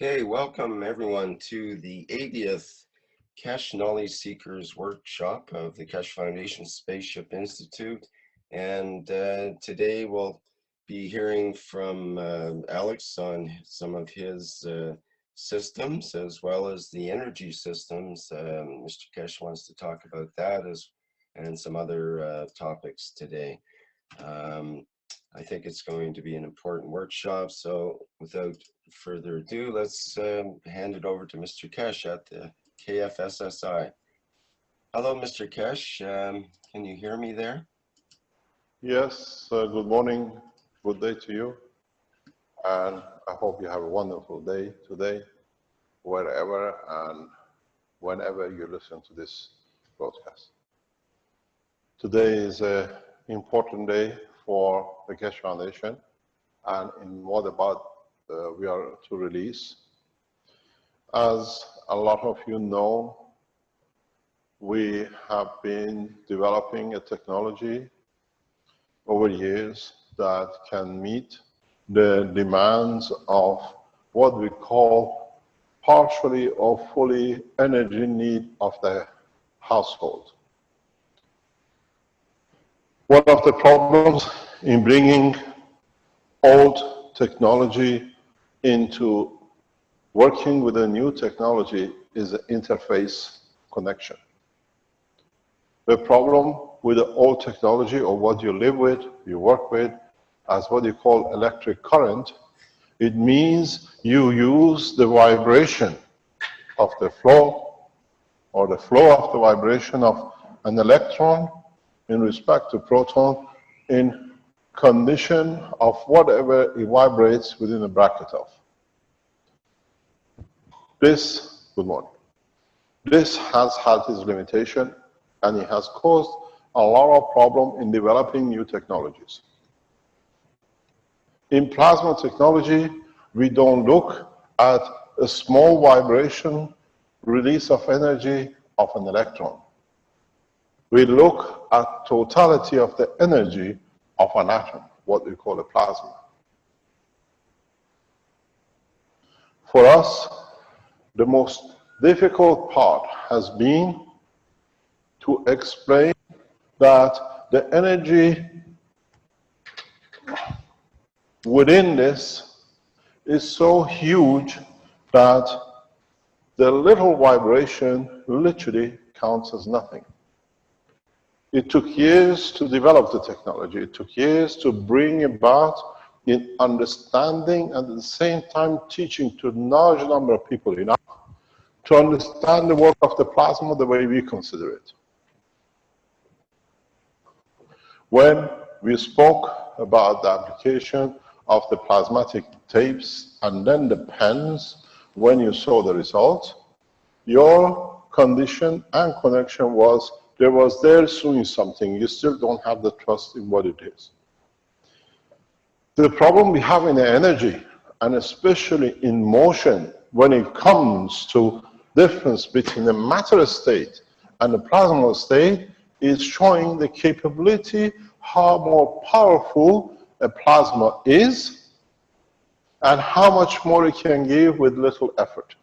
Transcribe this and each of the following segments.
Okay, welcome everyone to the 80th Keshe Knowledge Seekers Workshop of the Keshe Foundation Spaceship Institute. And today we'll be hearing from Alexz on some of his systems as well as the energy systems. Mr. Keshe wants to talk about that and some other topics today. I think it's going to be an important workshop, so without further ado, let's hand it over to Mr. Keshe at the KFSSI. Hello, Mr. Keshe. Can you hear me there? Yes, good morning, good day to you, and I hope you have a wonderful day today, wherever and whenever you listen to this broadcast. Today is an important day for the Keshe Foundation, and in what about we are to release. As a lot of you know, we have been developing a technology over years that can meet the demands of what we call partially or fully energy need of the household. One of the problems in bringing old technology into working with a new technology is the interface connection. The problem with the old technology, or what you live with, you work with, as what you call electric current, it means you use the vibration of the flow, or the flow of the vibration of an electron in respect to proton in condition of whatever it vibrates within a bracket of. This, good morning, this has had its limitation, and it has caused a lot of problem in developing new technologies. In plasma technology, we don't look at a small vibration release of energy of an electron. We look at totality of the energy of an atom, what we call a plasma. For us, the most difficult part has been to explain that the energy within this is so huge that the little vibration literally counts as nothing. It took years to develop the technology. It took years to bring about in understanding and at the same time teaching to a large number of people enough to understand the work of the plasma the way we consider it. When we spoke about the application of the plasmatic tapes and then the pens, when you saw the results, your condition and connection was there doing something. You still don't have the trust in what it is. The problem we have in the energy, and especially in motion, when it comes to difference between the matter state and the plasma state, is showing the capability how more powerful a plasma is and how much more it can give with little effort.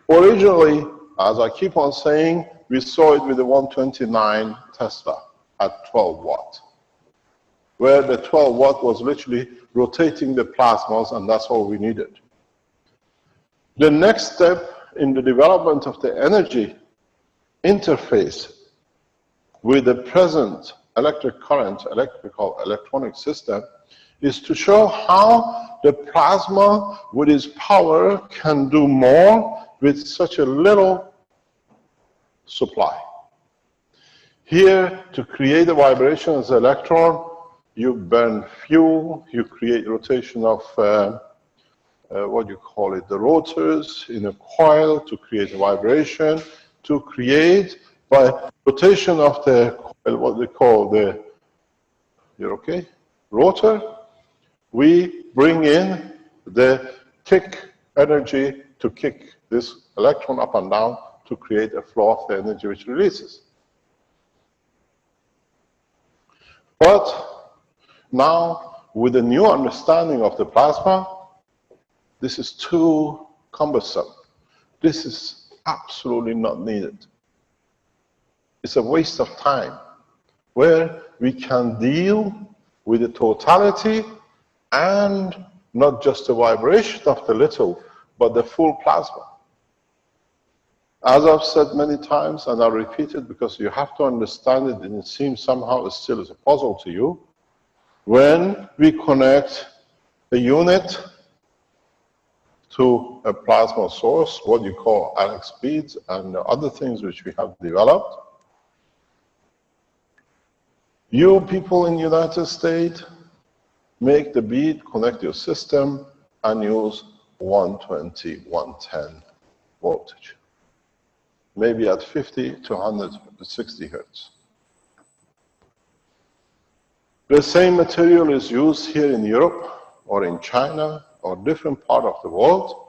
Originally, as I keep on saying, we saw it with the 129 Tesla at 12 watt, where the 12 watt was literally rotating the plasmas, and that's all we needed. The next step in the development of the energy interface with the present electric current, electronic system, is to show how the plasma with its power can do more with such a little supply. Here, to create a vibration as an electron, you burn fuel, you create rotation of what you call it, the rotors in a coil to create a vibration, to create by rotation of the coil, what they call the, you're okay, rotor, we bring in the kick energy to kick this electron up and down to create a flow of the energy which releases. But now, with a new understanding of the plasma, this is too cumbersome. This is absolutely not needed. It's a waste of time, where we can deal with the totality and not just the vibration of the little, but the full plasma. As I've said many times, and I'll repeat it because you have to understand it, and it seems somehow it still is a puzzle to you, when we connect a unit to a plasma source, what you call Alexz beads and other things which we have developed, you people in the United States make the bead, connect your system, and use 120, 110 voltage. Maybe at 50 to 160 hertz. The same material is used here in Europe or in China or different part of the world,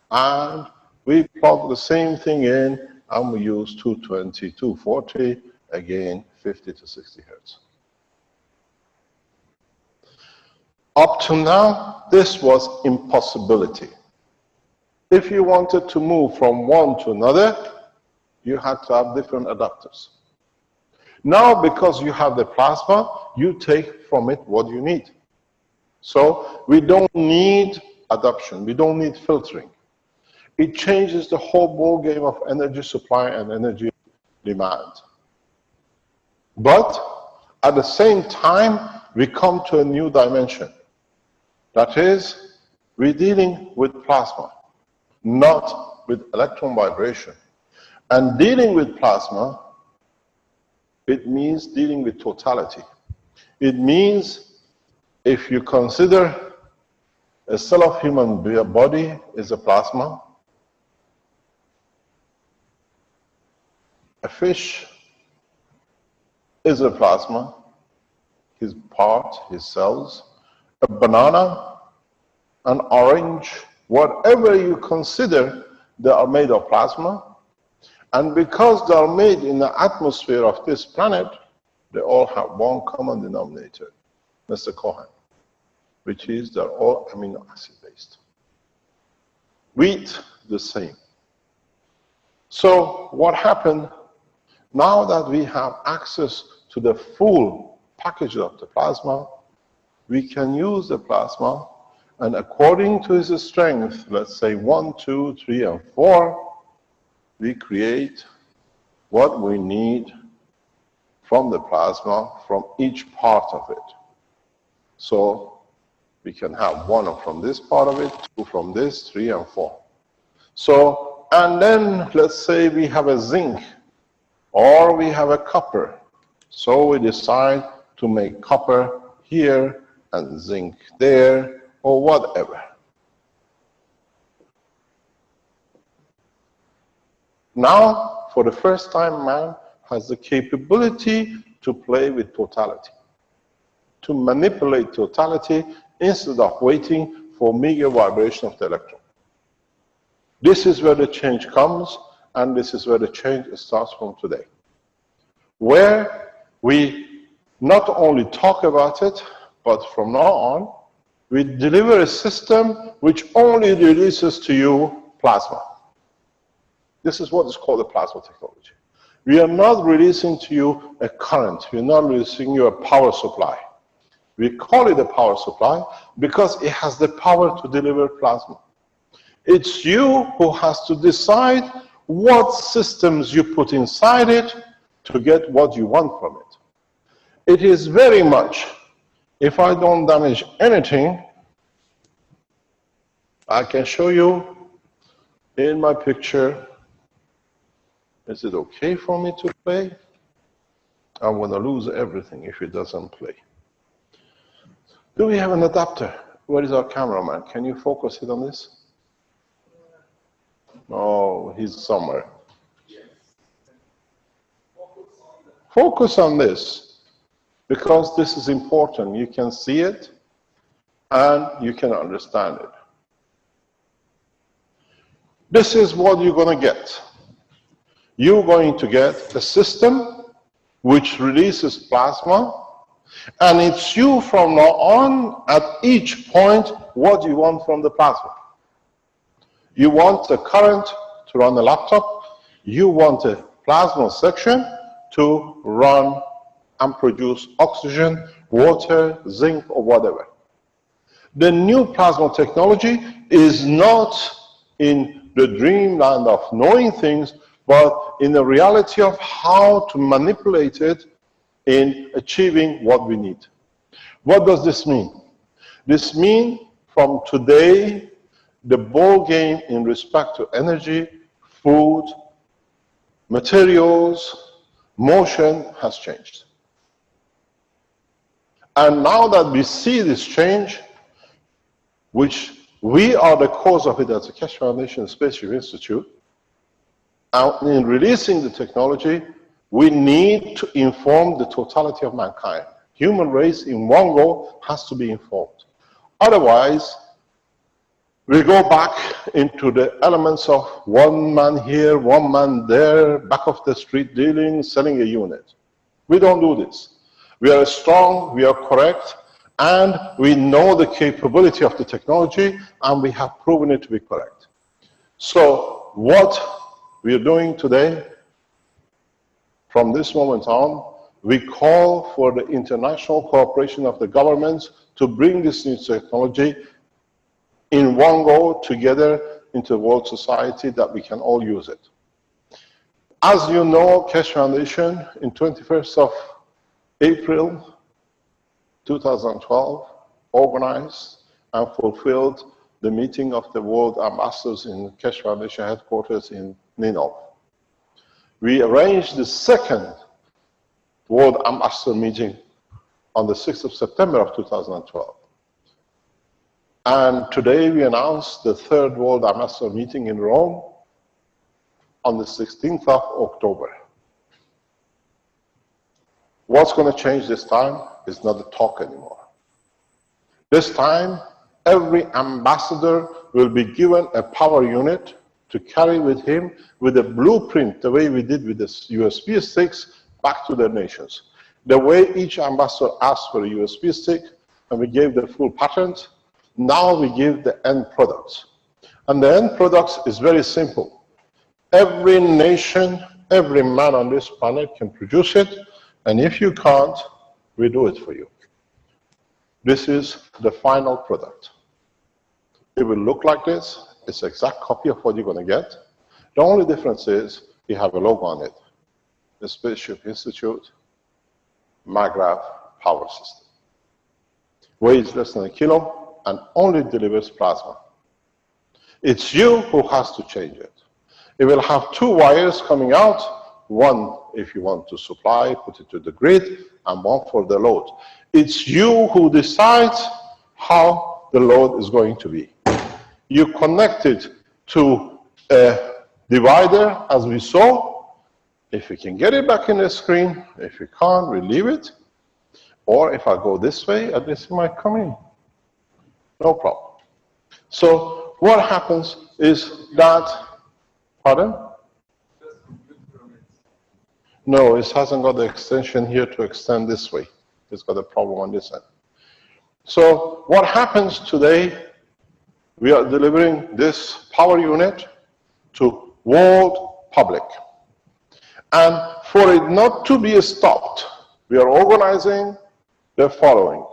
and we plug the same thing in and we use 220, 240, again 50 to 60 hertz. Up to now, this was impossibility. If you wanted to move from one to another, you had to have different adapters. Now, because you have the plasma, you take from it what you need. So we don't need adaptation, we don't need filtering. It changes the whole ball game of energy supply and energy demand. But at the same time, we come to a new dimension. That is, we're dealing with plasma, not with electron vibration. And dealing with plasma, it means dealing with totality. It means if you consider a cell of human body is a plasma, a fish is a plasma, his part, his cells, a banana, an orange, whatever you consider, they are made of plasma. And because they are made in the atmosphere of this planet, they all have one common denominator, Mr. Cohen, which is they're all amino acid based. Wheat, the same. So what happened, now that we have access to the full package of the plasma, we can use the plasma, and according to its strength, let's say 1, 2, 3, and 4, we create what we need from the plasma, from each part of it. So we can have 1 from this part of it, 2 from this, 3 and 4. So, and then let's say we have a zinc or we have a copper. So we decide to make copper here and zinc there or whatever. Now, for the first time, man has the capability to play with totality, to manipulate totality instead of waiting for meager vibration of the electron. This is where the change comes, and this is where the change starts from today, where we not only talk about it, but from now on, we deliver a system which only releases to you plasma. This is what is called the plasma technology. We are not releasing to you a current. We are not releasing you a power supply. We call it a power supply because it has the power to deliver plasma. It's you who has to decide what systems you put inside it to get what you want from it. It is very much, if I don't damage anything, I can show you in my picture. Is it okay for me to play? I'm going to lose everything if it doesn't play. Do we have an adapter? Where is our cameraman? Can you focus it on this? Oh, he's somewhere. Focus on this, because this is important. You can see it and you can understand it. This is what you're going to get. You're going to get a system which releases plasma, and it's you from now on at each point what you want from the plasma. You want the current to run a laptop. You want a plasma section to run and produce oxygen, water, zinc, or whatever. The new plasma technology is not in the dreamland of knowing things, but in the reality of how to manipulate it in achieving what we need. What does this mean? This means from today, the ball game in respect to energy, food, materials, motion has changed. And now that we see this change, which we are the cause of it as the Keshe Foundation Spaceship Institute, and in releasing the technology, we need to inform the totality of mankind. Human race in one go has to be informed. Otherwise, we go back into the elements of one man here, one man there, back of the street dealing, selling a unit. We don't do this. We are strong, we are correct, and we know the capability of the technology, and we have proven it to be correct. So what we are doing today, from this moment on, we call for the international cooperation of the governments to bring this new technology in one go together into world society that we can all use it. As you know, Keshe Foundation, in 21st of April 2012, organized and fulfilled the meeting of the world ambassadors in Keshe Foundation headquarters in Ninov. We arranged the second World Ambassador meeting on the 6th of September of 2012. And today we announced the third World Ambassador meeting in Rome on the 16th of October. What's going to change this time is not the talk anymore. This time, every ambassador will be given a power unit to carry with him with a blueprint, the way we did with the USB sticks, back to their nations. The way each ambassador asked for a USB stick, and we gave the full patent, now we give the end products. And the end products is very simple. Every nation, every man on this planet can produce it, and if you can't, we do it for you. This is the final product. It will look like this. It's an exact copy of what you're going to get. The only difference is you have a logo on it. The Spaceship Institute Maggrav Power System. Weighs less than a kilo and only delivers plasma. It's you who has to change it. It will have two wires coming out, one if you want to supply, put it to the grid, and one for the load. It's you who decides how the load is going to be. You connect it to a divider, as we saw. If you can get it back in the screen, if you can't, we leave it. Or if I go this way, and this might come in. No problem. So what happens is that, pardon? No, it hasn't got the extension here to extend this way. It's got a problem on this end. So what happens today, we are delivering this power unit to world public. And for it not to be stopped, we are organizing the following.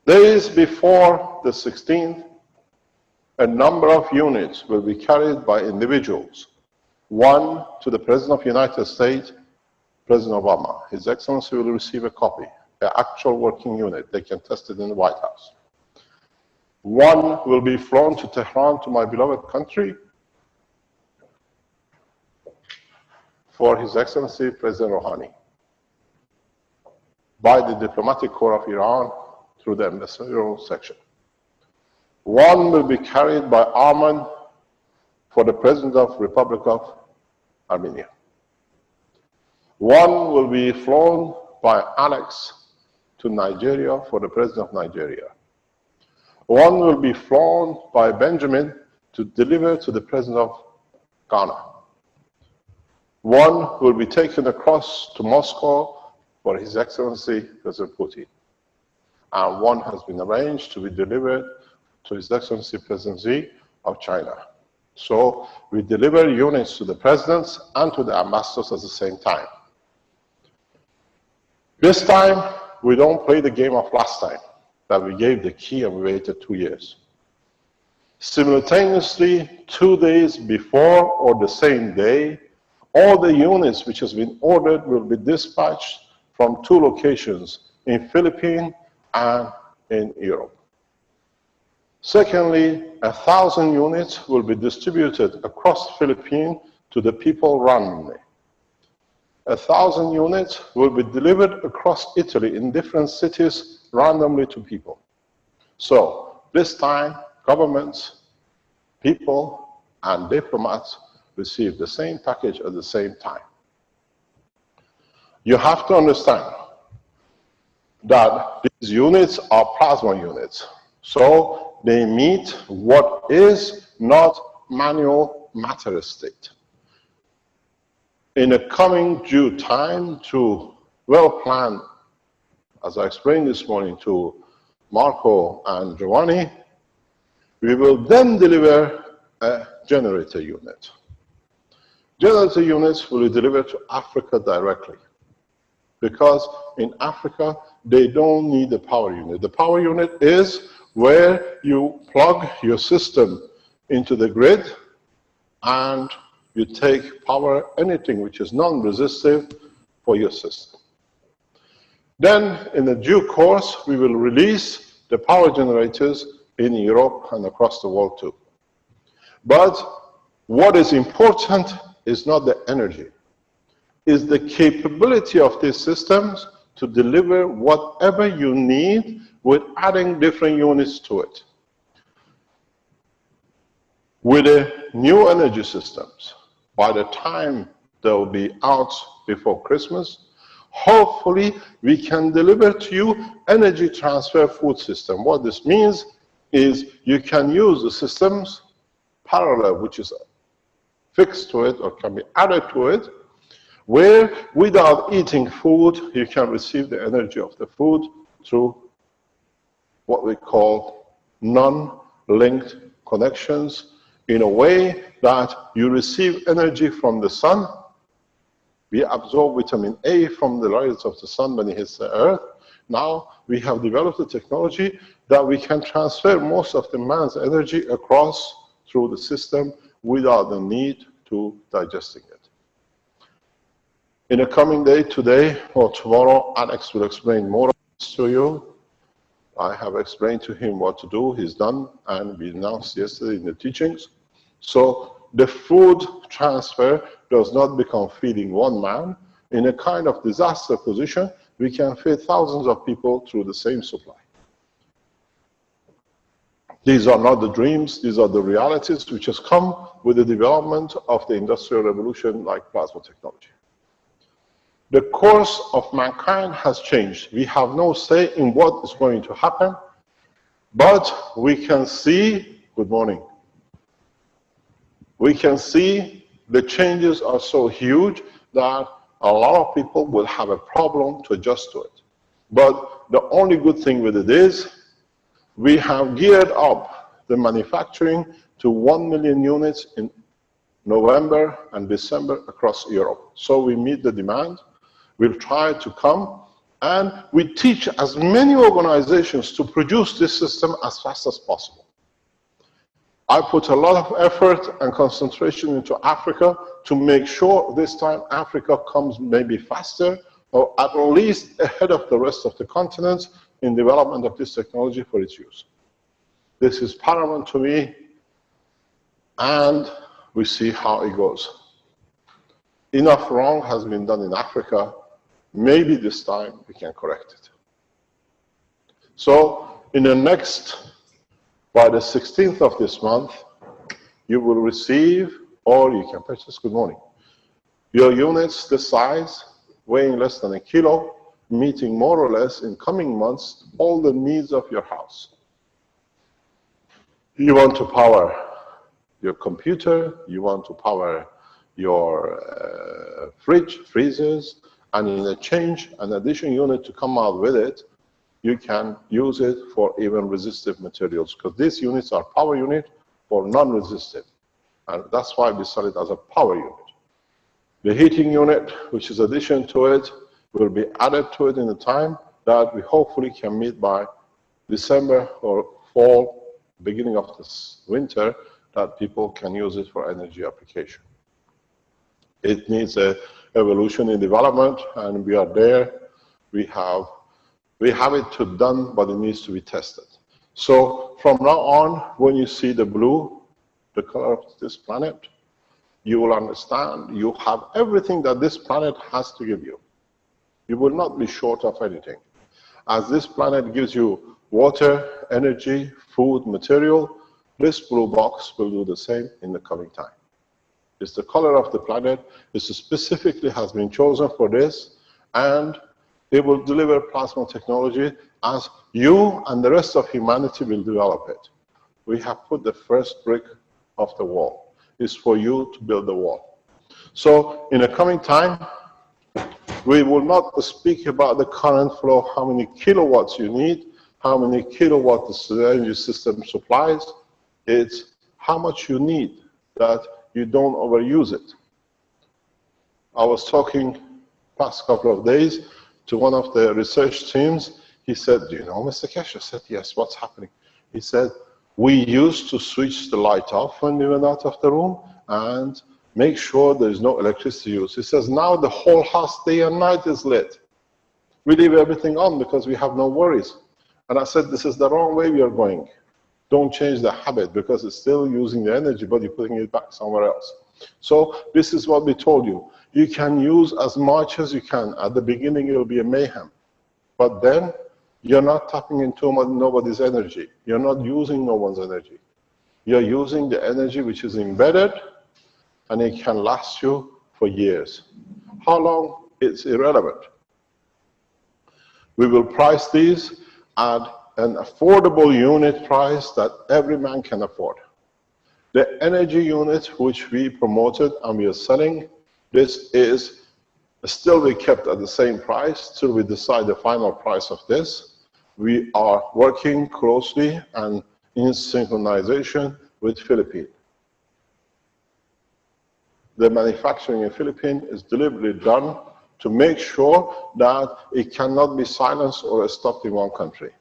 Days before the 16th, a number of units will be carried by individuals. One to the President of the United States, President Obama. His Excellency will receive a copy, an actual working unit. They can test it in the White House. One will be flown to Tehran, to my beloved country, for His Excellency President Rouhani, by the Diplomatic Corps of Iran through the ambassadorial section. One will be carried by Arman for the President of the Republic of Armenia. One will be flown by Alexz to Nigeria for the President of Nigeria. One will be flown by Benjamin to deliver to the President of Ghana. One will be taken across to Moscow for His Excellency President Putin. And one has been arranged to be delivered to His Excellency President Xi of China. So we deliver units to the presidents and to the ambassadors at the same time. This time, we don't play the game of last time, that we gave the key and we waited 2 years. Simultaneously, 2 days before or the same day, all the units which has been ordered will be dispatched from 2 locations, in Philippines and in Europe. Secondly, 1,000 units will be distributed across the Philippines to the people randomly. 1,000 units will be delivered across Italy in different cities randomly to people. So this time, governments, people, and diplomats receive the same package at the same time. You have to understand that these units are plasma units. So they meet what is not manual matter state. In a coming due time to well-planned, as I explained this morning to Marco and Giovanni, we will then deliver a generator unit. Generator units will be delivered to Africa directly, because in Africa, they don't need a power unit. The power unit is where you plug your system into the grid and you take power, anything which is non-resistive for your system. Then, in the due course, we will release the power generators in Europe and across the world too. But what is important is not the energy, is the capability of these systems to deliver whatever you need with adding different units to it. With the new energy systems, by the time they'll be out before Christmas, hopefully we can deliver to you energy transfer food system. What this means is you can use the systems parallel, which is fixed to it or can be added to it, where without eating food, you can receive the energy of the food through what we call non-linked connections, in a way that you receive energy from the sun. We absorb vitamin A from the rays of the sun when it hits the earth. Now we have developed a technology that we can transfer most of the man's energy across through the system without the need to digesting it. In a coming day, today or tomorrow, Alexz will explain more to you. I have explained to him what to do. He's done, and we announced yesterday in the teachings. So the food transfer does not become feeding one man. In a kind of disaster position, we can feed thousands of people through the same supply. These are not the dreams, these are the realities which has come with the development of the Industrial Revolution like plasma technology. The course of mankind has changed. We have no say in what is going to happen, but we can see, good morning, we can see the changes are so huge that a lot of people will have a problem to adjust to it. But the only good thing with it is we have geared up the manufacturing to 1 million units in November and December across Europe. So we meet the demand. We'll try to come, and we teach as many organizations to produce this system as fast as possible. I put a lot of effort and concentration into Africa to make sure this time Africa comes maybe faster or at least ahead of the rest of the continents in development of this technology for its use. This is paramount to me, and we see how it goes. Enough wrong has been done in Africa. Maybe this time we can correct it. So in the next, by the 16th of this month, you will receive, or you can purchase, good morning, your units this size, weighing less than a kilo, meeting more or less in coming months all the needs of your house. You want to power your computer, you want to power your fridge, freezers, and in a change, an addition unit to come out with it, you can use it for even resistive materials, because these units are power unit for non-resistive. And that's why we sell it as a power unit. The heating unit, which is addition to it, will be added to it in the time that we hopefully can meet by December or fall, beginning of this winter, that people can use it for energy application. It needs a evolution in development, and we are there. We have it done, but it needs to be tested. So from now on, when you see the blue, the color of this planet, you will understand you have everything that this planet has to give you. You will not be short of anything. As this planet gives you water, energy, food, material, this blue box will do the same in the coming time. It's the color of the planet. It specifically has been chosen for this, and it will deliver plasma technology as you and the rest of humanity will develop it. We have put the first brick of the wall. It's for you to build the wall. So in the coming time, we will not speak about the current flow, how many kilowatts you need, how many kilowatts the energy system supplies. It's how much you need, that you don't overuse it. I was talking past couple of days to one of the research teams. He said, "Do you know, Mr. Keshe?" I said, "Yes, what's happening?" He said, "We used to switch the light off when we went out of the room and make sure there's no electricity use." He says, "Now the whole house day and night is lit. We leave everything on because we have no worries." And I said, "This is the wrong way we are going. Don't change the habit, because it's still using the energy, but you're putting it back somewhere else." So this is what we told you. You can use as much as you can. At the beginning, it will be a mayhem. But then you're not tapping into nobody's energy. You're not using no one's energy. You're using the energy which is embedded, and it can last you for years. How long? It's irrelevant. We will price these at an affordable unit price that every man can afford. The energy unit which we promoted and we are selling, this is still be kept at the same price till we decide the final price of this. We are working closely and in synchronization with Philippines. The manufacturing in Philippines is deliberately done to make sure that it cannot be silenced or stopped in one country.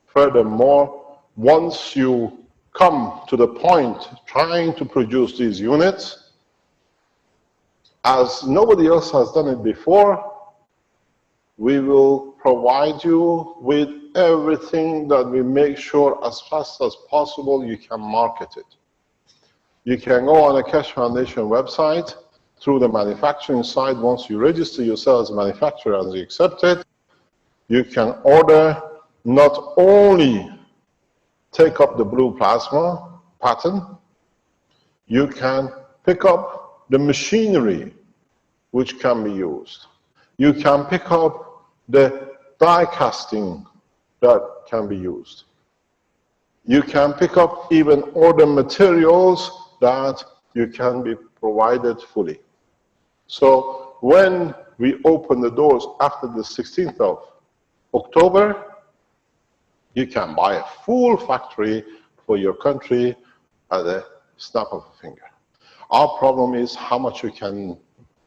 Furthermore, once you come to the point trying to produce these units, as nobody else has done it before, we will provide you with everything that we make sure as fast as possible you can market it. You can go on the Keshe Foundation website through the manufacturing side. Once you register yourself as a manufacturer and you accept it, you can order not only take up the blue plasma pattern, you can pick up the machinery which can be used. You can pick up the die casting that can be used. You can pick up even other materials that you can be provided fully. So when we open the doors after the 16th of October, you can buy a full factory for your country at a snap of a finger. Our problem is how much we can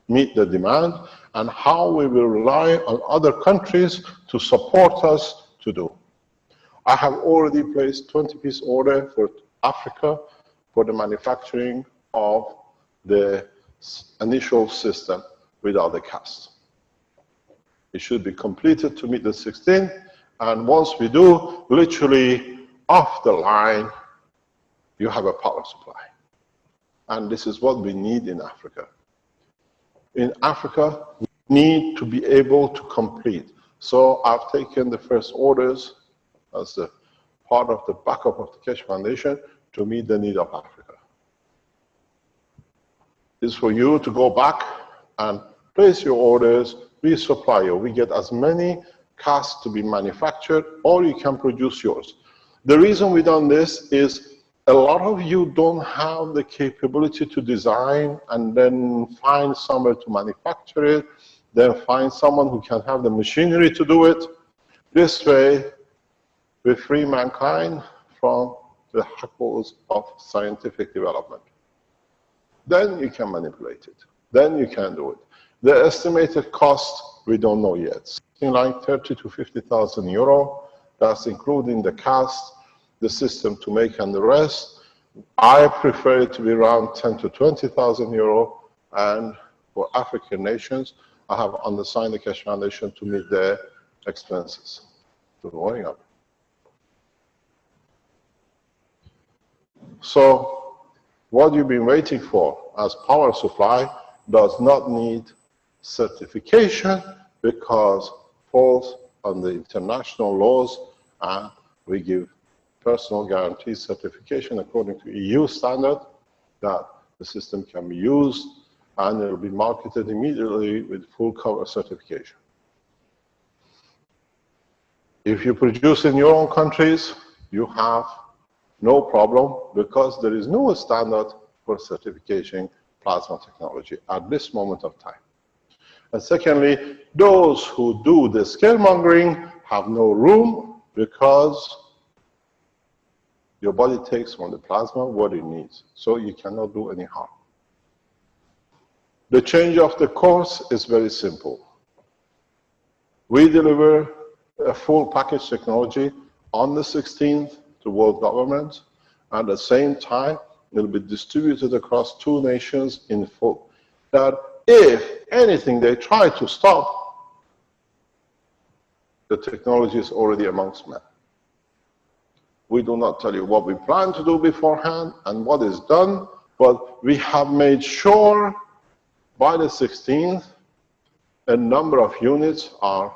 meet the demand and how we will rely on other countries to support us to do. I have already placed 20-piece order for Africa for the manufacturing of the initial system without the cast. It should be completed to meet the 16th, and once we do, literally off the line, you have a power supply. And this is what we need in Africa. In Africa, we need to be able to complete. So I've taken the first orders as a part of the backup of the Keshe Foundation to meet the need of Africa. It's for you to go back and place your orders, we supply you. We get as many casts to be manufactured, or you can produce yours. The reason we've done this is a lot of you don't have the capability to design and then find somewhere to manufacture it. then find someone who can have the machinery to do it. This way, we free mankind from the hackles of scientific development. Then you can manipulate it. Then you can do it. The estimated cost, we don't know yet. Something like 30 to 50,000 euro. That's including the cast, the system to make, and the rest. I prefer it to be around 10 to 20,000 euro. And for African nations, I have undersigned the Keshe Foundation to meet their expenses. Good morning. So, what you've been waiting for as power supply does not need certification because it falls under international laws, and we give personal guarantee certification according to EU standard that the system can be used, and it will be marketed immediately with full cover certification. If you produce in your own countries, you have no problem because there is no standard for certification plasma technology at this moment of time. And secondly, those who do the scaremongering have no room because your body takes from the plasma what it needs, so you cannot do any harm. The change of the course is very simple. We deliver a full package technology on the 16th to world governments. At the same time, it will be distributed across 2 nations in full. That if anything they try to stop, the technology is already amongst men. We do not tell you what we plan to do beforehand and what is done, but we have made sure by the 16th a number of units are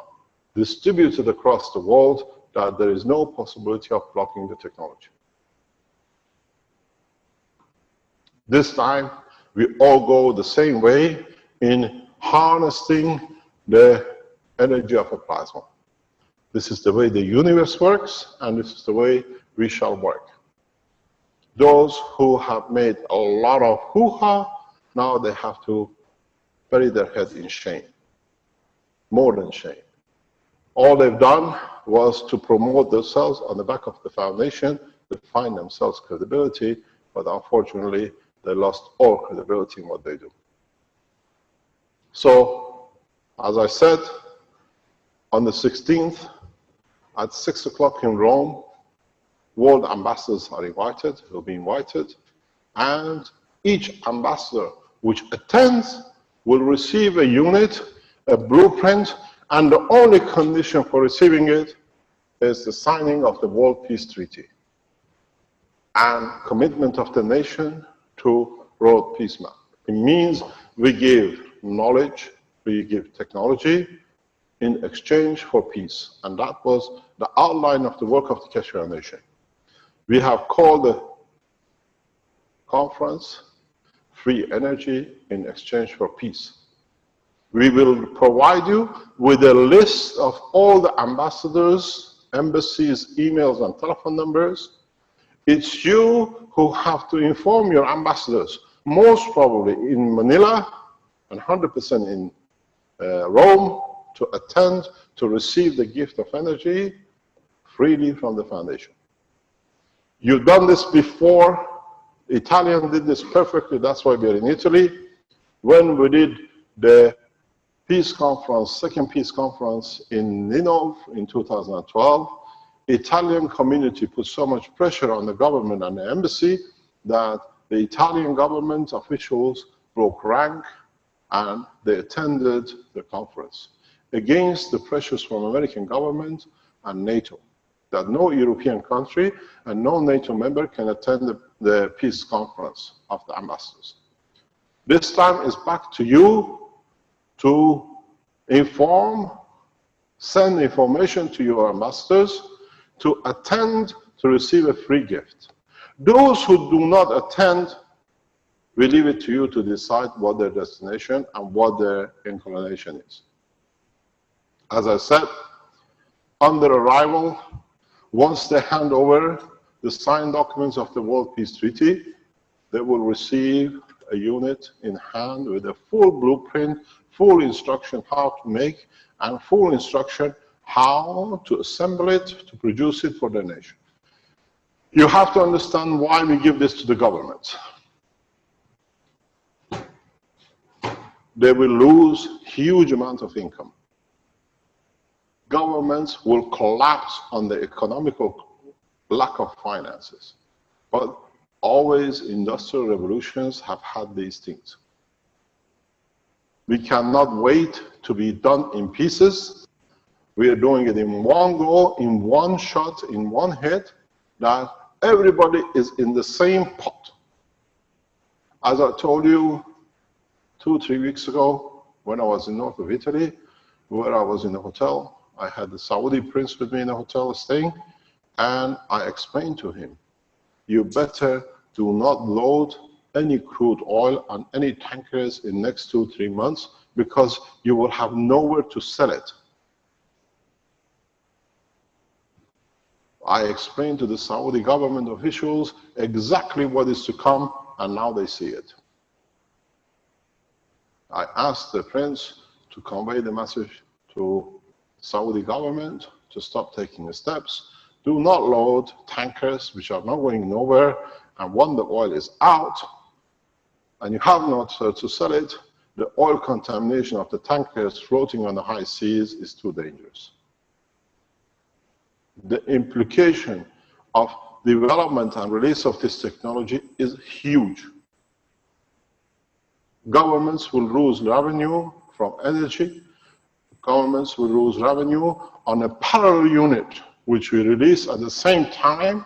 distributed across the world that there is no possibility of blocking the technology. This time, we all go the same way in harnessing the energy of a plasma. This is the way the universe works, and this is the way we shall work. Those who have made a lot of hoo-ha, now they have to bury their head in shame. More than shame. All they've done was to promote themselves on the back of the foundation to find themselves credibility, but unfortunately, they lost all credibility in what they do. So, as I said, on the 16th, at 6 o'clock in Rome, world ambassadors are invited, will be invited, and each ambassador which attends will receive a unit, a blueprint, and the only condition for receiving it is the signing of the World Peace Treaty and commitment of the nation to World Peace Map. It means we give knowledge, we give technology in exchange for peace. And that was the outline of the work of the Keshe Foundation. We have called the conference Free Energy in Exchange for Peace. We will provide you with a list of all the ambassadors, embassies, emails, and telephone numbers. It's you who have to inform your ambassadors, most probably in Manila and 100% in Rome, to attend, to receive the gift of energy freely from the foundation. You've done this before. Italians did this perfectly. That's why we are in Italy. When we did the peace conference, second peace conference in Ninove in 2012, Italian community put so much pressure on the government and the embassy that the Italian government officials broke rank and they attended the conference against the pressures from American government and NATO, that no European country and no NATO member can attend the peace conference of the ambassadors. This time is back to you to inform, send information to your ambassadors to attend to receive a free gift. Those who do not attend, we leave it to you to decide what their destination and what their inclination is. As I said, on their arrival, once they hand over the signed documents of the World Peace Treaty, they will receive a unit in hand with a full blueprint, full instruction how to make, and full instruction how to assemble it, to produce it for the nation. You have to understand why we give this to the government. They will lose huge amounts of income. Governments will collapse on the economical lack of finances. But always industrial revolutions have had these things. We cannot wait to be done in pieces. We are doing it in one go, in one shot, in one hit, that everybody is in the same pot. As I told you 2 or 3 weeks ago, when I was in north of Italy, where I was in a hotel, I had the Saudi prince with me in a hotel staying, and I explained to him, you better do not load any crude oil on any tankers in next 2 or 3 months, because you will have nowhere to sell it. I explained to the Saudi government officials exactly what is to come, and now they see it. I asked the prince to convey the message to Saudi government to stop taking the steps. Do not load tankers which are not going nowhere, and when the oil is out and you have not to sell it, the oil contamination of the tankers floating on the high seas is too dangerous. The implication of development and release of this technology is huge. Governments will lose revenue from energy. Governments will lose revenue on a parallel unit, which we release at the same time,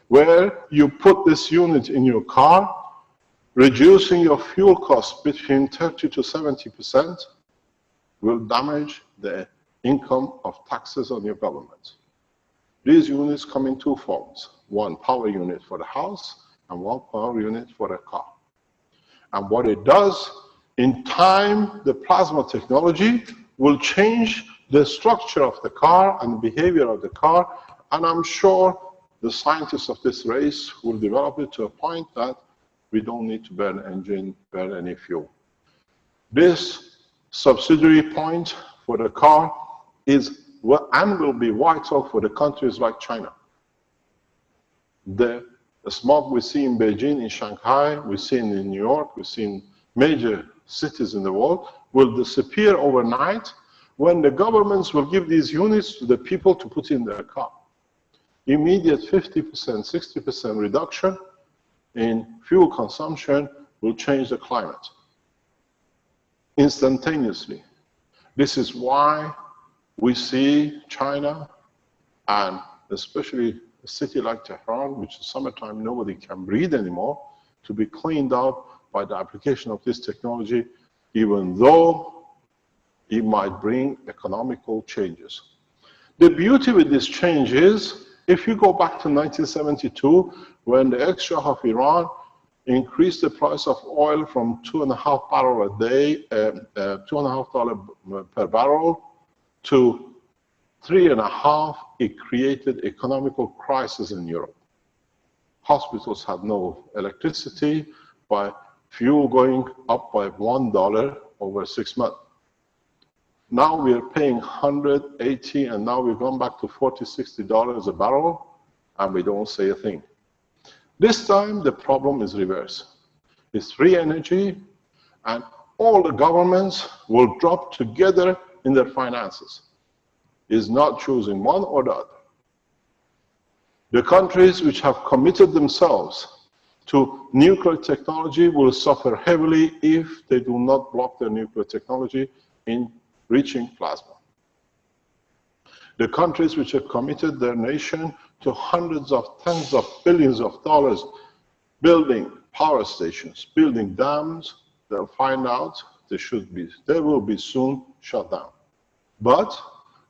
where you put this unit in your car, reducing your fuel costs between 30 to 70%, will damage the income of taxes on your government. These units come in 2 forms. One power unit for the house, and one power unit for the car. And what it does, in time, the plasma technology will change the structure of the car and the behavior of the car, and I'm sure the scientists of this race will develop it to a point that we don't need to burn engine, burn any fuel. This subsidiary point for the car is and will be vital for the countries like China. The smog we see in Beijing, in Shanghai, we see in New York, we see in major cities in the world, will disappear overnight when the governments will give these units to the people to put in their car. Immediate 50%, 60% reduction in fuel consumption will change the climate instantaneously. This is why we see China, and especially a city like Tehran, which is summertime, nobody can breathe anymore, to be cleaned up by the application of this technology, even though it might bring economical changes. The beauty with this change is, if you go back to 1972, when the ex-Shah of Iran increased the price of oil from $2.5 barrels a day, $2.5 per barrel, to $3.5, it created economical crisis in Europe. Hospitals had no electricity, by fuel going up by $1 over 6 months. Now we are paying $180, and now we've gone back to $40, $60 a barrel, and we don't say a thing. This time the problem is reversed. It's free energy, and all the governments will drop together in their finances. Is not choosing one or the other. The countries which have committed themselves to nuclear technology will suffer heavily if they do not block their nuclear technology in reaching plasma. The countries which have committed their nation to hundreds of tens of billions of dollars building power stations, building dams, they'll find out they will be soon shut down. But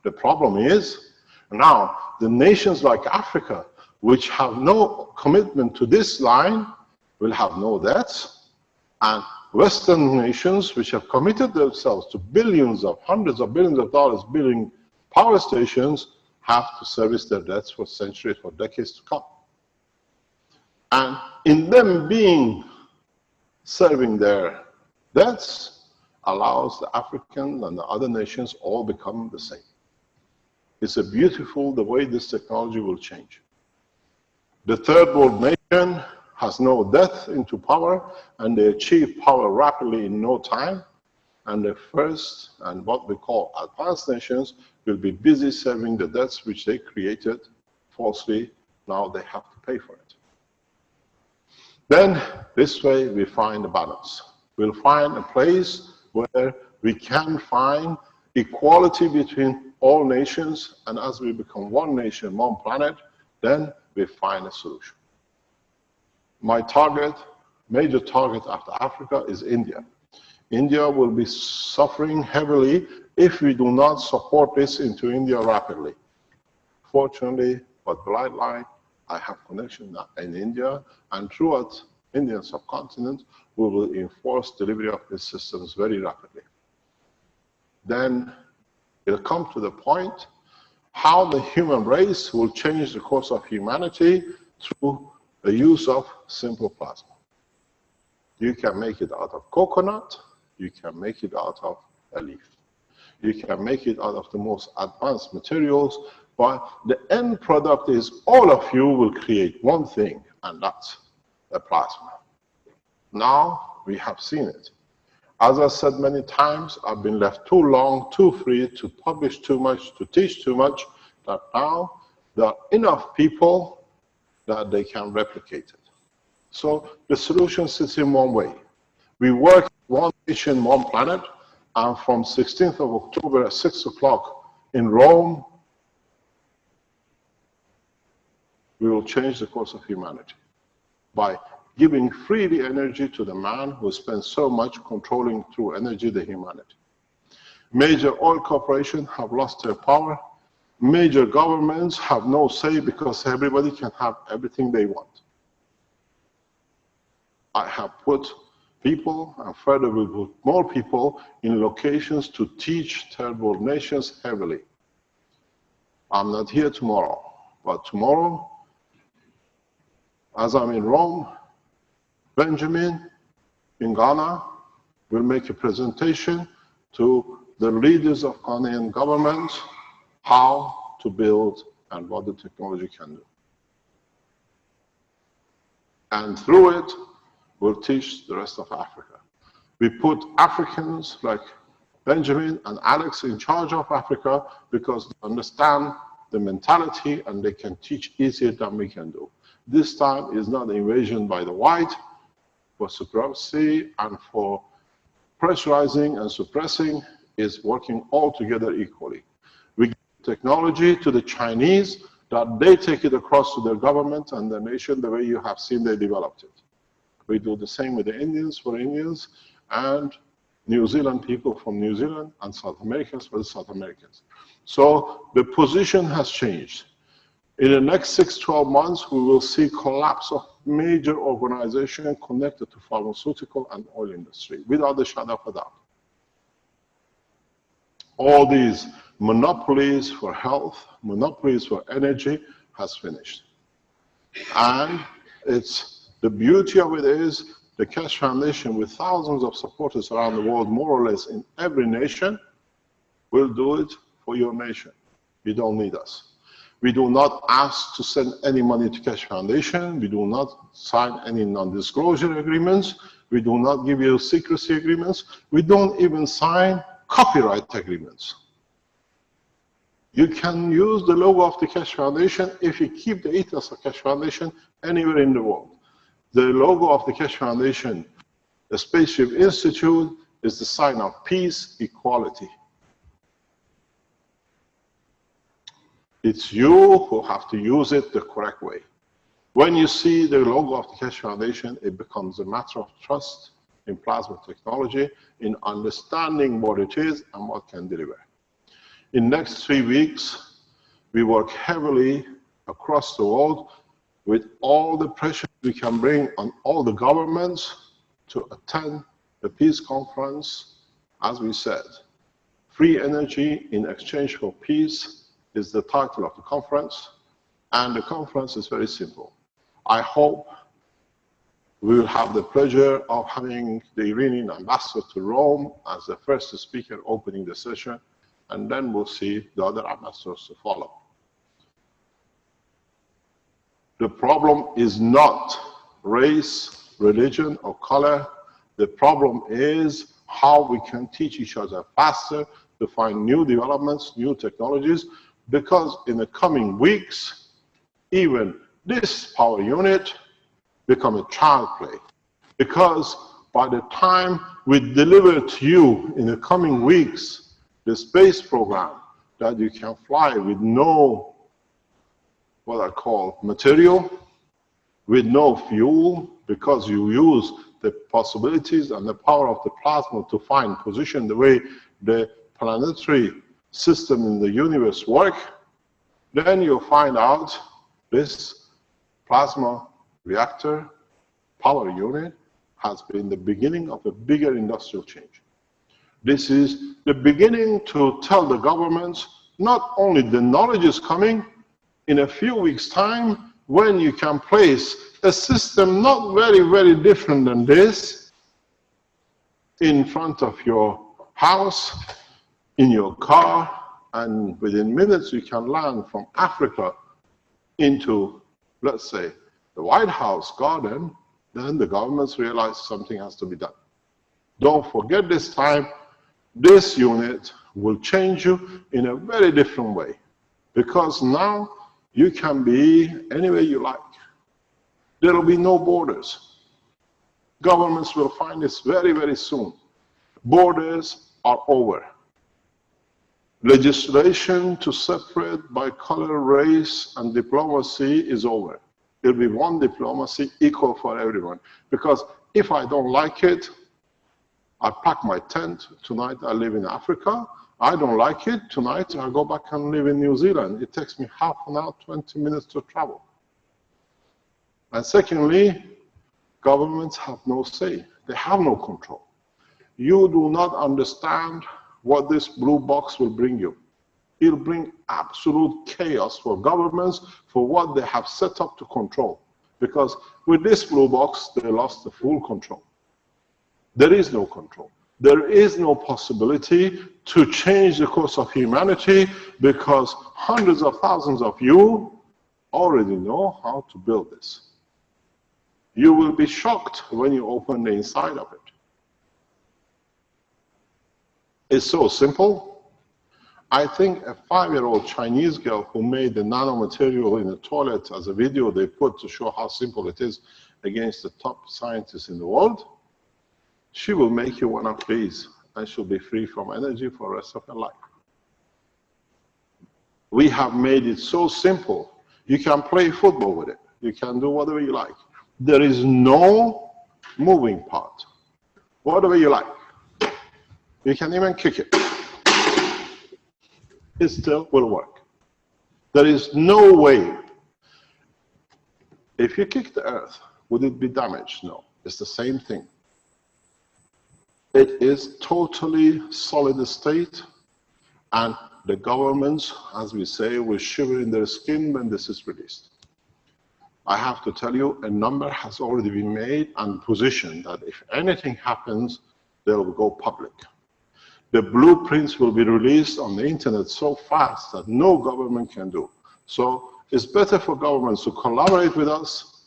the problem is, now the nations like Africa, which have no commitment to this line, will have no debts, and Western nations which have committed themselves to billions of, hundreds of billions of dollars building power stations have to service their debts for centuries, for decades to come. And in them serving their debts, allows the African and the other nations all become the same. It's a beautiful the way this technology will change. The third world nation has no death into power, and they achieve power rapidly in no time. And the first and what we call advanced nations will be busy serving the debts which they created falsely. Now they have to pay for it. Then this way we find a balance. We'll find a place where we can find equality between all nations, and as we become one nation, one planet, then we find a solution. My target, major target after Africa, is India. India will be suffering heavily if we do not support this into India rapidly. Fortunately, but blindly, I have connection in India, and throughout Indian subcontinent, we will enforce delivery of these systems very rapidly. Then it'll come to the point how the human race will change the course of humanity through the use of simple plasma. You can make it out of coconut, you can make it out of a leaf. You can make it out of the most advanced materials, but the end product is all of you will create one thing, and that's the plasma. Now we have seen it. As I said many times, I've been left too long, too free to publish too much, to teach too much, that now there are enough people that they can replicate it. So the solution sits in one way. We work one nation, one planet, and from 16th of October at 6 o'clock in Rome, we will change the course of humanity by giving freely energy to the man who spends so much controlling through energy the humanity. Major oil corporations have lost their power. Major governments have no say because everybody can have everything they want. I have put people, and further will put more people in locations to teach third world nations heavily. I'm not here tomorrow, but tomorrow, as I'm in Rome, Benjamin in Ghana will make a presentation to the leaders of Ghanaian government how to build and what the technology can do. And through it, we'll teach the rest of Africa. We put Africans like Benjamin and Alexz in charge of Africa because they understand the mentality and they can teach easier than we can do. This time is not an invasion by the white, for supremacy and for pressurizing and suppressing is working all together equally. We give technology to the Chinese that they take it across to their government and their nation the way you have seen they developed it. We do the same with the Indians for Indians and New Zealand people from New Zealand and South Americans for the South Americans. So the position has changed. In the next 6-12 months, we will see collapse of major organizations connected to pharmaceutical and oil industry, without a shadow of a doubt. All these monopolies for health, monopolies for energy has finished. And the beauty of it is the Keshe Foundation, with thousands of supporters around the world, more or less in every nation, will do it for your nation. You don't need us. We do not ask to send any money to Keshe Foundation. We do not sign any non-disclosure agreements. We do not give you secrecy agreements. We don't even sign copyright agreements. You can use the logo of the Keshe Foundation if you keep the ethos of Keshe Foundation anywhere in the world. The logo of the Keshe Foundation, the Spaceship Institute, is the sign of peace, equality. It's you who have to use it the correct way. When you see the logo of the Keshe Foundation, it becomes a matter of trust in plasma technology, in understanding what it is and what can deliver. In the next 3 weeks, we work heavily across the world with all the pressure we can bring on all the governments to attend the peace conference. As we said, free energy in exchange for peace is the title of the conference, and the conference is very simple. I hope we will have the pleasure of having the Iranian ambassador to Rome as the first speaker opening the session, and then we'll see the other ambassadors to follow. The problem is not race, religion, or color. The problem is how we can teach each other faster to find new developments, new technologies, because in the coming weeks, even this power unit become a child play. Because by the time we deliver to you in the coming weeks, the space program that you can fly with no, what I call material, with no fuel, because you use the possibilities and the power of the plasma to find position the way the planetary system in the universe work, then you'll find out this plasma reactor power unit has been the beginning of a bigger industrial change. This is the beginning to tell the governments not only the knowledge is coming, in a few weeks' time, when you can place a system not very, very different than this in front of your house, in your car, and within minutes you can land from Africa into, let's say, the White House garden, then the governments realize something has to be done. Don't forget this time, this unit will change you in a very different way, because now you can be anywhere you like. There will be no borders. Governments will find this very, very soon. Borders are over. Legislation to separate by color, race, and diplomacy is over. There will be one diplomacy equal for everyone. Because if I don't like it, I pack my tent. Tonight I live in Africa. I don't like it. Tonight I go back and live in New Zealand. It takes me half an hour, 20 minutes to travel. And secondly, governments have no say. They have no control. You do not understand what this blue box will bring you. It'll bring absolute chaos for governments for what they have set up to control. Because with this blue box, they lost the full control. There is no control. There is no possibility to change the course of humanity, because hundreds of thousands of you already know how to build this. You will be shocked when you open the inside of it. It's so simple. I think a 5-year-old Chinese girl who made the nanomaterial in the toilet as a video they put to show how simple it is against the top scientists in the world, she will make you one of these, and she'll be free from energy for the rest of her life. We have made it so simple. You can play football with it. You can do whatever you like. There is no moving part. Whatever you like. You can even kick it. It still will work. There is no way. If you kick the earth, would it be damaged? No. It's the same thing. It is totally solid state, and the governments, as we say, will shiver in their skin when this is released. I have to tell you, a number has already been made and positioned that if anything happens, they will go public. The blueprints will be released on the internet so fast that no government can do. So it's better for governments to collaborate with us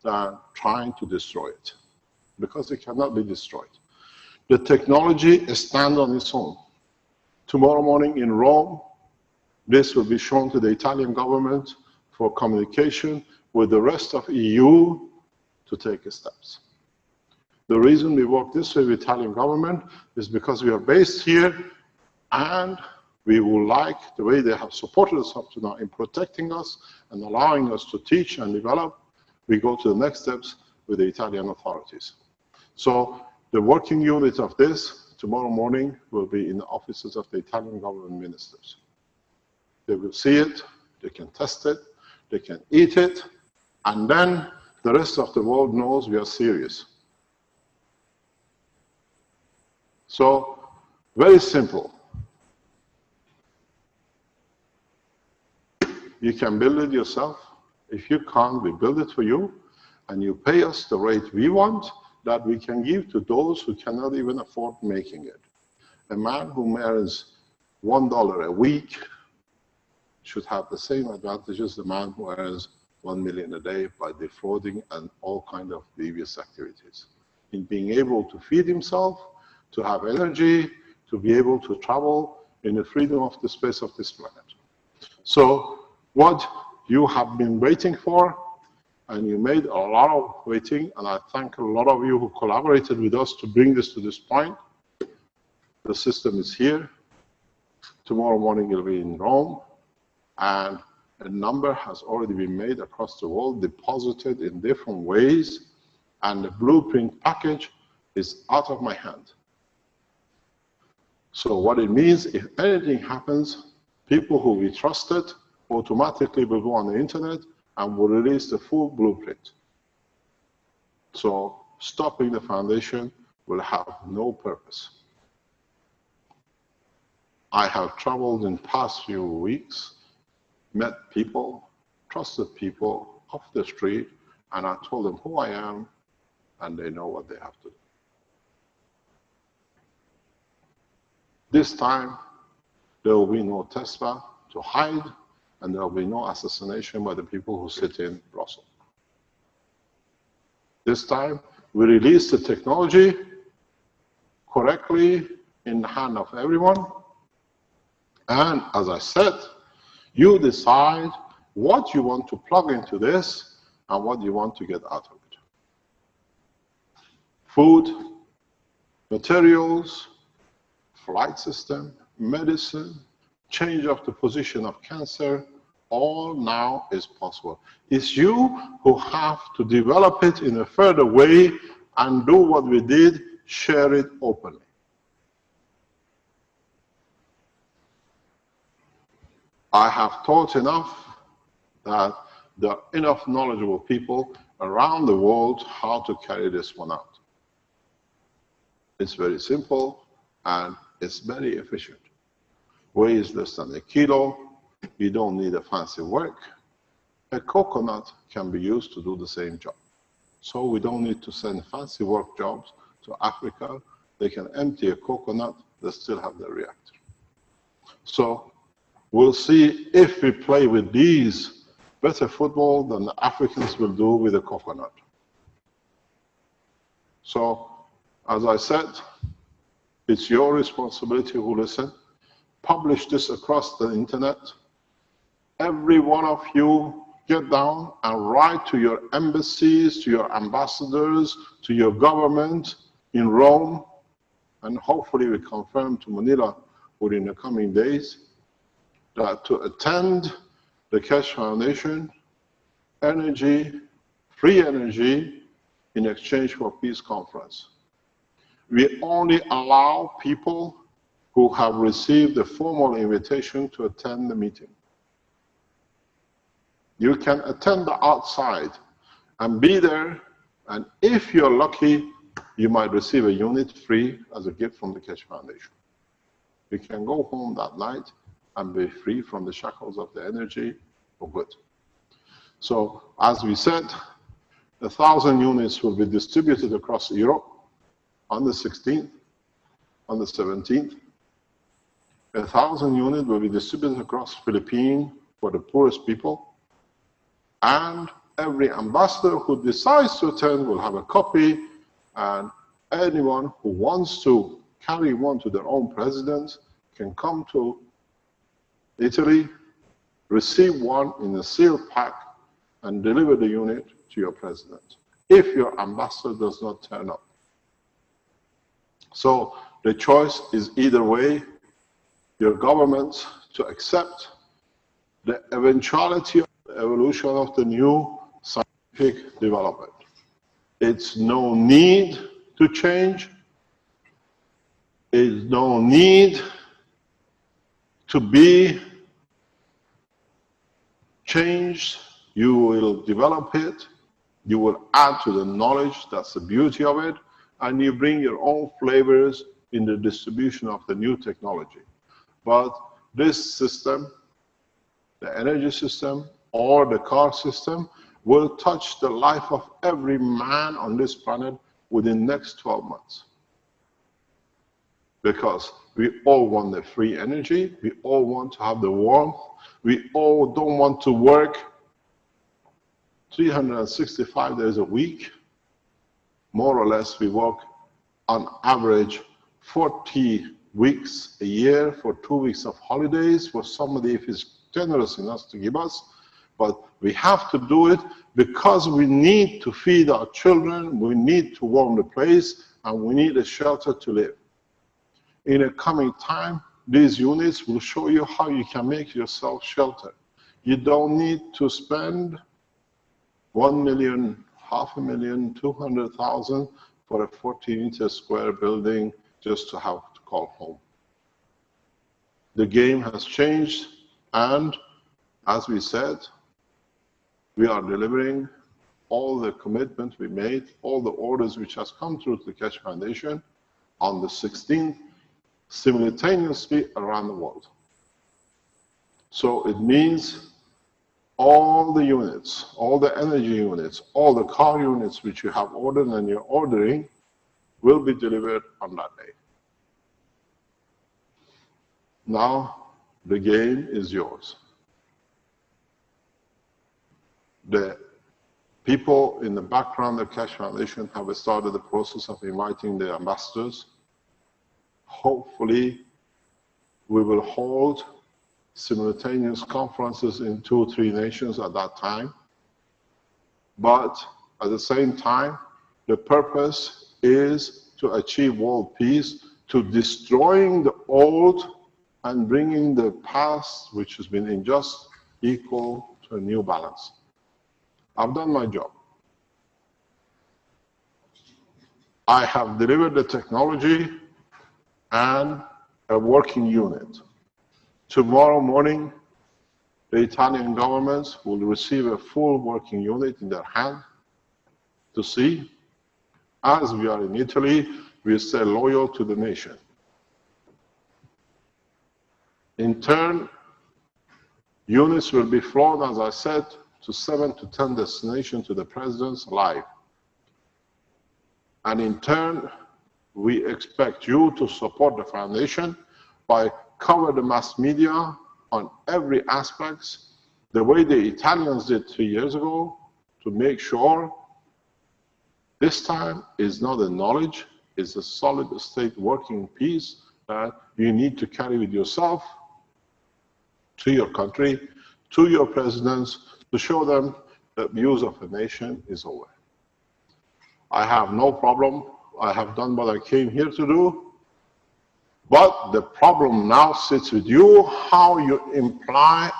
than trying to destroy it, because it cannot be destroyed. The technology stands on its own. Tomorrow morning in Rome, this will be shown to the Italian government for communication with the rest of EU to take steps. The reason we work this way with the Italian government is because we are based here, and we would like the way they have supported us up to now in protecting us and allowing us to teach and develop. We go to the next steps with the Italian authorities. So the working unit of this tomorrow morning will be in the offices of the Italian government ministers. They will see it, they can test it, they can eat it, and then the rest of the world knows we are serious. So, very simple. You can build it yourself. If you can't, we build it for you, and you pay us the rate we want, that we can give to those who cannot even afford making it. A man who earns $1 a week should have the same advantages as the man who earns 1 million a day by defrauding and all kinds of devious activities. In being able to feed himself, to have energy, to be able to travel in the freedom of the space of this planet. So what you have been waiting for, and you made a lot of waiting, and I thank a lot of you who collaborated with us to bring this to this point. The system is here. Tomorrow morning it will be in Rome, and a number has already been made across the world, deposited in different ways, and the blueprint package is out of my hand. So what it means, if anything happens, people who we trusted automatically will go on the internet and will release the full blueprint. So stopping the foundation will have no purpose. I have traveled in the past few weeks, met people, trusted people off the street, and I told them who I am, and they know what they have to do. This time, there will be no Tesla to hide, and there will be no assassination by the people who sit in Brussels. This time, we release the technology correctly in the hand of everyone. And as I said, you decide what you want to plug into this and what you want to get out of it. Food, materials, flight system, medicine, change of the position of cancer, all now is possible. It's you who have to develop it in a further way and do what we did, share it openly. I have taught enough that there are enough knowledgeable people around the world how to carry this one out. It's very simple and it's very efficient. Weighs less than a kilo. You don't need a fancy work. A coconut can be used to do the same job. So we don't need to send fancy work jobs to Africa. They can empty a coconut, they still have the reactor. So we'll see if we play with these better football than the Africans will do with a coconut. So, as I said, it's your responsibility who listen. Publish this across the internet. Every one of you get down and write to your embassies, to your ambassadors, to your government in Rome, and hopefully we confirm to Manila within the coming days that to attend the Keshe Foundation, energy, free energy in exchange for peace conference. We only allow people who have received a formal invitation to attend the meeting. You can attend the outside and be there, and if you're lucky, you might receive a unit free as a gift from the Keshe Foundation. You can go home that night and be free from the shackles of the energy for good. So, as we said, 1,000 units will be distributed across Europe on the 16th, on the 17th. 1,000 units will be distributed across Philippines for the poorest people. And every ambassador who decides to attend will have a copy, and anyone who wants to carry one to their own president can come to Italy, receive one in a sealed pack, and deliver the unit to your president, if your ambassador does not turn up. So the choice is either way, your government to accept the eventuality of the evolution of the new scientific development. It's no need to change. It's no need to be changed. You will develop it. You will add to the knowledge. That's the beauty of it. And you bring your own flavors in the distribution of the new technology. But this system, the energy system or the car system, will touch the life of every man on this planet within the next 12 months. Because we all want the free energy, we all want to have the warmth, we all don't want to work 365 days a week. More or less, we work on average 40 weeks a year for 2 weeks of holidays for somebody if he's generous enough to give us. But we have to do it because we need to feed our children, we need to warm the place, and we need a shelter to live. In a coming time, these units will show you how you can make yourself shelter. You don't need to spend 1 million, 500,000, 200,000 for a 40-meter square building just to have to call home. The game has changed, and as we said, we are delivering all the commitment we made, all the orders which has come through to the Keshe Foundation on the 16th, simultaneously around the world. So it means all the units, all the energy units, all the car units which you have ordered and you're ordering will be delivered on that day. Now the game is yours. The people in the background of Keshe Foundation have started the process of inviting the ambassadors. Hopefully, we will hold simultaneous conferences in 2 or 3 nations at that time. But at the same time, the purpose is to achieve world peace, to destroying the old and bringing the past, which has been unjust, equal to a new balance. I've done my job. I have delivered the technology and a working unit. Tomorrow morning, the Italian government will receive a full working unit in their hand to see. As we are in Italy, we stay loyal to the nation. In turn, units will be flown, as I said, to 7 to 10 destinations to the presidents live. And in turn, we expect you to support the foundation by cover the mass media on every aspect, the way the Italians did 3 years ago, to make sure this time is not a knowledge, it's a solid state working piece that you need to carry with yourself to your country, to your presidents, to show them that abuse of a nation is over. I have no problem. I have done what I came here to do. But the problem now sits with you, how you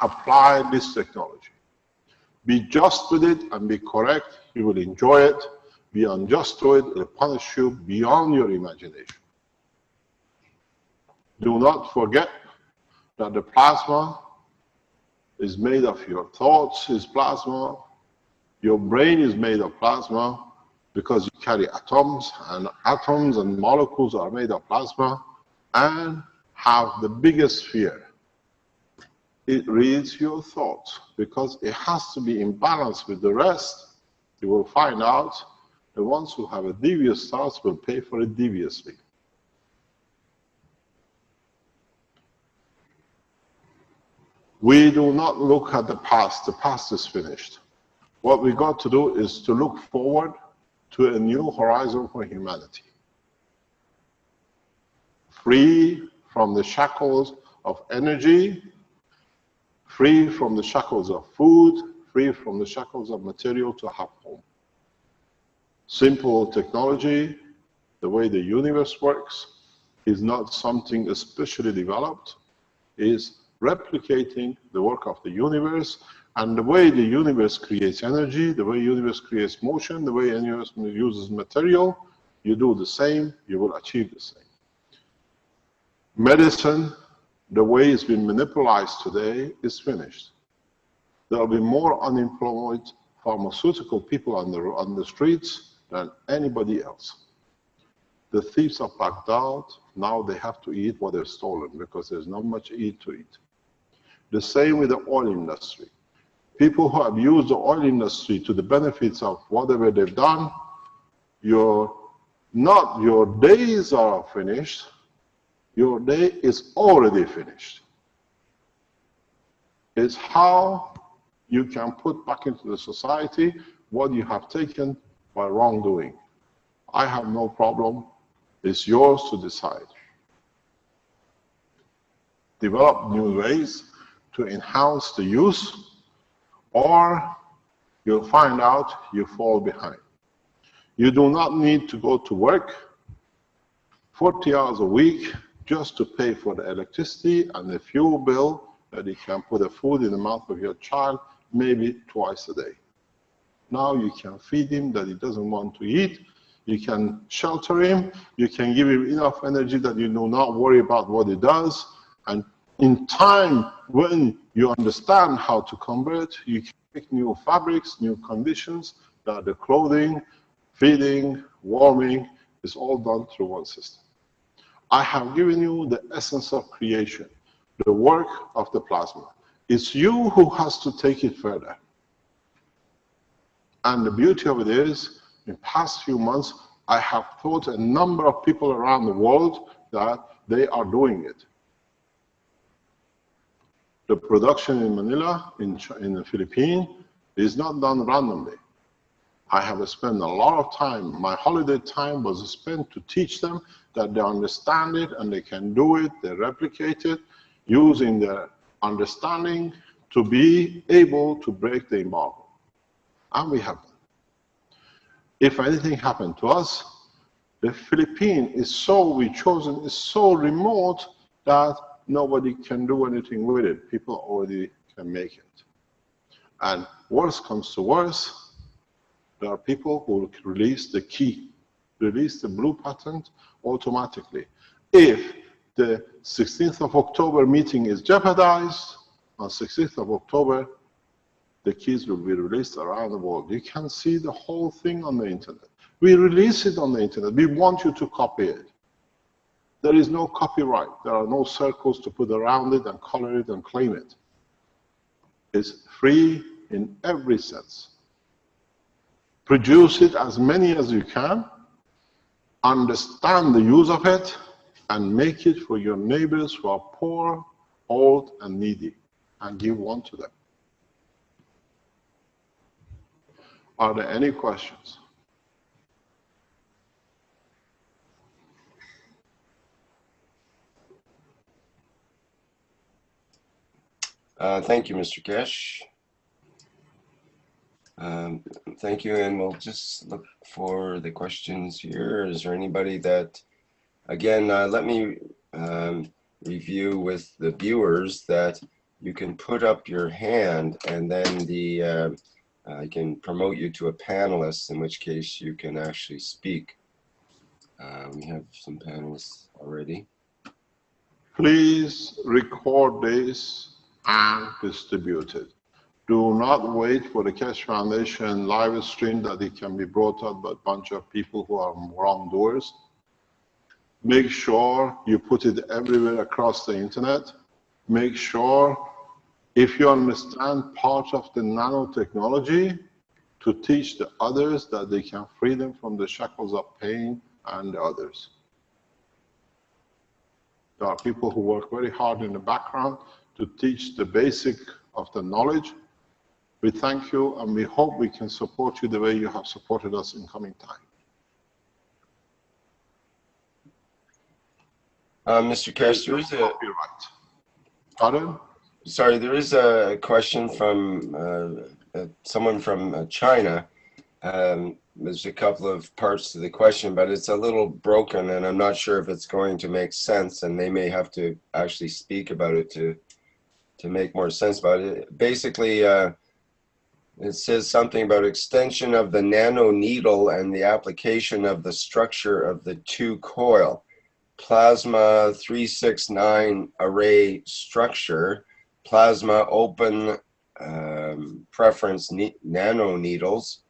apply this technology. Be just with it and be correct. You will enjoy it. Be unjust to it. It will punish you beyond your imagination. Do not forget that the plasma is made of your thoughts, is plasma. Your brain is made of plasma because you carry atoms and molecules are made of plasma and have the biggest fear. It reads your thoughts because it has to be in balance with the rest. You will find out the ones who have a devious thoughts will pay for it deviously. We do not look at the past. The past is finished. What we got to do is to look forward to a new horizon for humanity. Free from the shackles of energy, free from the shackles of food, free from the shackles of material to have home. Simple technology, the way the universe works, is not something especially developed, is replicating the work of the universe, and the way the universe creates energy, the way the universe creates motion, the way the universe uses material, you do the same, you will achieve the same. Medicine, the way it's been manipulated today, is finished. There will be more unemployed pharmaceutical people on the streets than anybody else. The thieves of Baghdad, now they have to eat what they've stolen because there's not much to eat. The same with the oil industry. people who have used the oil industry to the benefits of whatever they've done, your days are finished, your day is already finished. It's how you can put back into the society what you have taken by wrongdoing. I have no problem. It's yours to decide. Develop new ways to enhance the use, or you'll find out you fall behind. You do not need to go to work 40 hours a week just to pay for the electricity and the fuel bill that you can put the food in the mouth of your child maybe twice a day. Now you can feed him that he doesn't want to eat. You can shelter him. You can give him enough energy that you do not worry about what he does. And in time, when you understand how to convert, you can make new fabrics, new conditions, that the clothing, feeding, warming is all done through one system. I have given you the essence of creation, the work of the plasma. It's you who has to take it further. And the beauty of it is, in the past few months, I have taught a number of people around the world that they are doing it. The production in Manila, in the Philippines, is not done randomly. I have spent a lot of time, my holiday time was spent to teach them that they understand it and they can do it, they replicate it, using their understanding to be able to break the embargo. And we have done. If anything happened to us, the Philippines is so, is so remote that nobody can do anything with it. People already can make it. And worse comes to worse, there are people who release the key, release the blue patent automatically. If the 16th of October meeting is jeopardized, on 16th of October, the keys will be released around the world. You can see the whole thing on the internet. We release it on the internet. We want you to copy it. There is no copyright. There are no circles to put around it and color it and claim it. It's free in every sense. Produce it as many as you can, understand the use of it, and make it for your neighbors who are poor, old, and needy, and give one to them. Are there any questions? Thank you, Mr. Keshe. Thank you, and we'll just look for the questions here. Is there anybody that, again, let me review with the viewers that you can put up your hand and then I can promote you to a panelist, in which case you can actually speak. We have some panelists already. Please record this and distribute it. Do not wait for the Keshe Foundation live stream that it can be brought up by a bunch of people who are wrongdoers. Make sure you put it everywhere across the internet. Make sure, if you understand part of the nanotechnology, to teach the others that they can free them from the shackles of pain and the others. There are people who work very hard in the background to teach the basic of the knowledge. We thank you and we hope we can support you the way you have supported us in coming time. Mr. Keshe, there is a copyright. Pardon? Sorry, there is a question from someone from China. There's a couple of parts to the question, but it's a little broken, and I'm not sure if it's going to make sense, and they may have to actually speak about it to make more sense about it. Basically, it says something about extension of the nano needle and the application of the structure of the 2-coil plasma 369 array structure, plasma open preference nano needles.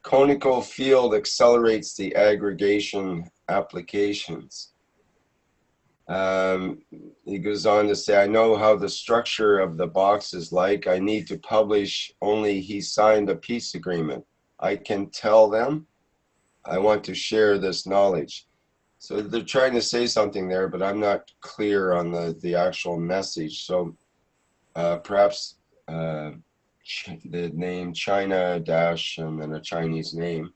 Conical field accelerates the aggregation applications. He goes on to say, I know how the structure of the box is like. I need to publish only he signed a peace agreement. I can tell them I want to share this knowledge. So they're trying to say something there, but I'm not clear on the actual message. So perhaps the name China dash and then a Chinese name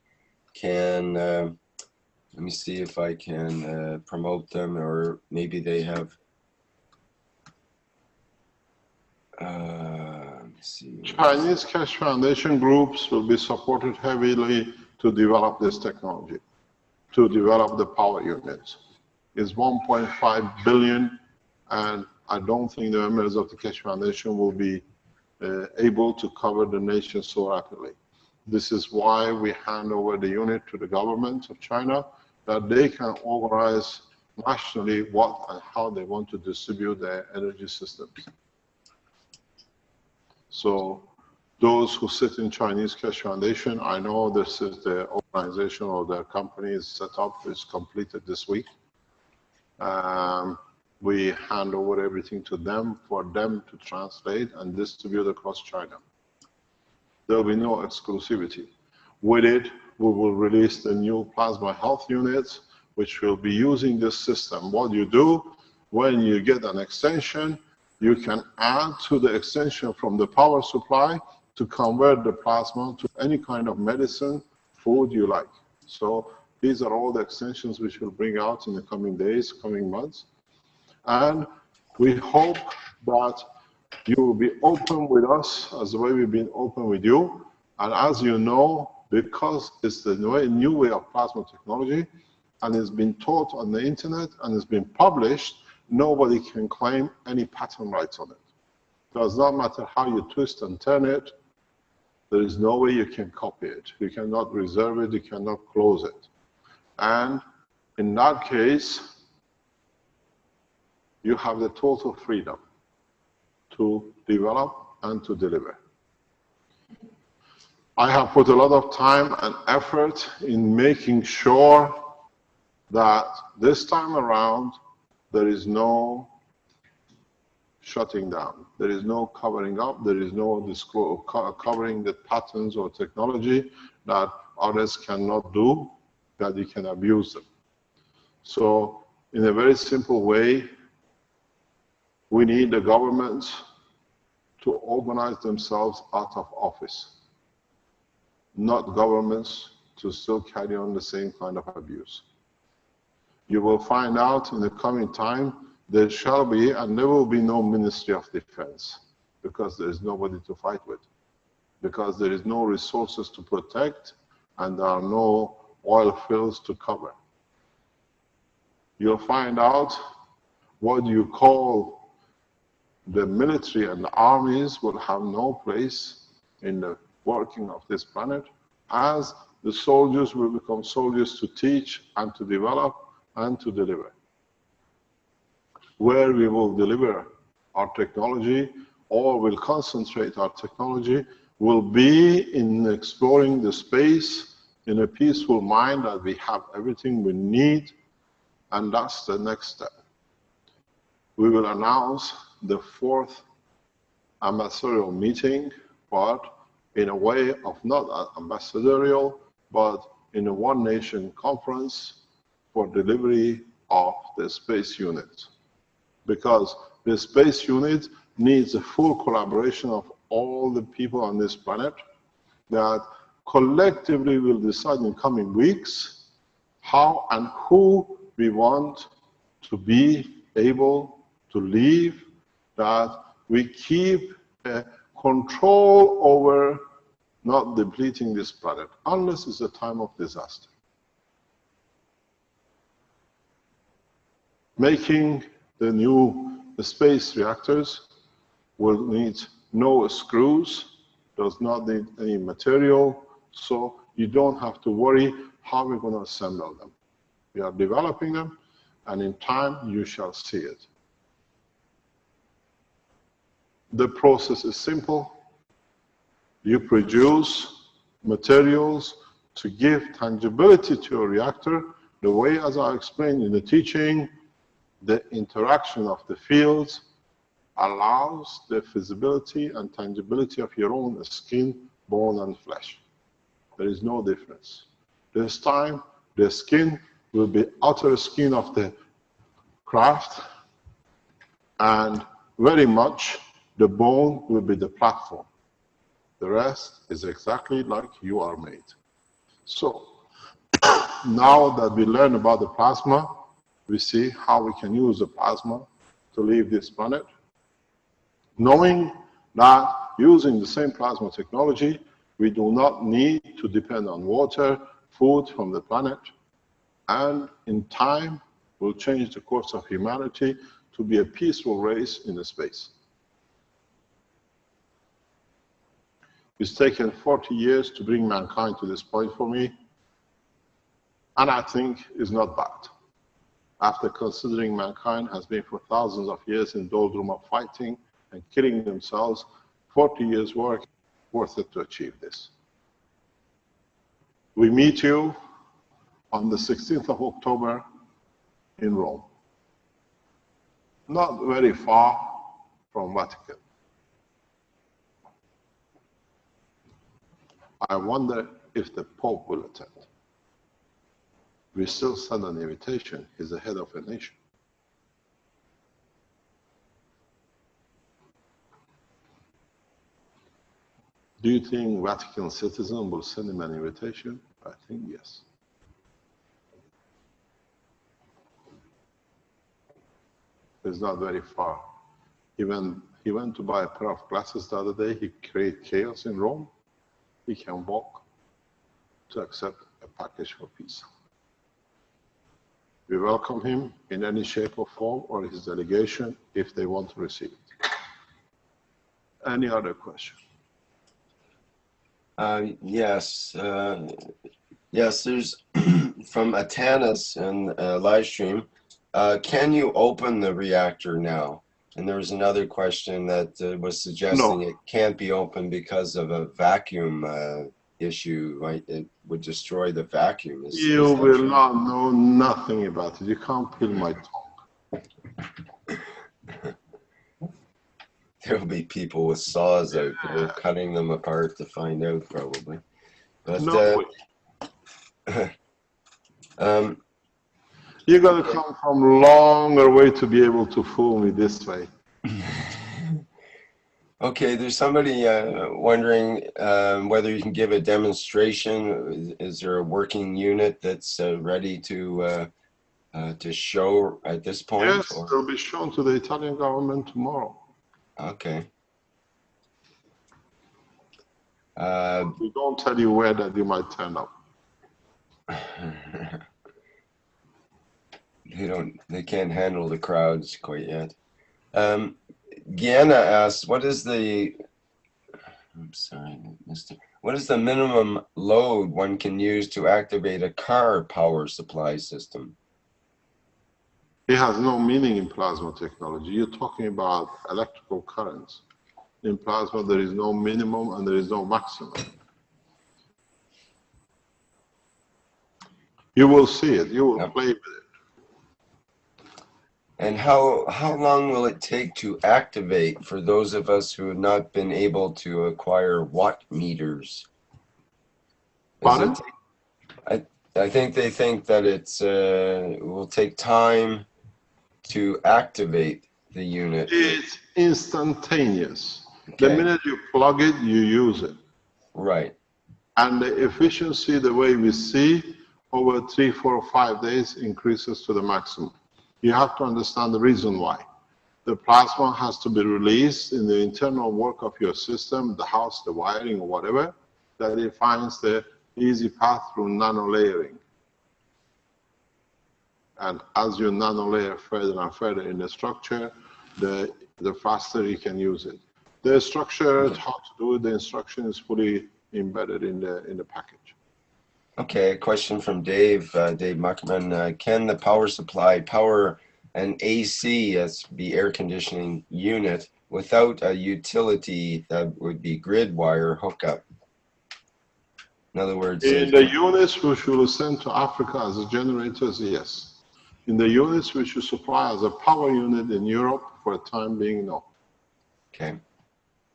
can, let me see if I can promote them, or maybe they have, let me see. Chinese Keshe Foundation groups will be supported heavily to develop this technology, to develop the power units. It's 1.5 billion, and I don't think the members of the Keshe Foundation will be able to cover the nation so rapidly. This is why we hand over the unit to the government of China, that they can organize nationally what and how they want to distribute their energy systems. So those who sit in Chinese Keshe Foundation, I know this is the organization or their company is set up, is completed this week. We hand over everything to them for them to translate and distribute across China. There will be no exclusivity. With it, we will release the new plasma health units, which will be using this system. What you do, when you get an extension, you can add to the extension from the power supply to convert the plasma to any kind of medicine, food you like. So these are all the extensions which we'll bring out in the coming days, coming months. And we hope that you will be open with us as the way we've been open with you. And as you know, because it's the new way of plasma technology, and it's been taught on the internet and it's been published, nobody can claim any patent rights on it. It does not matter how you twist and turn it, there is no way you can copy it. You cannot reserve it, you cannot close it. And in that case, you have the total freedom to develop and to deliver. I have put a lot of time and effort in making sure that this time around there is no shutting down, there is no covering up, there is no covering the patterns or technology that others cannot do, that you can abuse them. So in a very simple way, we need the governments to organize themselves out of office, not governments to still carry on the same kind of abuse. You will find out in the coming time there shall be and there will be no Ministry of Defense, because there is nobody to fight with, because there is no resources to protect and there are no oil fields to cover. You'll find out what you call the military and the armies will have no place in the working of this planet, as the soldiers will become soldiers to teach and to develop and to deliver. Where we will deliver our technology or will concentrate our technology will be in exploring the space in a peaceful mind, that we have everything we need, and that's the next step. We will announce the 4th ambassadorial meeting, but in a way of not ambassadorial, but in a one nation conference for delivery of the space unit. Because the space unit needs a full collaboration of all the people on this planet that collectively will decide in coming weeks how and who we want to be able to live, that we keep control over not depleting this planet, unless it's a time of disaster. Making the space reactors will need no screws, does not need any material, so you don't have to worry how we're going to assemble them. We are developing them, and in time you shall see it. The process is simple. You produce materials to give tangibility to a reactor, the way as I explained in the teaching, the interaction of the fields allows the visibility and tangibility of your own skin, bone, and flesh. There is no difference. This time, the skin will be outer skin of the craft, and very much the bone will be the platform. The rest is exactly like you are made. So, now that we learn about the plasma, we see how we can use the plasma to leave this planet, knowing that using the same plasma technology, we do not need to depend on water, food from the planet, and in time will change the course of humanity to be a peaceful race in the space. It's taken 40 years to bring mankind to this point for me, and I think it's not bad. After considering mankind has been for thousands of years in doldrum of fighting and killing themselves, 40 years work worth it to achieve this. We meet you on the 16th of October in Rome. Not very far from Vatican. I wonder if the Pope will attend. We still send an invitation. He's the head of a nation. Do you think Vatican citizen will send him an invitation? I think yes. It's not very far. He went to buy a pair of glasses the other day. He created chaos in Rome. He can walk to accept a package for peace. We welcome him in any shape or form, or his delegation if they want to receive it. Any other question? Yes. Yes, there's from Atanas in live stream. Can you open the reactor now? And there was another question that was suggesting it can't be opened because of a vacuum issue, right? It would destroy the vacuum. You will not know nothing about it. You can't peel my tongue. There'll be people with saws out there cutting them apart to find out, probably. But no you got to come from longer way to be able to fool me this way. Okay, there's somebody wondering whether you can give a demonstration. Is there a working unit that's ready to show at this point? Yes, it'll be shown to the Italian government tomorrow. Okay. We don't tell you where that you might turn up. They can't handle the crowds quite yet. Gianna asks, what is the minimum load one can use to activate a car power supply system? It has no meaning in plasma technology. You're talking about electrical currents. In plasma, there is no minimum and there is no maximum. You will see it. You will play with it. And how long will it take to activate for those of us who have not been able to acquire watt meters? Pardon? I think they think that it will take time to activate the unit. It's instantaneous. Okay. The minute you plug it, you use it. Right. And the efficiency, the way we see, over 3, 4, or 5 days increases to the maximum. You have to understand the reason why. The plasma has to be released in the internal work of your system, the house, the wiring, or whatever, that it finds the easy path through nanolayering. And as you nanolayer further and further in the structure, the faster you can use it. The structure, how to do it, the instruction is fully embedded in the package. Okay, a question from Dave Muckman. Can the power supply power an AC, as the air conditioning unit, without a utility that would be grid wire hookup? In other words, in the units which we will send to Africa as generators, yes. In the units which you supply as a power unit in Europe, for the time being, no. Okay.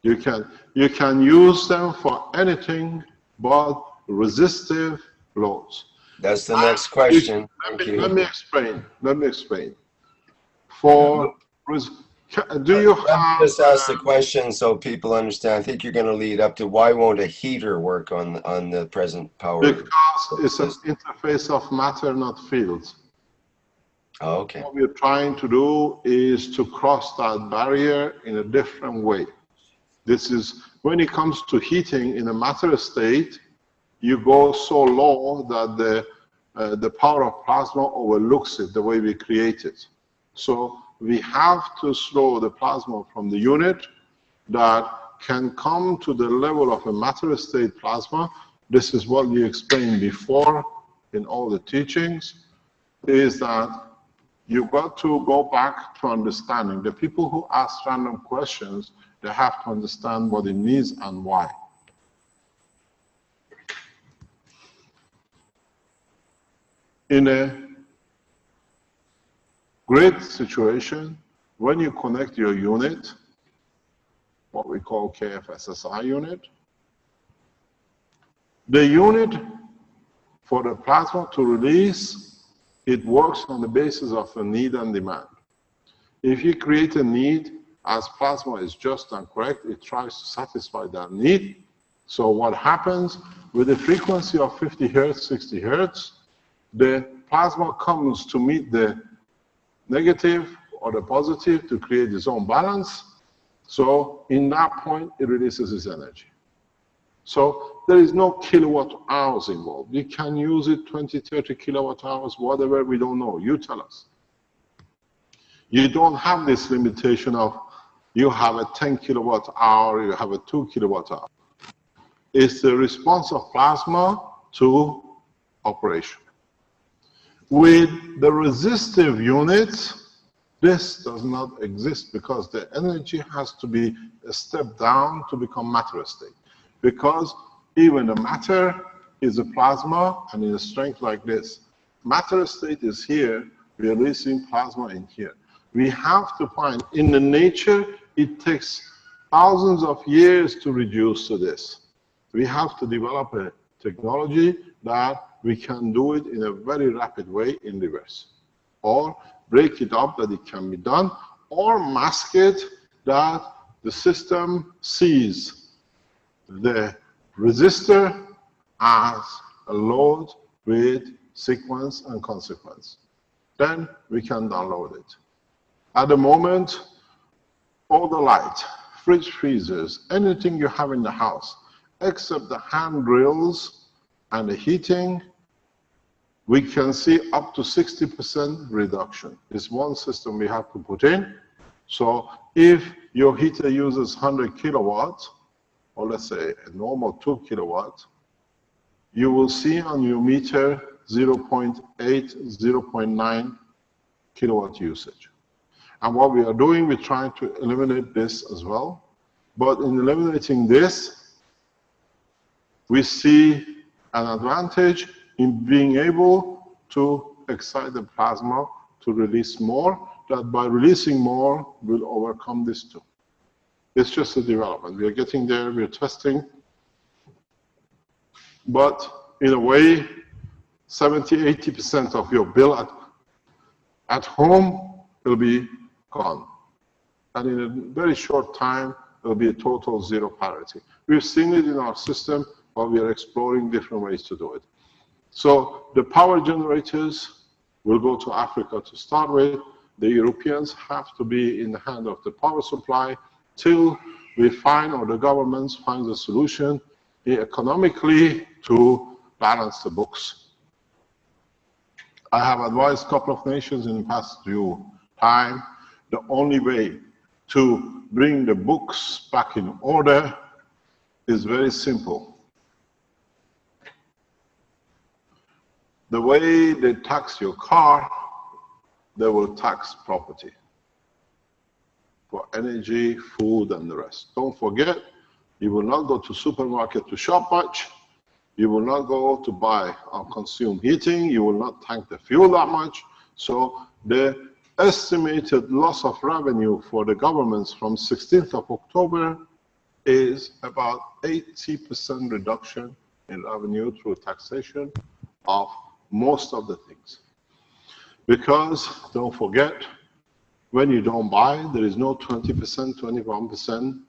You can use them for anything but resistive loads. That's the next question. Thank you. Let me explain. Let me explain. For do you Let me have just ask the question so people understand. I think you're going to lead up to why won't a heater work on the present power? because it's an interface of matter, not fields. Oh, okay. What we're trying to do is to cross that barrier in a different way. This is when it comes to heating in a matter state, you go so low that the power of plasma overlooks it the way we create it. So we have to slow the plasma from the unit that can come to the level of a matter state plasma. This is what we explained before in all the teachings, is that you've got to go back to understanding. The people who ask random questions, they have to understand what it means and why. In a great situation, when you connect your unit, what we call KFSSI unit, the unit for the plasma to release, it works on the basis of a need and demand. If you create a need, as plasma is just and correct, it tries to satisfy that need. So what happens with a frequency of 50 hertz, 60 hertz, the plasma comes to meet the negative or the positive to create its own balance. So in that point, it releases its energy. So there is no kilowatt hours involved. You can use it 20, 30 kilowatt hours, whatever, we don't know. You tell us. You don't have this limitation of you have a 10 kilowatt hour, you have a 2 kilowatt hour. It's the response of plasma to operation. With the resistive units, this does not exist because the energy has to be a step down to become matter state. Because even the matter is a plasma and in a strength like this. Matter state is here, we are releasing plasma in here. We have to find, in the nature, it takes thousands of years to reduce to this. We have to develop a technology that we can do it in a very rapid way in reverse. Or break it up that it can be done, or mask it that the system sees the resistor as a load with sequence and consequence. Then we can download it. At the moment, all the light, fridge freezers, anything you have in the house, except the hand drills and the heating, we can see up to 60% reduction. It's one system we have to put in. So if your heater uses 100 kilowatts, or let's say a normal 2 kilowatts, you will see on your meter 0.8, 0.9 kilowatt usage. And what we are doing, we're trying to eliminate this as well. But in eliminating this, we see an advantage in being able to excite the plasma to release more, that by releasing more, we'll overcome this too. It's just a development. We are getting there, we're testing. But in a way, 70, 80% of your bill at home will be gone. And in a very short time, there will be a total zero parity. We've seen it in our system, but we are exploring different ways to do it. So the power generators will go to Africa to start with. The Europeans have to be in the hand of the power supply till we find, or the governments find a solution economically to balance the books. I have advised a couple of nations in the past few time, the only way to bring the books back in order is very simple. The way they tax your car, they will tax property for energy, food, and the rest. Don't forget, you will not go to supermarket to shop much. You will not go to buy or consume heating. You will not tank the fuel that much. So the estimated loss of revenue for the governments from 16th of October is about 80% reduction in revenue through taxation of most of the things. Because, don't forget, when you don't buy, there is no 20%, 21%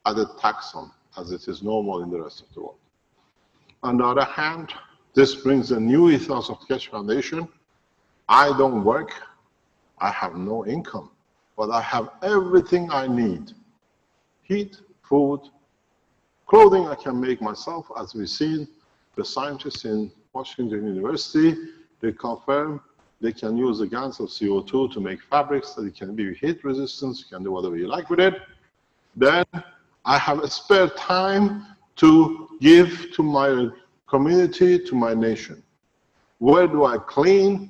added tax on, as it is normal in the rest of the world. On the other hand, this brings a new ethos of Keshe Foundation. I don't work, I have no income, but I have everything I need. Heat, food, clothing I can make myself. As we've seen, the scientists in Washington University, they confirm they can use the gas of CO2 to make fabrics that can be heat resistant, you can do whatever you like with it. Then I have a spare time to give to my community, to my nation. Where do I clean?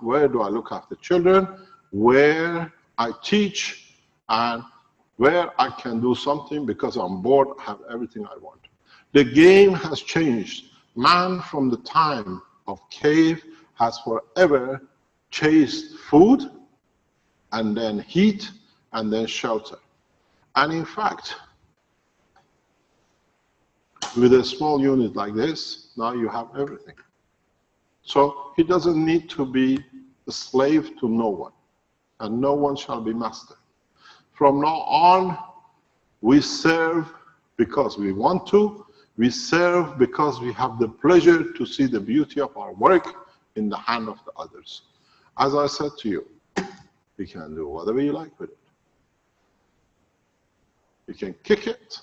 Where do I look after children? Where I teach, and where I can do something because I'm bored, I have everything I want. The game has changed. Man from the time of cave has forever chased food, and then heat, and then shelter. And in fact, with a small unit like this, now you have everything. So he doesn't need to be a slave to no one, and no one shall be master. From now on, we serve because we want to. We serve because we have the pleasure to see the beauty of our work in the hand of the others. As I said to you, you can do whatever you like with it. You can kick it,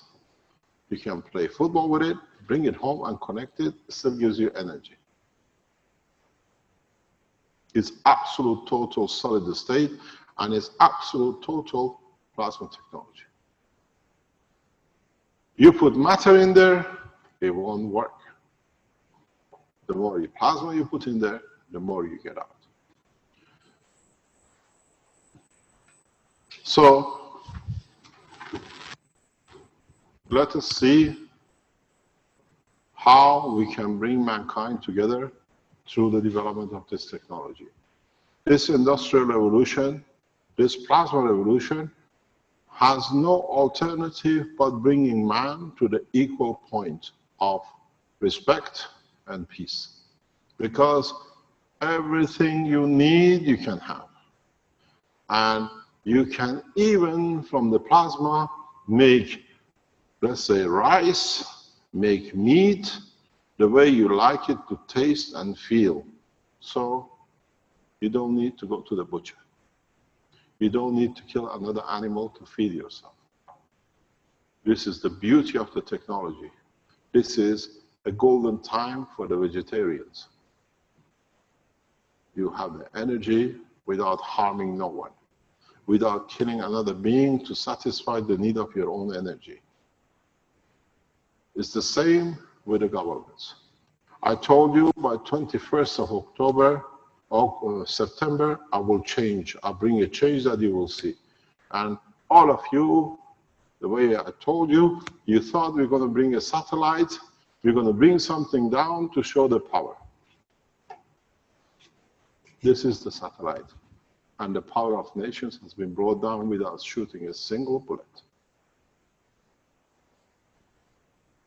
you can play football with it, bring it home and connect it, it still gives you energy. It's absolute total solid state, and it's absolute total plasma technology. You put matter in there, it won't work. The more plasma you put in there, the more you get out. So let us see how we can bring mankind together through the development of this technology. This industrial revolution, this plasma revolution, has no alternative but bringing man to the equal point of respect and peace. Because everything you need, you can have. And you can even, from the plasma, make, let's say, rice, make meat, the way you like it to taste and feel. So you don't need to go to the butcher. You don't need to kill another animal to feed yourself. This is the beauty of the technology. This is a golden time for the vegetarians. You have the energy without harming no one, without killing another being to satisfy the need of your own energy. It's the same with the governments. I told you by 21st of October or September, I will change. I'll bring a change that you will see. And all of you, the way I told you, you thought we're going to bring a satellite, we're going to bring something down to show the power. This is the satellite. And the power of nations has been brought down without shooting a single bullet.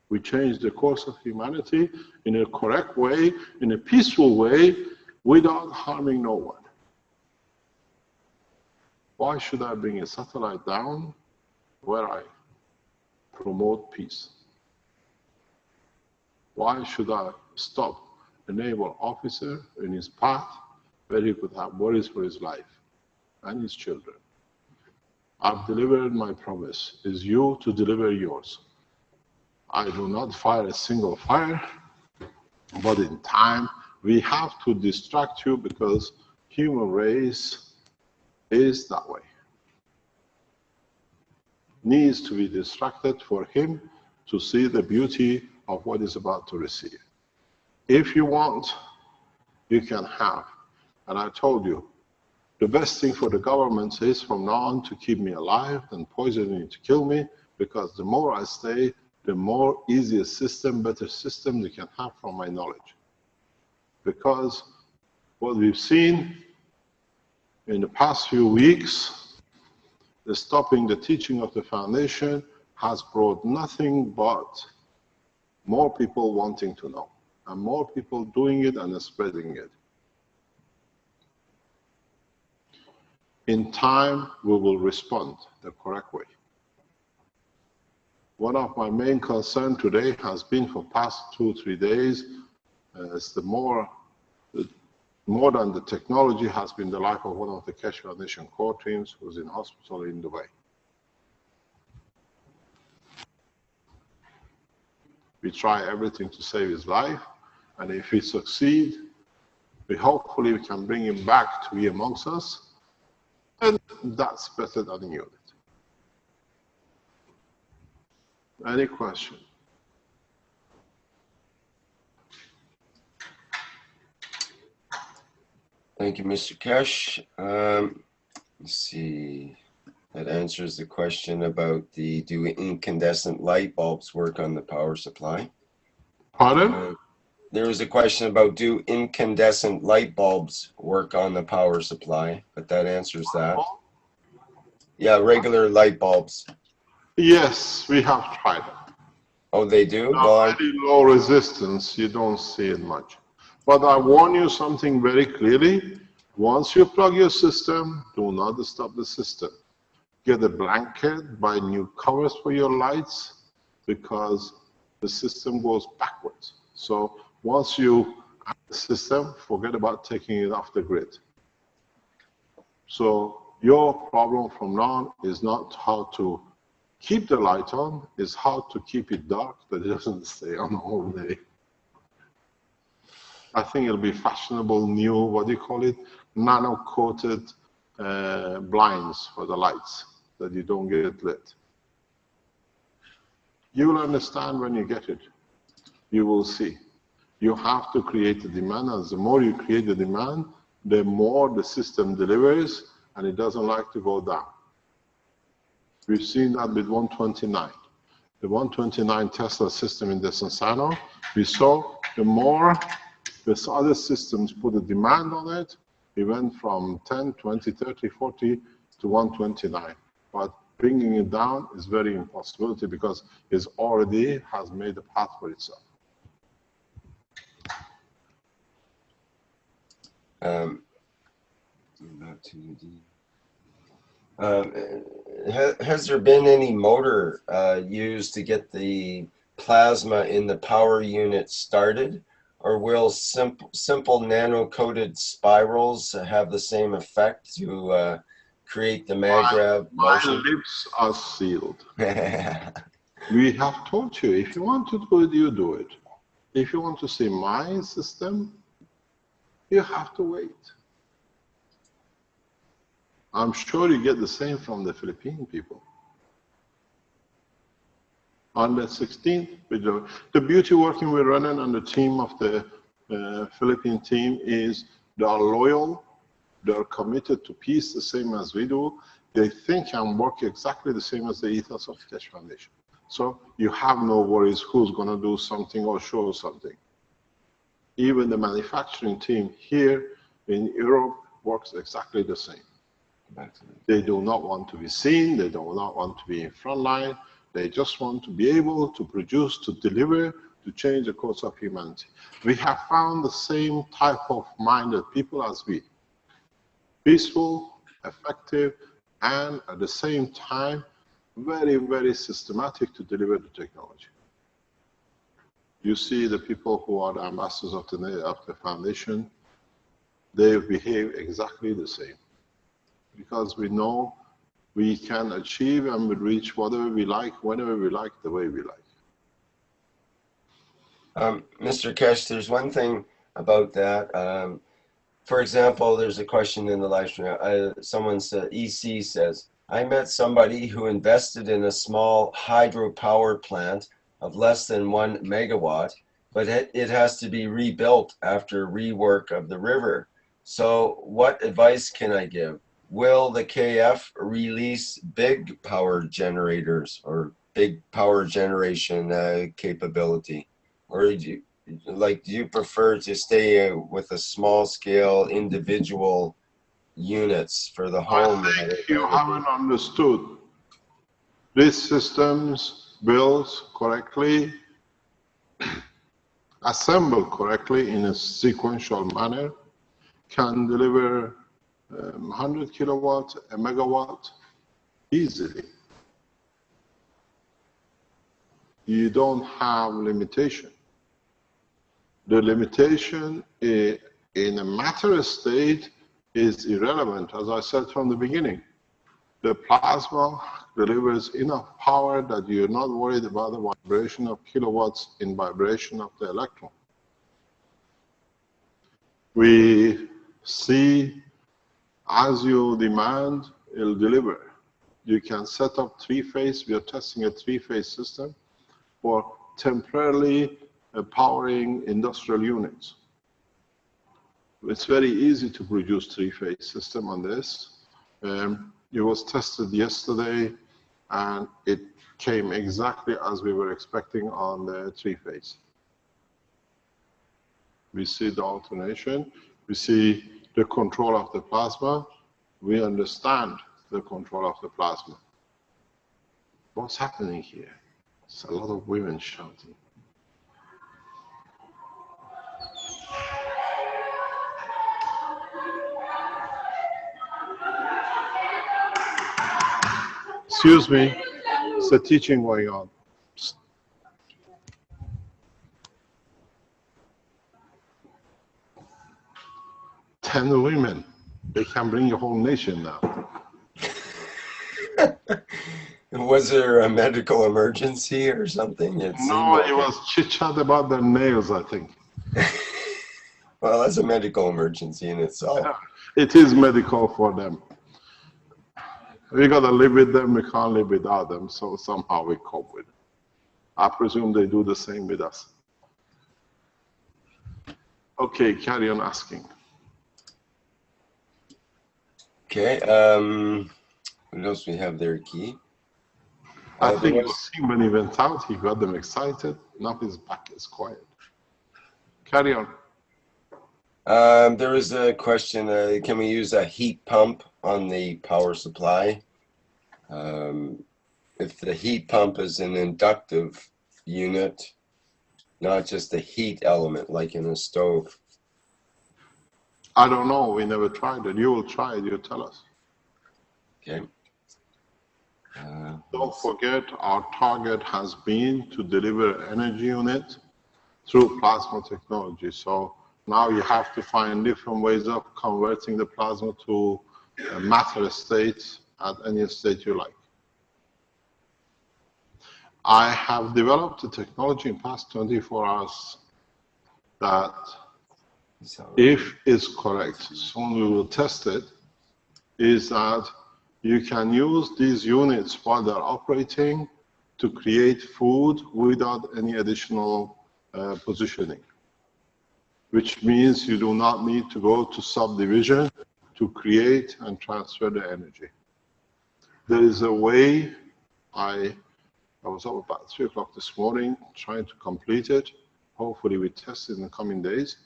We changed the course of humanity in a correct way, in a peaceful way, without harming no one. Why should I bring a satellite down where I promote peace? Why should I stop a naval officer in his path where he could have worries for his life and his children? I've delivered my promise. It's you to deliver yours. I do not fire a single fire, but in time we have to distract you because human race is that way. Needs to be distracted for him to see the beauty of what is about to receive. If you want, you can have. And I told you, the best thing for the government is from now on to keep me alive and poisoning to kill me, because the more I stay, the more easier system, better system they can have from my knowledge. Because what we've seen in the past few weeks, the stopping the teaching of the foundation has brought nothing but more people wanting to know, and more people doing it and spreading it. In time, we will respond the correct way. One of my main concerns today has been for past 2-3 days, is the more than the technology has been the life of one of the Keshe Foundation core teams who's in hospital in Dubai. We try everything to save his life, and if we succeed, hopefully we can bring him back to be amongst us, and that's better than a unit. Any question? Thank you, Mr. Keshe. Let's see. That answers the question about do incandescent light bulbs work on the power supply? Pardon? There was a question about do incandescent light bulbs work on the power supply, but that answers that. Yeah, regular light bulbs. Yes, we have tried it. Oh, they do? Now, very low resistance, you don't see it much. But I warn you something very clearly. Once you plug your system, do not stop the system. Get a blanket, buy new covers for your lights, because the system goes backwards. So once you add the system, forget about taking it off the grid. So your problem from now on is not how to keep the light on, is how to keep it dark, that it doesn't stay on all day. I think it'll be fashionable new, what do you call it, nano-coated blinds for the lights, that you don't get it lit. You will understand when you get it. You will see. You have to create the demand, and the more you create the demand, the more the system delivers, and it doesn't like to go down. We've seen that with 129. The 129 Tesla system in the Sensano, we saw the more the other systems put a demand on it, we went from 10, 20, 30, 40 to 129. But bringing it down is very impossibility because it already has made a path for itself. Has there been any motor used to get the plasma in the power unit started, or will simple nano-coated spirals have the same effect to create the mag-grab motion? My lips are sealed. We have told you, if you want to do it, you do it. If you want to see my system, you have to wait. I'm sure you get the same from the Philippine people. On the 16th, the beauty working with Renan and the team of the Philippine team is they are loyal, they're committed to peace the same as we do. They think and work exactly the same as the ethos of the Keshe Foundation. So you have no worries who's going to do something or show something. Even the manufacturing team here in Europe works exactly the same. They do not want to be seen, they do not want to be in front line, they just want to be able to produce, to deliver, to change the course of humanity. We have found the same type of minded people as we. Peaceful, effective, and at the same time, very, very systematic to deliver the technology. You see the people who are the ambassadors of the foundation, they behave exactly the same. Because we know we can achieve and we reach whatever we like, whenever we like, the way we like. Mr. Keshe, there's one thing about that. For example, there's a question in the live stream. Someone said, EC says, I met somebody who invested in a small hydropower plant of less than 1 megawatt, but it has to be rebuilt after rework of the river. So what advice can I give? Will the KF release big power generators or big power generation capability? Or do you prefer to stay with a small scale individual, units for the I home. think you haven't understood. These systems built correctly, assembled correctly in a sequential manner, can deliver 100 kilowatts, a megawatt easily. You don't have limitation. The limitation in a matter state is irrelevant, as I said from the beginning. The plasma delivers enough power that you're not worried about the vibration of kilowatts in vibration of the electron. We see as you demand, it'll deliver. You can set up three-phase. We are testing a three-phase system for temporarily powering industrial units. It's very easy to produce three-phase system on this. It was tested yesterday, and it came exactly as we were expecting on the three-phase. We see the alternation. We see the control of the plasma. We understand the control of the plasma. What's happening here? It's a lot of women shouting. Excuse me, it's a teaching going on. 10 women, they can bring a whole nation now. Was there a medical emergency or something? No, it was chit-chat about their nails, I think. Well, that's a medical emergency in itself. Yeah, it is medical for them. We got to live with them, we can't live without them, so somehow we cope with it. I presume they do the same with us. Okay, carry on asking. Okay, what else we have there, Key? I think you see when he went out, he got them excited. Now his back is quiet. Carry on. There was a question, can we use a heat pump on the power supply? If the heat pump is an inductive unit, not just a heat element like in a stove. I don't know, we never tried it. You will try it, you tell us. Okay. Don't forget, our target has been to deliver energy unit through plasma technology. So now you have to find different ways of converting the plasma to a matter state at any state you like. I have developed a technology in past 24 hours that, if it's correct, soon we will test it, is that you can use these units while they're operating to create food without any additional positioning, which means you do not need to go to subdivision to create and transfer the energy. There is a way, I was up about 3 o'clock this morning trying to complete it. Hopefully we test it in the coming days,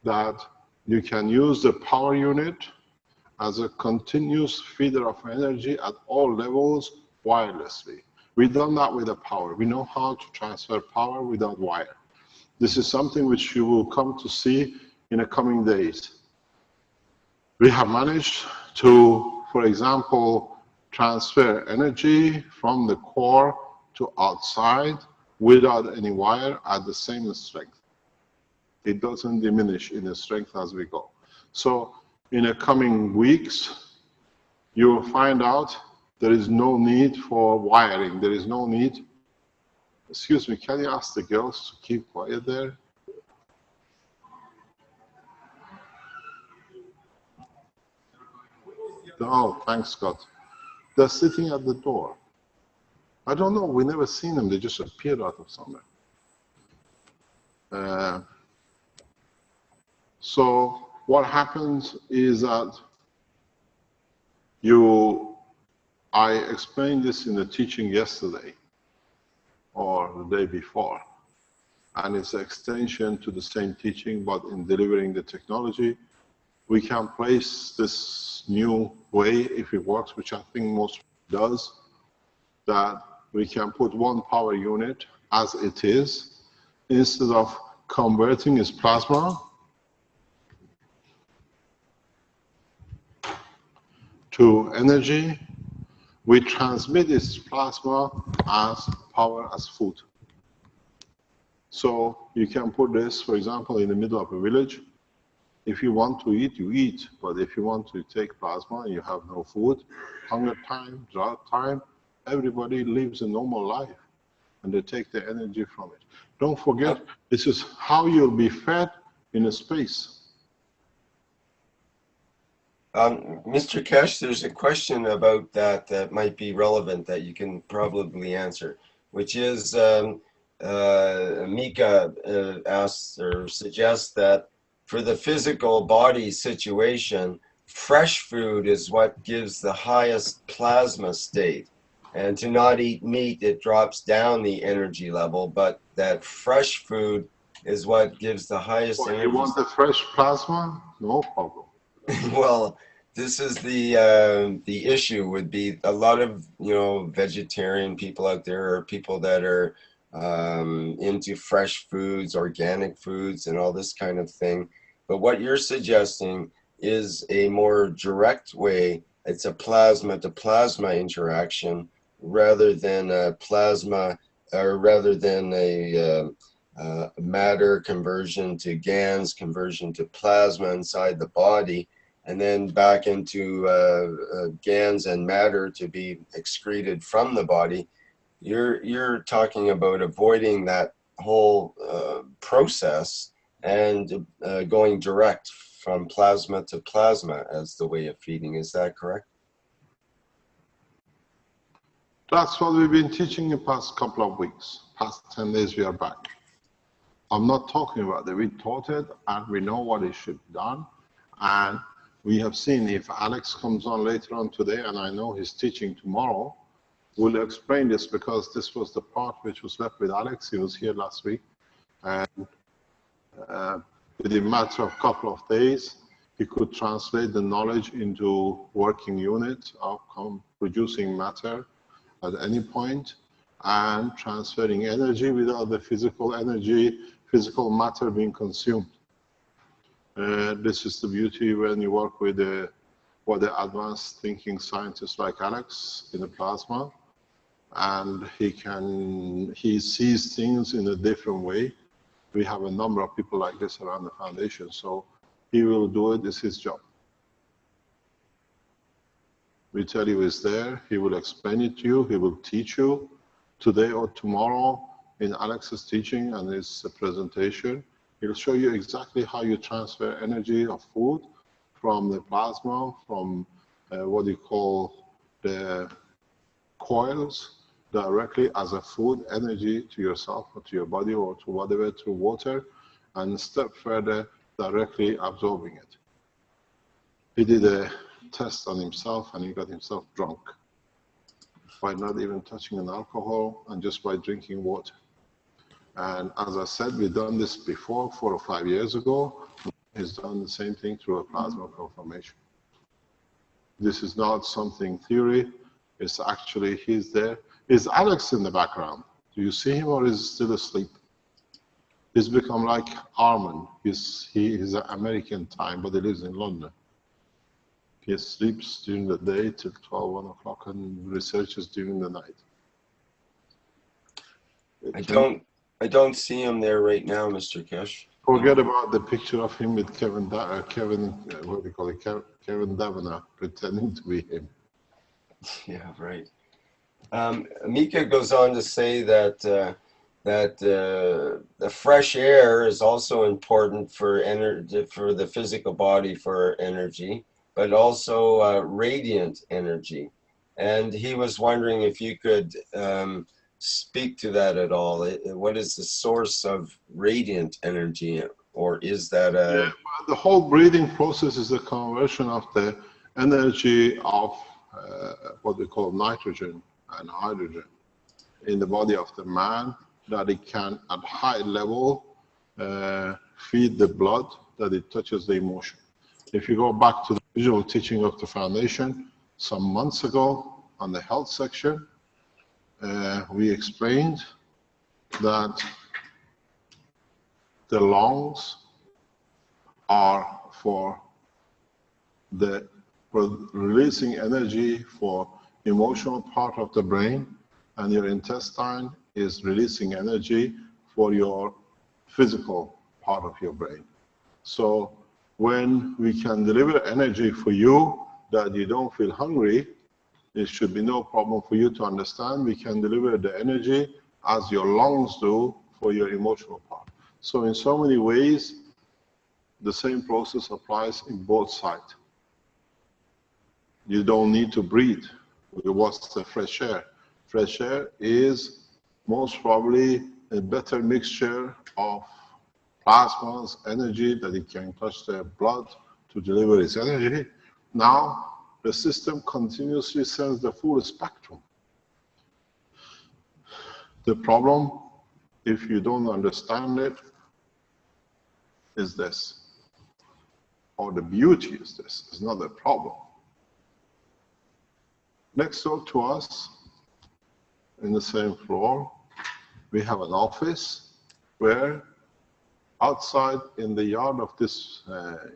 that you can use the power unit as a continuous feeder of energy at all levels wirelessly. We've done that with the power. We know how to transfer power without wire. This is something which you will come to see in the coming days. We have managed to, for example, transfer energy from the core to outside without any wire at the same strength. It doesn't diminish in the strength as we go. So in the coming weeks, you will find out there is no need for wiring. There is no need. Excuse me, can you ask the girls to keep quiet there? Oh, thanks, Scott. They're sitting at the door. I don't know, we never seen them. They just appeared out of somewhere. So what happens is that I explained this in the teaching yesterday or the day before, and it's an extension to the same teaching, but in delivering the technology. we can place this new way, if it works, which I think most does, that we can put one power unit as it is, instead of converting its plasma to energy, we transmit its plasma as power, as food. So you can put this, for example, in the middle of a village. If you want to eat, you eat. But if you want to take plasma and you have no food, hunger time, drought time, everybody lives a normal life. And they take the energy from it. Don't forget, this is how you'll be fed in a space. Mr. Keshe, there's a question about that that might be relevant that you can probably answer, which is Mika asks or suggests that for the physical body situation, fresh food is what gives the highest plasma state. And to not eat meat, it drops down the energy level, but that fresh food is what gives the highest energy. You want the fresh plasma? No problem. Well, this is the issue. Would be a lot of vegetarian people out there, or people that are into fresh foods, organic foods, and all this kind of thing. But what you're suggesting is a more direct way. It's a plasma to plasma interaction rather than a plasma, or rather than a matter conversion to GANs, conversion to plasma inside the body, and then back into GANs and matter to be excreted from the body. You're talking about avoiding that whole process and going direct from plasma to plasma as the way of feeding. Is that correct? That's what we've been teaching the past couple of weeks. Past 10 days we are back. I'm not talking about that. We taught it and we know what it should be done. And we have seen, if Alexz comes on later on today, and I know he's teaching tomorrow, we'll explain this, because this was the part which was left with Alexz. He was here last week. And within a matter of a couple of days, he could translate the knowledge into working unit of producing matter at any point and transferring energy without the physical energy, physical matter being consumed. This is the beauty when you work with the advanced thinking scientists like Alexz in the plasma, and he sees things in a different way. We have a number of people like this around the foundation, so he will do it. It's his job. We tell you it's there. He will explain it to you. He will teach you today or tomorrow in Alex's teaching and his presentation. He'll show you exactly how you transfer energy of food from the plasma, from what you call the coils, directly as a food energy to yourself or to your body or to whatever, through water, and a step further, directly absorbing it. He did a test on himself and he got himself drunk by not even touching an alcohol and just by drinking water. And as I said, we've done this before, 4 or 5 years ago. He's done the same thing through a plasma conformation. This is not something theory. It's actually, he's there. Is Alexz in the background? Do you see him, or is he still asleep? He's become like Armin. He is American time, but he lives in London. He sleeps during the day till 12, 1 o'clock, and researches during the night. I don't see him there right now, Mr. Keshe. Forget about the picture of him with Kevin Davenant pretending to be him. Yeah, right. Mika goes on to say that the fresh air is also important for energy, for the physical body, for energy, but also radiant energy. And he was wondering if you could speak to that at all. What is the source of radiant energy, or is that a... Yeah, the whole breathing process is a conversion of the energy of what we call nitrogen and hydrogen in the body of the man, that it can at high level feed the blood, that it touches the emotion. if you go back to the visual teaching of the foundation some months ago on the health section, we explained that the lungs are for releasing energy for emotional part of the brain, and your intestine is releasing energy for your physical part of your brain. So when we can deliver energy for you that you don't feel hungry, it should be no problem for you to understand. We can deliver the energy as your lungs do for your emotional part. So in so many ways, the same process applies in both sides. You don't need to breathe. What's the fresh air? Fresh air is most probably a better mixture of plasma's energy that it can touch the blood to deliver its energy. Now, the system continuously sends the full spectrum. The problem, if you don't understand it, is this. Or the beauty is this. It's not the problem. Next door to us, in the same floor, we have an office where outside in the yard of this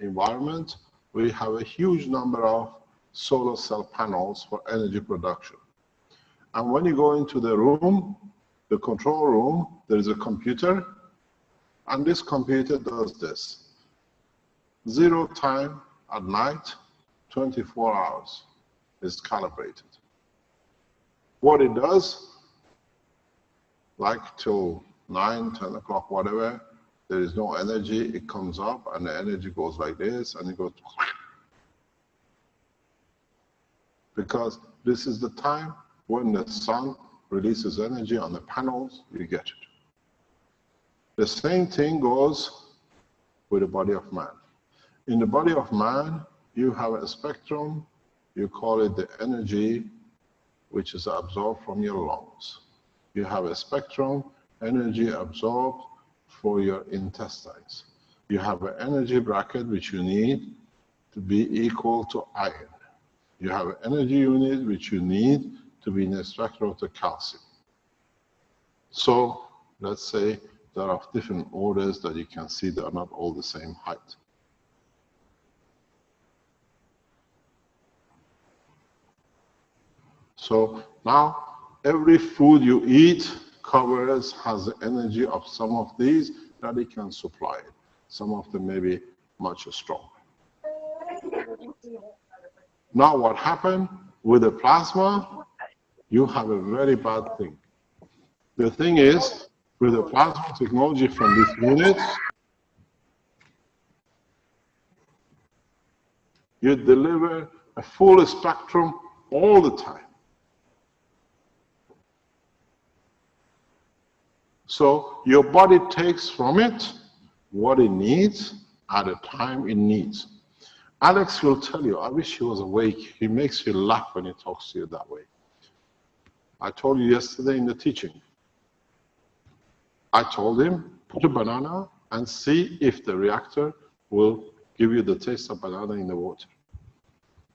environment, we have a huge number of solar cell panels for energy production. And when you go into the room, the control room, there is a computer, and this computer does this. 0 time at night, 24 hours is calibrated. What it does, like till 9, 10 o'clock, whatever, there is no energy, it comes up and the energy goes like this and it goes because this is the time when the sun releases energy on the panels, you get it. The same thing goes with the body of man. In the body of man, you have a spectrum, you call it the energy which is absorbed from your lungs. You have a spectrum, energy absorbed for your intestines. You have an energy bracket which you need to be equal to iron. You have an energy unit which you need to be in the spectrum of the calcium. So let's say there are different orders that you can see that are not all the same height. So now every food you eat has the energy of some of these that it can supply it. Some of them may be much stronger. Now what happened with the plasma? You have a very bad thing. The thing is, with the plasma technology from these units, you deliver a full spectrum all the time. So your body takes from it what it needs at a time it needs. Alexz will tell you, I wish he was awake. He makes you laugh when he talks to you that way. I told you yesterday in the teaching. I told him, put a banana and see if the reactor will give you the taste of banana in the water.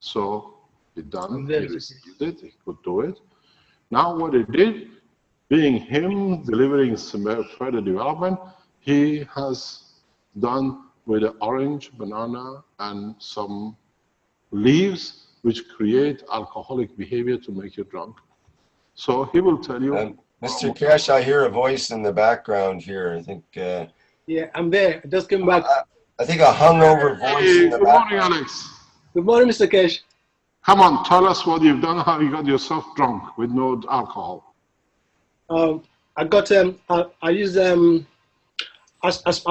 So he done, he received it, he could do it. Now what he did, being him delivering some further development, he has done with the orange, banana, and some leaves which create alcoholic behavior to make you drunk. So he will tell you. Mr. Keshe, I hear a voice in the background here. I think. Yeah, I'm there. I just came back. I think a hungover voice in the background. Good morning, Alexz. Good morning, Mr. Keshe. Come on, tell us what you've done, how you got yourself drunk with no alcohol. I got I used I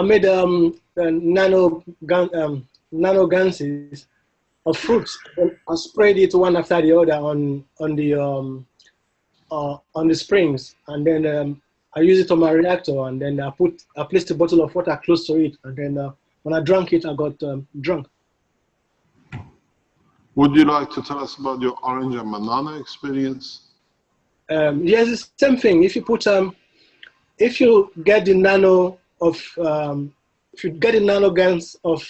made nano ganses of fruits. I sprayed it one after the other on the springs, and then I used it on my reactor, and then I placed a bottle of water close to it, and then when I drank it, I got drunk. Would you like to tell us about your orange and banana experience? Yes, it's the same thing. If you put if you get the nano of if you get the nanograms of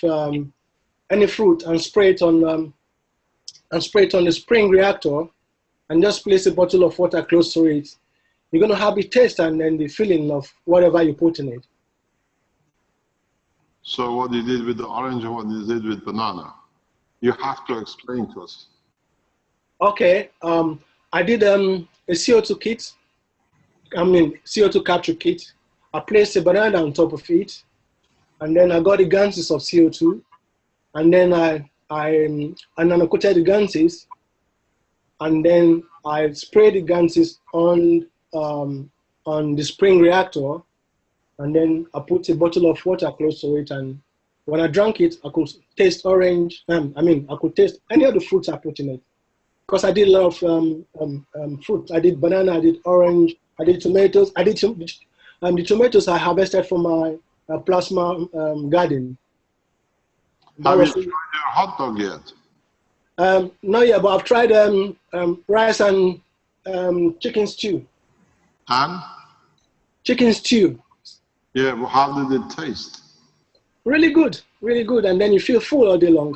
any fruit and spray it on the spring reactor, and just place a bottle of water close to it, you're going to have the taste and then the feeling of whatever you put in it. So what you did with the orange and what you did with banana, you have to explain to us. Okay, I did a CO2 kit, CO2 capture kit. I placed a banana on top of it, and then I got the ganses of CO2, and then I coated the ganses, and then I sprayed the ganses on the spring reactor, and then I put a bottle of water close to it, and when I drank it, I could taste orange. I could taste any of the fruits I put in it, because I did a lot of fruit. I did banana, I did orange, I did tomatoes. I did the tomatoes I harvested from my plasma garden. Have you tried your hot dog yet? Not yet, but I've tried rice and chicken stew. And? Chicken stew. Yeah, well, how did it taste? Really good, and then you feel full all day long.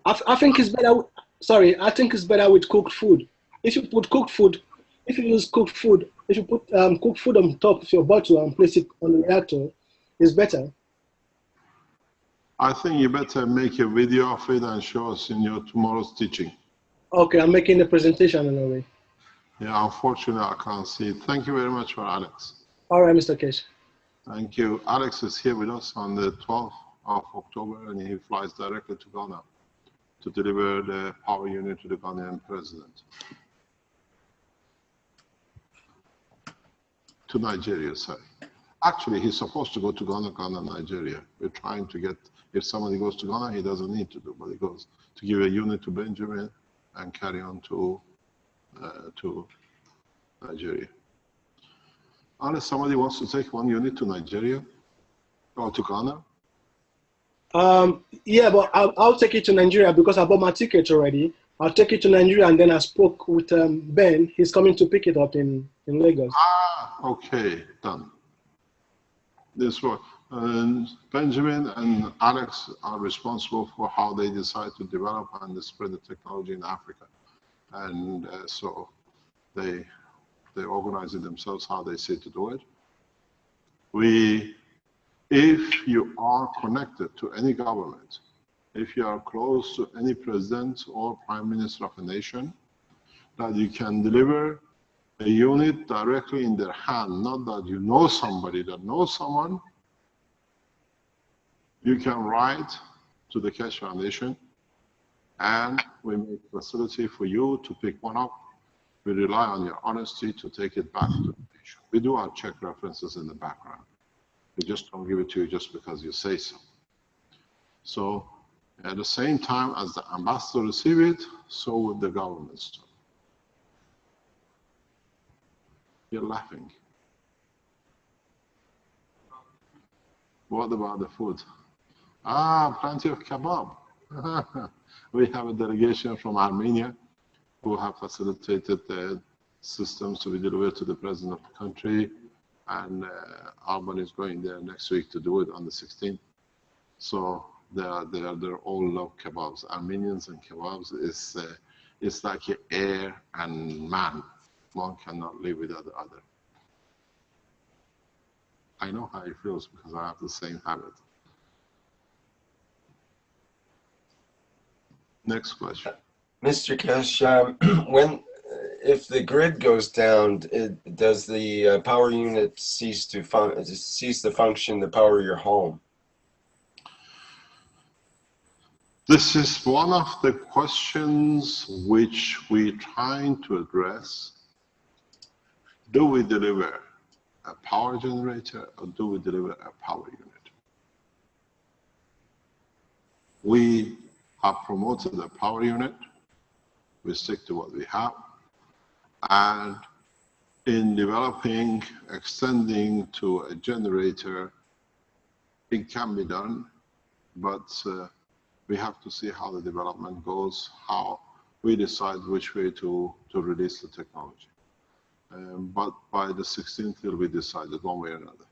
I think it's better. Sorry, I think it's better with cooked food. If you use cooked food, if you put cooked food on top of your bottle and place it on the reactor, it's better. I think you better make a video of it and show us in your tomorrow's teaching. Okay, I'm making the presentation in a way. Yeah, unfortunately, I can't see it. Thank you very much for Alexz. All right, Mr. Keshe. Thank you. Alexz is here with us on the 12th of October, and he flies directly to Ghana to deliver the power unit to the Ghanaian president. To Nigeria, sorry. Actually, he's supposed to go to Ghana, Nigeria. We're trying to get, if somebody goes to Ghana, he doesn't need to do, but he goes to give a unit to Benjamin and carry on to Nigeria. Unless somebody wants to take one unit to Nigeria or to Ghana? Yeah, but I'll take it to Nigeria because I bought my ticket already. I'll take it to Nigeria, and then I spoke with Ben. He's coming to pick it up in Lagos. Ah, okay, done. This one. Benjamin and Alexz are responsible for how they decide to develop and spread the technology in Africa. And so they organize it themselves how they see to do it. If you are connected to any government, if you are close to any president or prime minister of a nation, that you can deliver a unit directly in their hand, not that you know somebody that knows someone, you can write to the Keshe Foundation and we make a facility for you to pick one up. We rely on your honesty to take it back to the patient. We do our check references in the background. We just don't give it to you just because you say so. So at the same time as the ambassador receive it, so would the government. You're laughing. What about the food? Ah, plenty of kebab. We have a delegation from Armenia who have facilitated the systems to be delivered to the president of the country. And Albany is going there next week to do it on the 16th. So they're all love kebabs. Armenians and kebabs is like air and man. One cannot live without the other. I know how it feels because I have the same habit. Next question. Mr. Keshe, if the grid goes down, does the power unit cease to function to power your home? This is one of the questions which we're trying to address. Do we deliver a power generator or do we deliver a power unit? We have promoted a power unit. We stick to what we have. And in developing, extending to a generator, it can be done, but we have to see how the development goes, how we decide which way to release the technology. But by the 16th, it will be decided one way or another.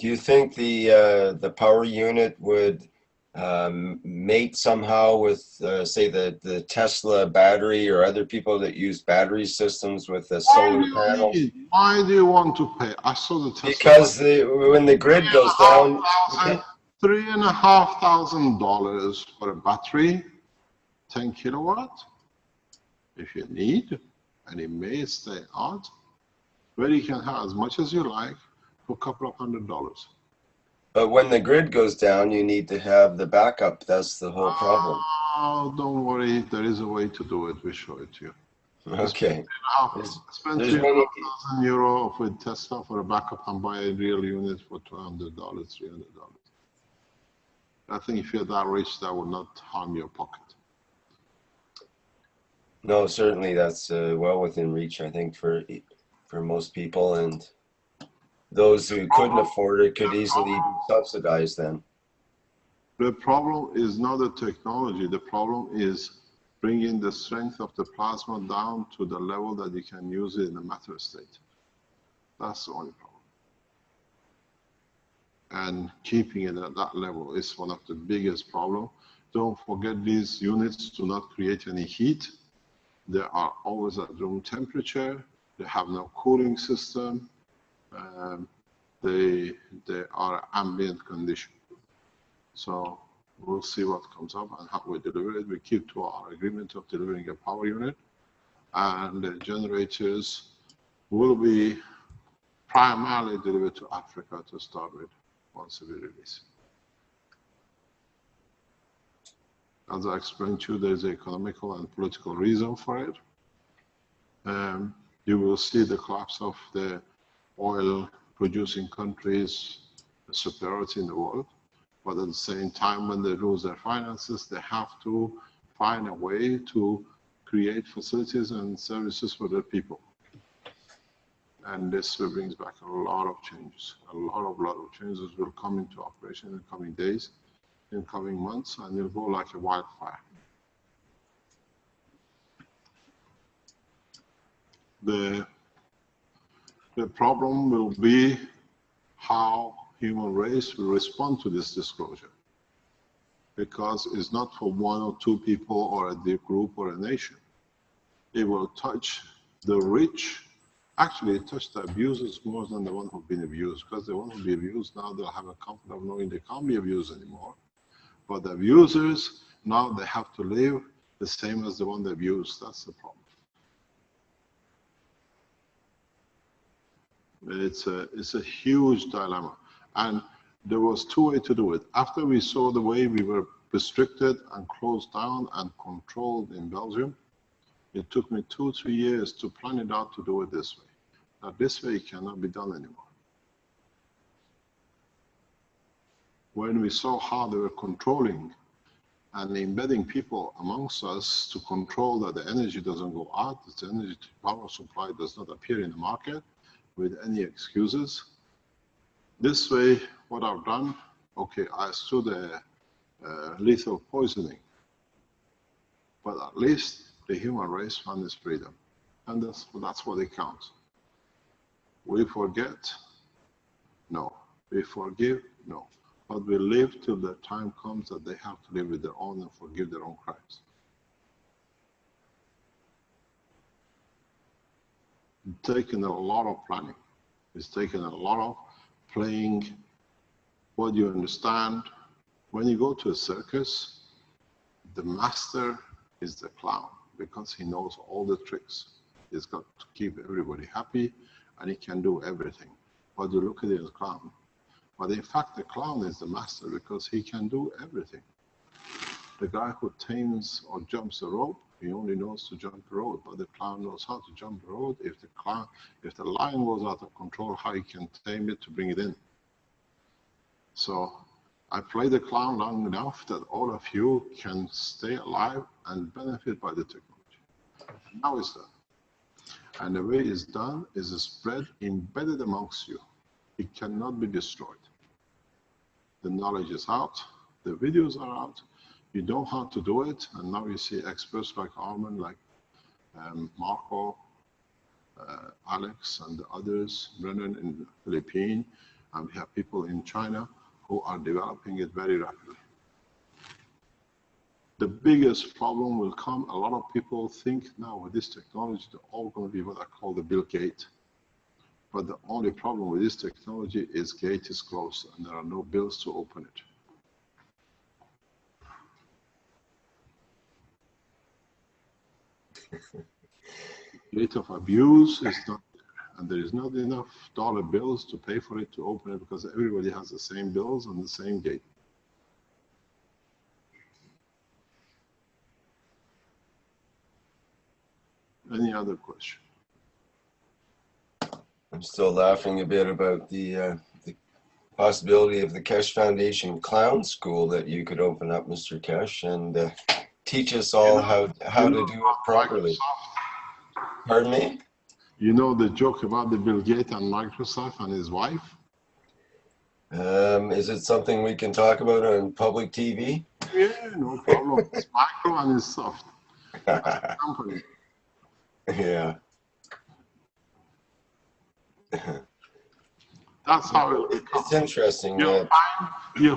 Do you think the power unit would mate somehow with, say, the Tesla battery or other people that use battery systems with the solar panels? Why do you want to pay? I saw the Tesla. Because when the grid goes down, $3,500 for a battery, 10 kilowatt, if you need, and it may stay out, where you can have as much as you like for a couple of $100s. but when the grid goes down, you need to have the backup. That's the whole problem. Oh, don't worry, there is a way to do it. We'll show it to you. Okay. Spend €3,500 with Tesla for a backup and buy a real unit for $200, $300. I think if you're that rich, that would not harm your pocket. No, certainly that's well within reach, I think, for most people, and those who couldn't afford it could easily be subsidized then. The problem is not the technology. The problem is bringing the strength of the plasma down to the level that you can use it in a matter state. That's the only problem. And keeping it at that level is one of the biggest problems. Don't forget, these units do not create any heat. They are always at room temperature. They have no cooling system. They are ambient condition. So we'll see what comes up and how we deliver it. We keep to our agreement of delivering a power unit, and the generators will be primarily delivered to Africa to start with once we release. As I explained to you, there's an economical and political reason for it. You will see the collapse of the oil producing countries, the superiority in the world. But at the same time, when they lose their finances, they have to find a way to create facilities and services for their people. And this brings back a lot of changes. A lot of changes will come into operation in the coming days, in coming months, and it'll go like a wildfire. The problem will be how human race will respond to this disclosure, because it's not for one or two people or a deep group or a nation. It will touch the rich. Actually, it touched the abusers more than the one who've been abused, because the one who'll be abused now, they'll have a comfort of knowing they can't be abused anymore. But the abusers, now they have to live the same as the one they abused. That's the problem. It's a huge dilemma. And there was two ways to do it. After we saw the way we were restricted and closed down and controlled in Belgium, it took me 2 or 3 years to plan it out to do it this way. Now this way it cannot be done anymore. When we saw how they were controlling and embedding people amongst us to control that the energy doesn't go out, that the energy power supply does not appear in the market with any excuses. This way, what I've done, okay, I stood a lethal poisoning, but at least the human race found its freedom, and that's what it counts. We forget? No. We forgive? No. But we live till the time comes that they have to live with their own and forgive their own crimes. It's taken a lot of planning. It's taken a lot of playing what you understand. When you go to a circus, the master is the clown, because he knows all the tricks. He's got to keep everybody happy, and he can do everything. But you look at it as a clown. But in fact, the clown is the master, because he can do everything. The guy who tames or jumps the rope, he only knows to jump the rope, but the clown knows how to jump the rope. If the lion goes out of control, how he can tame it to bring it in. So I play the clown long enough that all of you can stay alive and benefit by the technology. Now it's done. And the way it's done is spread, embedded amongst you. It cannot be destroyed. The knowledge is out, the videos are out, you know how to do it, and now you see experts like Armin, like Marco, Alexz, and the others, Brennan in the Philippines, And we have people in China who are developing it very rapidly. The biggest problem will come, a lot of people think now with this technology, they're all going to be what I call the Bill Gates. But the only problem with this technology is gate is closed and there are no bills to open it. Gate of abuse is not there, and there is not enough dollar bills to pay for it to open it because everybody has the same bills and the same gate. Any other question? I'm still laughing a bit about the possibility of the Keshe Foundation Clown School that you could open up, Mr. Keshe, and teach us all how to do it properly. Pardon me? You know the joke about the Bill Gates and Microsoft and his wife? Is it something we can talk about on public TV? Yeah, no problem. It's micro and it's soft. Company. Yeah. That's how it will become. It's interesting. You'll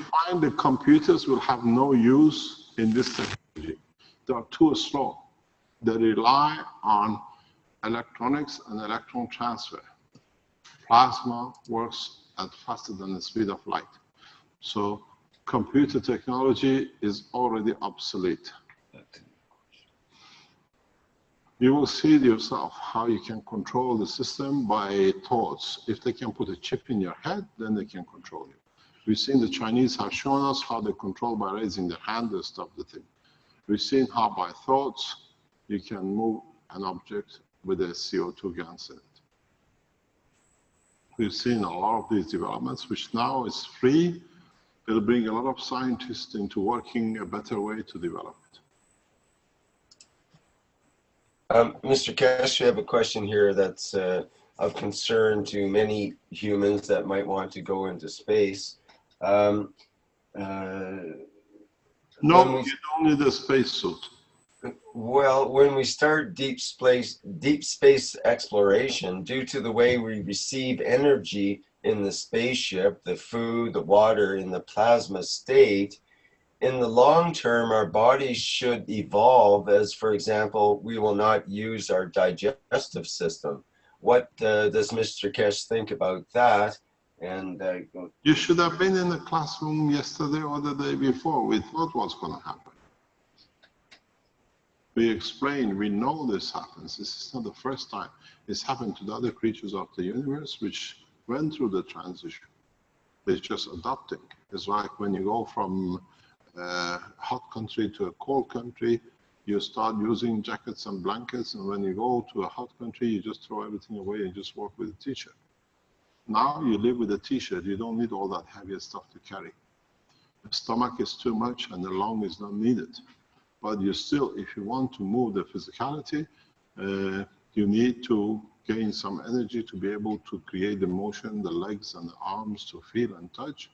find the computers will have no use in this technology. They are too slow. They rely on electronics and electron transfer. Plasma works at faster than the speed of light. So computer technology is already obsolete. You will see yourself how you can control the system by thoughts. If they can put a chip in your head, then they can control you. We've seen the Chinese have shown us how they control by raising their hand and stop the thing. We've seen how by thoughts you can move an object with a CO2 gas in it. We've seen a lot of these developments, which now is free. It'll bring a lot of scientists into working a better way to develop it. Mr. Keshe, we have a question here that's of concern to many humans that might want to go into space. No, you don't need a spacesuit. Well, when we start deep space exploration, due to the way we receive energy in the spaceship, the food, the water in the plasma state, in the long term, our bodies should evolve as, for example, we will not use our digestive system. What does Mr. Keshe think about that? And you should have been in the classroom yesterday or the day before. We thought what's going to happen. We explained, we know this happens. This is not the first time. It's happened to the other creatures of the universe which went through the transition. It's just adapting. It's like when you go from a hot country to a cold country, you start using jackets and blankets, and when you go to a hot country, you just throw everything away and just walk with a t-shirt. Now you live with a t-shirt, you don't need all that heavy stuff to carry. The stomach is too much and the lung is not needed. But you still, if you want to move the physicality, you need to gain some energy to be able to create the motion, the legs and the arms to feel and touch,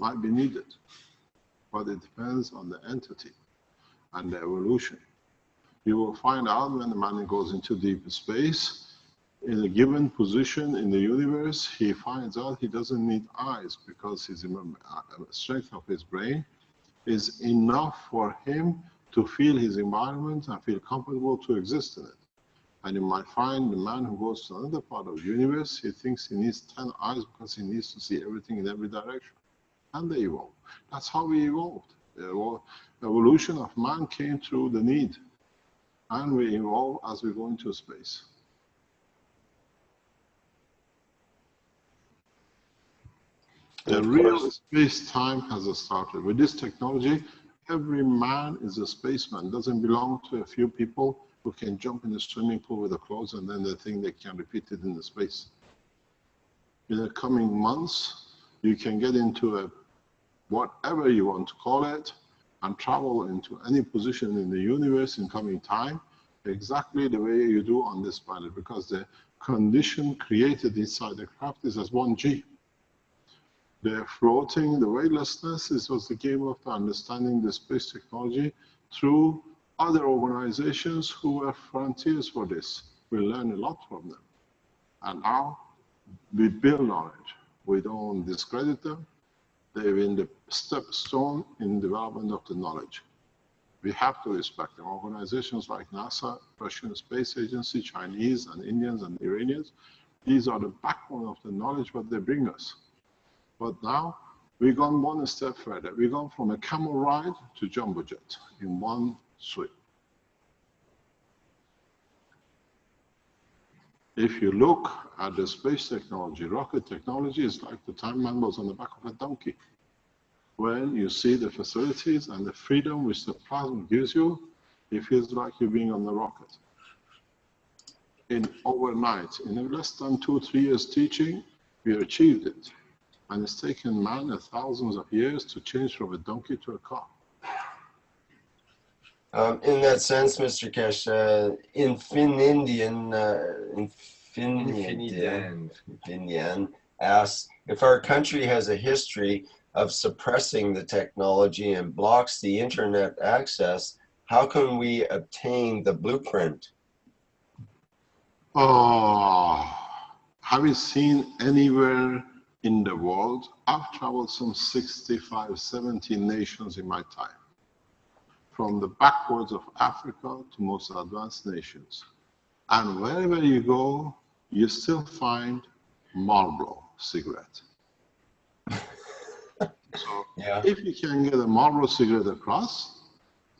might be needed. But it depends on the entity and the evolution. You will find out when the man goes into deep space, in a given position in the universe, he finds out he doesn't need eyes because his strength of his brain is enough for him to feel his environment and feel comfortable to exist in it. And you might find the man who goes to another part of the universe, he thinks he needs 10 eyes because he needs to see everything in every direction. And they evolve. That's how we evolved. The evolution of man came through the need. And we evolve as we go into space. The real space-time has started. With this technology, every man is a spaceman. It doesn't belong to a few people who can jump in the swimming pool with the clothes and then they think they can repeat it in the space. In the coming months, you can get into a whatever you want to call it and travel into any position in the universe in coming time exactly the way you do on this planet, because the condition created inside the craft is as 1G. The floating, the weightlessness, this was the game of understanding the space technology through other organizations who were frontiers for this. We learn a lot from them. And now we build on it. We don't discredit them. They've been the stepstone in development of the knowledge. We have to respect them. Organizations like NASA, Russian Space Agency, Chinese and Indians and Iranians, these are the backbone of the knowledge what they bring us. But now we've gone one step further. We've gone from a camel ride to jumbo jet in one sweep. If you look at the space technology, rocket technology is like the time man was on the back of a donkey. When you see the facilities and the freedom which the plasma gives you, it feels like you're being on the rocket. In overnight, in less than 2-3 years teaching, we achieved it. And it's taken man thousands of years to change from a donkey to a car. In that sense, Mr. Keshe, in Finian asks, if our country has a history of suppressing the technology and blocks the internet access, how can we obtain the blueprint? Have you seen anywhere in the world? I've traveled some 65, 70 nations in my time. From the backwards of Africa to most advanced nations. And wherever you go, you still find Marlboro cigarette. So yeah. If you can get a Marlboro cigarette across,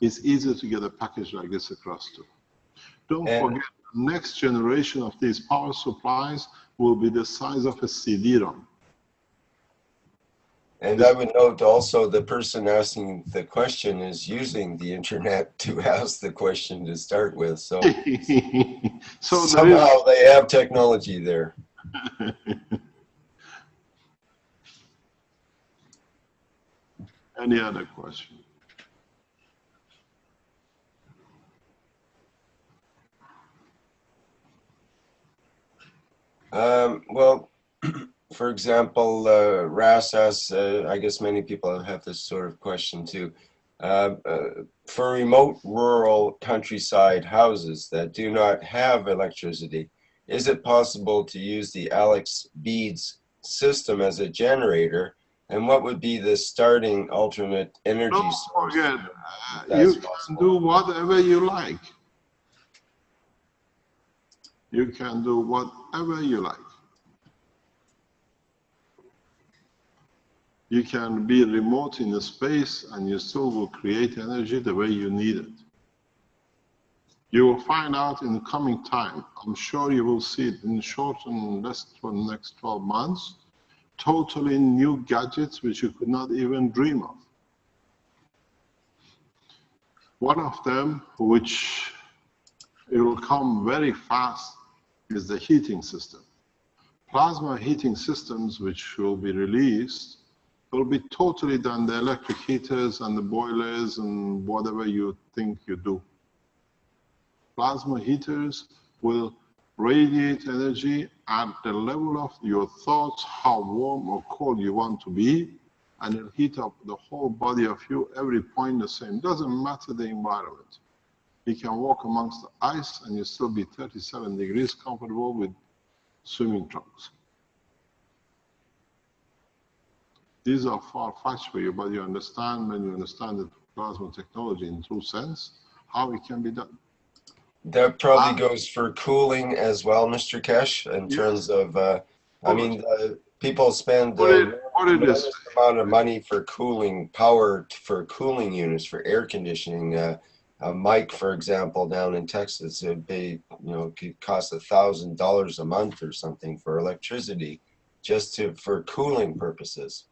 it's easier to get a package like this across too. Don't forget, the next generation of these power supplies will be the size of a CD-ROM. And I would note also the person asking the question is using the internet to ask the question to start with. So, so somehow they have technology there. Any other question? Well, for example, Ras asks, I guess many people have this sort of question too. For remote rural countryside houses that do not have electricity, is it possible to use the Alexz beads system as a generator? And what would be the starting alternate energy source? Don't forget, you can do whatever you like. You can do whatever you like. You can be remote in a space and you still will create energy the way you need it. You will find out in the coming time. I'm sure you will see it in short and less for the next 12 months. Totally new gadgets which you could not even dream of. One of them, which it will come very fast, is the heating system. Plasma heating systems which will be released will be totally done, the electric heaters and the boilers and whatever you think you do. Plasma heaters will radiate energy at the level of your thoughts, how warm or cold you want to be, and it'll heat up the whole body of you, every point the same. Doesn't matter the environment. You can walk amongst the ice and you still be 37 degrees comfortable with swimming trunks. These are far-fetched for you, but you understand when you understand the plasma technology in true sense, how it can be done. That probably goes for cooling as well, Mr. Keshe, in terms of, I mean, people spend a amount of money for cooling, power for cooling units, for air conditioning. Mike, for example, down in Texas, could cost $1,000 a month or something for electricity, just for cooling purposes.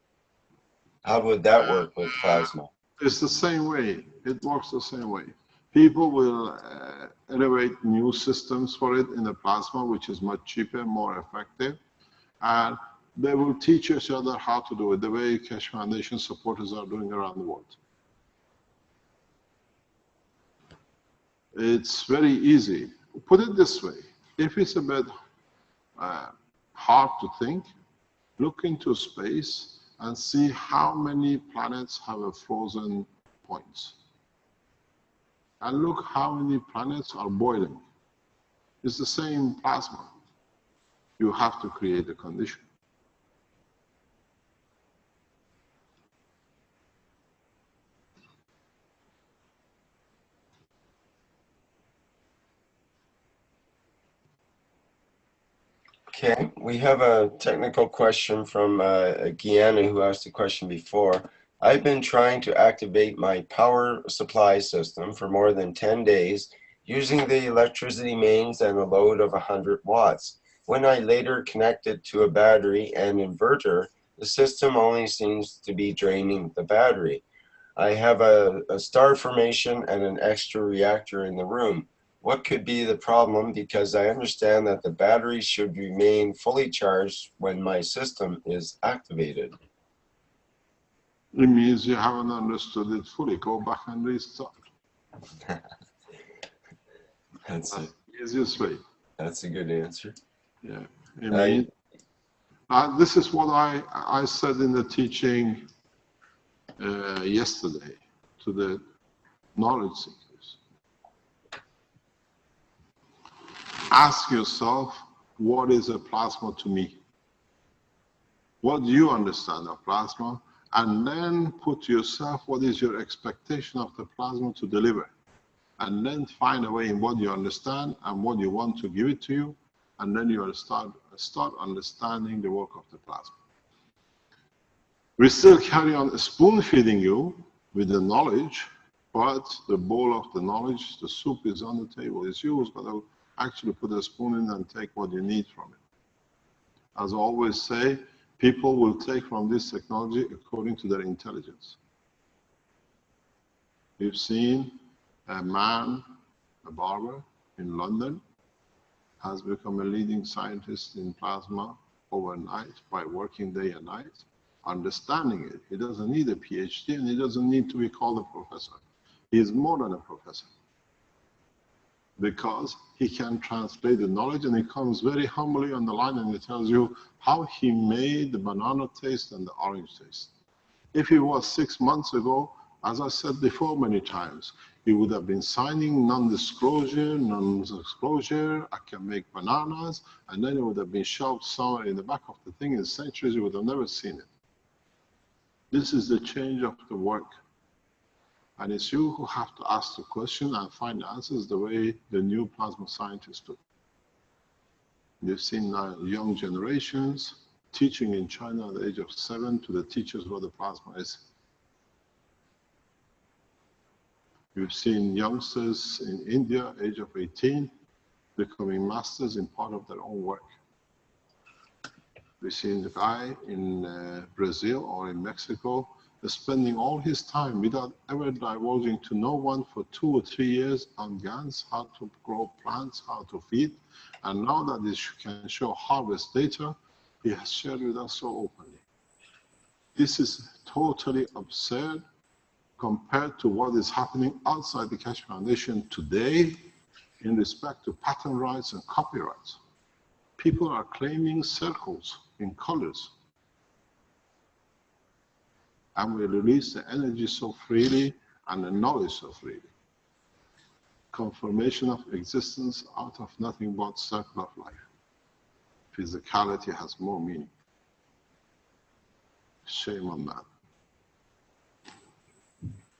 How would that work with plasma? It's the same way. It works the same way. People will innovate new systems for it in the plasma, which is much cheaper, more effective. And they will teach each other how to do it, the way Keshe Foundation supporters are doing around the world. It's very easy. Put it this way. If it's a bit hard to think, look into space and see how many planets have a frozen points. And look how many planets are boiling. It's the same plasma. You have to create a condition. Okay, we have a technical question from Guyana who asked a question before. I've been trying to activate my power supply system for more than 10 days using the electricity mains and a load of 100 watts. When I later connect it to a battery and inverter, the system only seems to be draining the battery. I have a star formation and an extra reactor in the room. What could be the problem? Because I understand that the battery should remain fully charged when my system is activated. It means you haven't understood it fully. Go back and restart. That's the easiest way. That's a good answer. Yeah. It means, this is what I said in the teaching yesterday to the knowledge seekers. Ask yourself, what is a plasma to me? What do you understand of plasma? And then put yourself, what is your expectation of the plasma to deliver? And then find a way in what you understand and what you want to give it to you. And then you will start understanding the work of the plasma. We still carry on spoon feeding you with the knowledge, but the bowl of the knowledge, the soup is on the table. It's yours, but I'll actually put a spoon in and take what you need from it. As I always say, people will take from this technology according to their intelligence. We've seen a man, a barber in London, has become a leading scientist in plasma overnight by working day and night, understanding it. He doesn't need a PhD and he doesn't need to be called a professor. He is more than a professor because he can translate the knowledge, and he comes very humbly on the line and he tells you how he made the banana taste and the orange taste. If it was 6 months ago, as I said before many times, he would have been signing non-disclosure, I can make bananas, and then it would have been shelved somewhere in the back of the thing. In centuries, you would have never seen it. This is the change of the work. And it's you who have to ask the question and find the answers the way the new plasma scientists do. You've seen now young generations teaching in China at the age of 7 to the teachers what the plasma is. You've seen youngsters in India, age of 18, becoming masters in part of their own work. We've seen the guy in Brazil or in Mexico spending all his time without ever divulging to no one for 2 or 3 years on GANs, how to grow plants, how to feed. And now that he can show harvest data, he has shared with us so openly. This is totally absurd compared to what is happening outside the Keshe Foundation today in respect to patent rights and copyrights. People are claiming circles in colors. And we release the energy so freely and the knowledge so freely. Confirmation of existence out of nothing but circle of life. Physicality has more meaning. Shame on that.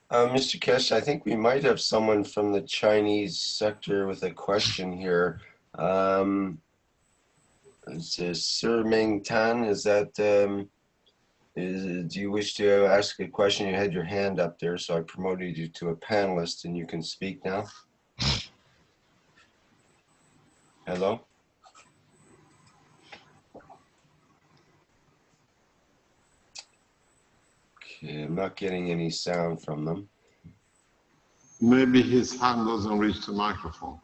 Mr. Keshe, I think we might have someone from the Chinese sector with a question here. It says, Sir Ming Tan, is that, do you wish to ask a question? You had your hand up there, so I promoted you to a panelist, and you can speak now. Hello? Okay, I'm not getting any sound from them. Maybe his hand doesn't reach the microphone.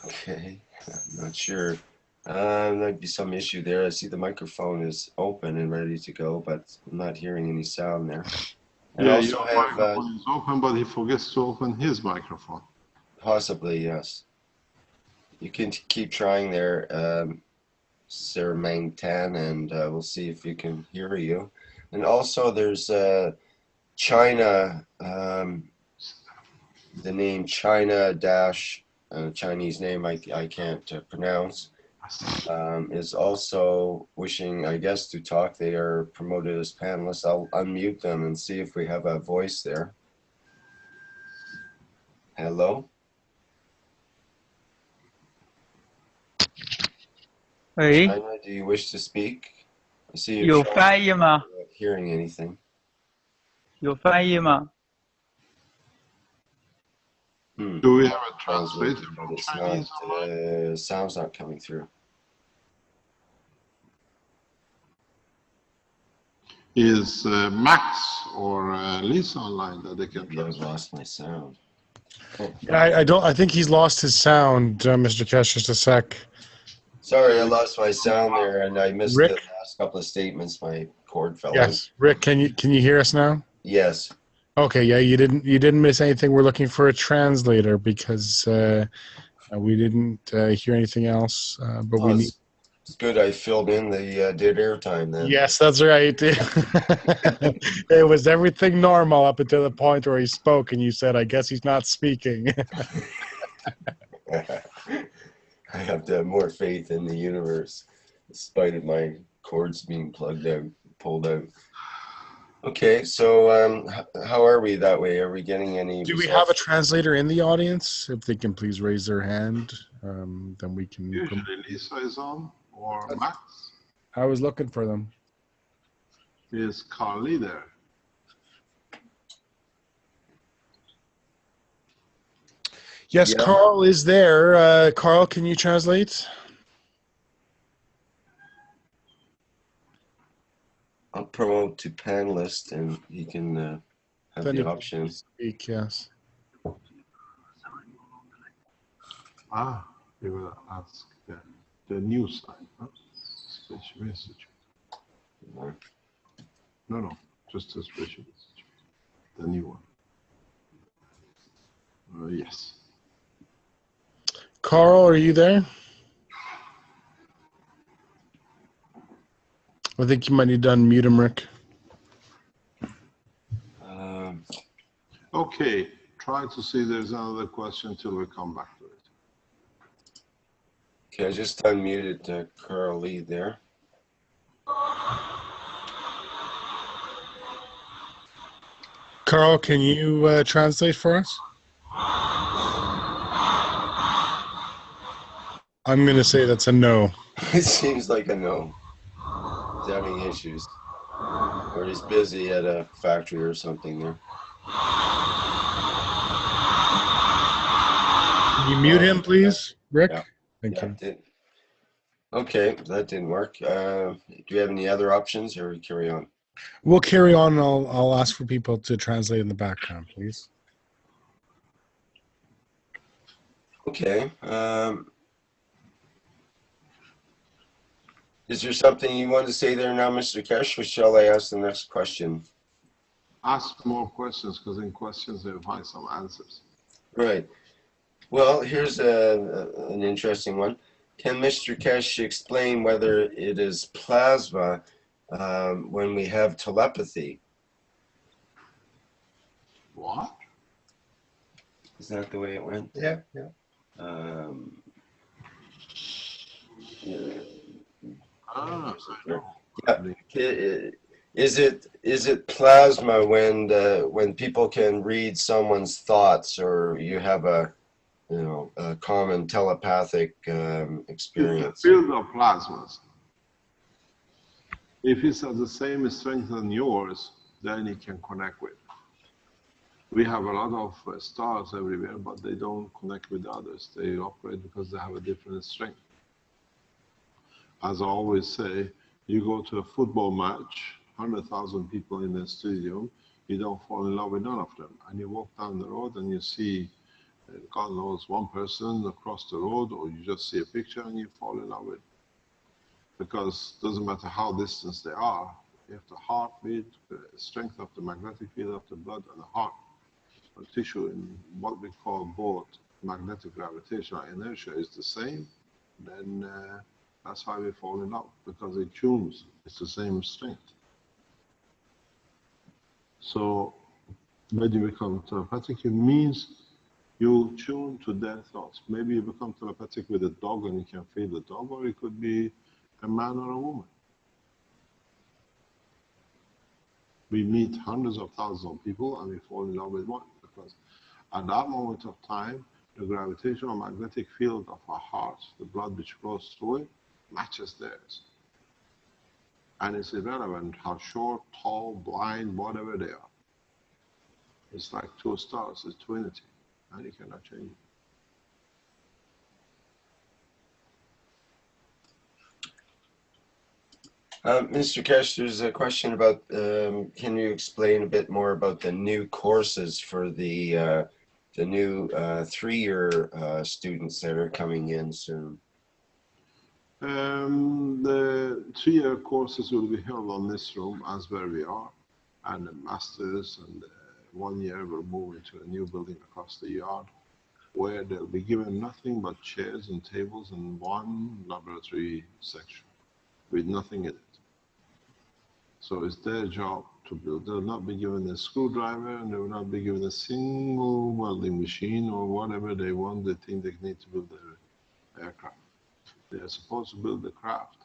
Okay, I'm not sure. Might be some issue there. I see the microphone is open and ready to go, but I'm not hearing any sound there. And yeah, also your microphone is open, but he forgets to open his microphone. Possibly, yes. You can keep trying there, Sir Meng Tan, and we'll see if we can hear you. And also there's China, the name China dash, Chinese name I can't pronounce, is also wishing, I guess, to talk. They are promoted as panelists. I'll unmute them and see if we have a voice there. Hello? Ấy, China, do you wish to speak? I see you're vừa file vậy mà, not hearing anything. vừa file vậy mà. Do we have a Translator, translator but from it's Chinese not, online? sound's not coming through. Is Max or Lisa online that they can Maybe I've translate? lost my sound. Oh, I don't. I think he's lost his sound, Mr. Keshe. Just a sec. sorry, I lost my sound there, and I missed Rick? the last couple of statements. My cord fell out. Yes, Rick. Can you hear us now? Yes. Okay. Yeah, you didn't miss anything. We're looking for a translator because we didn't hear anything else. But we need. It's good I filled in the dead air time then. Yes, that's right. It was everything normal up until the point where he spoke, and you said, "I guess he's not speaking." I have to have more faith in the universe, in spite of my cords being pulled out. Okay, so how are we that way? Are we getting any Do we results? have a translator in the audience? If they can please raise their hand, then we can. Usually Lisa is on, or Max. I was looking for them. Is Carly there? Yes, Yeah. Carl is there. Carl, can you translate? I'll promote to panelist, and he can have Then the he can option. speak, yes. Ah, you will ask the new sign, huh? Special message. No, just a special message. The new one. Yes. Carl, are you there? I think you might need to unmute him, Rick. Okay, try to see if there's another question till we come back to it. Okay, I just unmuted Carl Lee there. Carl, can you translate for us? I'm going to say that's a no. It seems like a no. He's having issues. Or he's busy at a factory or something there. Can you mute him, please, Rick? Yeah. Thank you. Okay, that didn't work. Do you have any other options, or we carry on? We'll carry on. I'll ask for people to translate in the background, please. Okay. Is there something you want to say there now, Mr. Keshe, or shall I ask the next question? Ask more questions, because in questions you'll find some answers. Right. Well, here's an interesting one. Can Mr. Keshe explain whether it is plasma when we have telepathy? What? Is that the way it went? Yeah. Ah, Yeah. Is it plasma when people can read someone's thoughts, or you have a common telepathic experience? It's a field of plasmas. If it's at the same strength as yours, then it can connect with. We have a lot of stars everywhere, but they don't connect with others. They operate because they have a different strength. As I always say, you go to a football match, 100,000 people in the stadium, you don't fall in love with none of them. And you walk down the road and you see, God knows, one person across the road, or you just see a picture and you fall in love with it. Because it doesn't matter how distant they are, if the heartbeat, the strength of the magnetic field of the blood and the heart, or tissue in what we call both magnetic gravitational inertia is the same, then that's why we fall in love, because it tunes, it's the same strength. So when you become telepathic, it means you tune to their thoughts. Maybe you become telepathic with a dog and you can feel the dog, or it could be a man or a woman. We meet hundreds of thousands of people and we fall in love with one, because at that moment of time, the gravitational magnetic field of our heart, the blood which flows through it, matches theirs. And it's irrelevant how short, tall, blind, whatever they are. It's like two stars, it's trinity, and you cannot change it. Mr. Keshe, there's a question about, can you explain a bit more about the new courses for the new 3-year students that are coming in soon? The 3-year courses will be held on this room as where we are, and the masters and 1 year will move into a new building across the yard, where they'll be given nothing but chairs and tables and one laboratory section with nothing in it. So it's their job to build. They'll not be given a screwdriver, and they will not be given a single welding machine or whatever they want, they think they need to build their aircraft. They are supposed to build the craft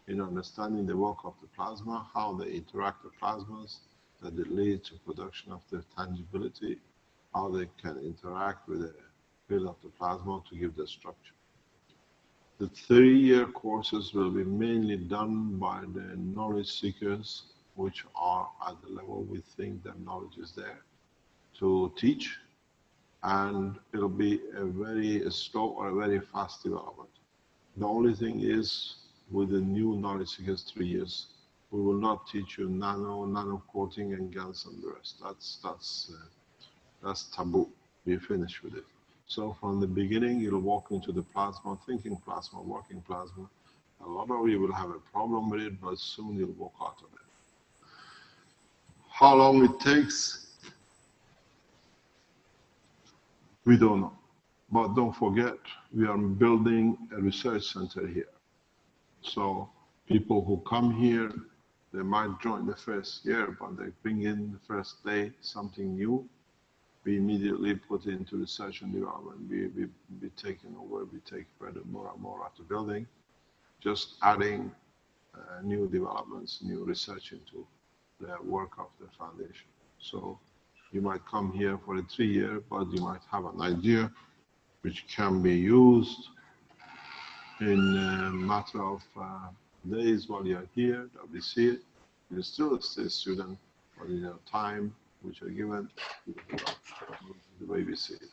in understanding the work of the plasma, how they interact with plasmas, that it leads to production of their tangibility, how they can interact with the field of the plasma to give the structure. The 3-year courses will be mainly done by the knowledge seekers, which are at the level we think their knowledge is there to teach, and it'll be a very slow or a very fast development. The only thing is, with the new knowledge seekers 3 years, we will not teach you nano coating and GANs and the rest. That's taboo. We finished with it. So from the beginning, you'll walk into the plasma, thinking plasma, working plasma. A lot of you will have a problem with it, but soon you'll walk out of it. How long it takes, we don't know. But don't forget, we are building a research center here. So people who come here, they might join the first year, but they bring in the first day something new. We immediately put into research and development. We taken over, we take further more and more of the building, just adding new developments, new research into the work of the foundation. So you might come here for a 3-year, but you might have an idea which can be used in a matter of days while you're here, that we see it. You're still a student, but in your time which are given, the way we see it.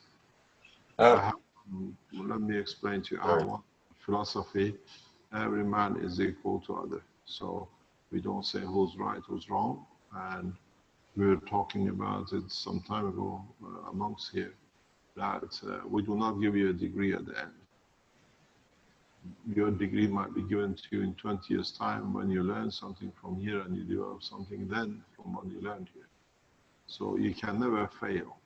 Let me explain to you our philosophy. Every man is equal to other. So we don't say who's right, who's wrong. And we were talking about it some time ago amongst here, that we do not give you a degree at the end. Your degree might be given to you in 20 years' time when you learn something from here and you develop something then from what you learned here. So you can never fail.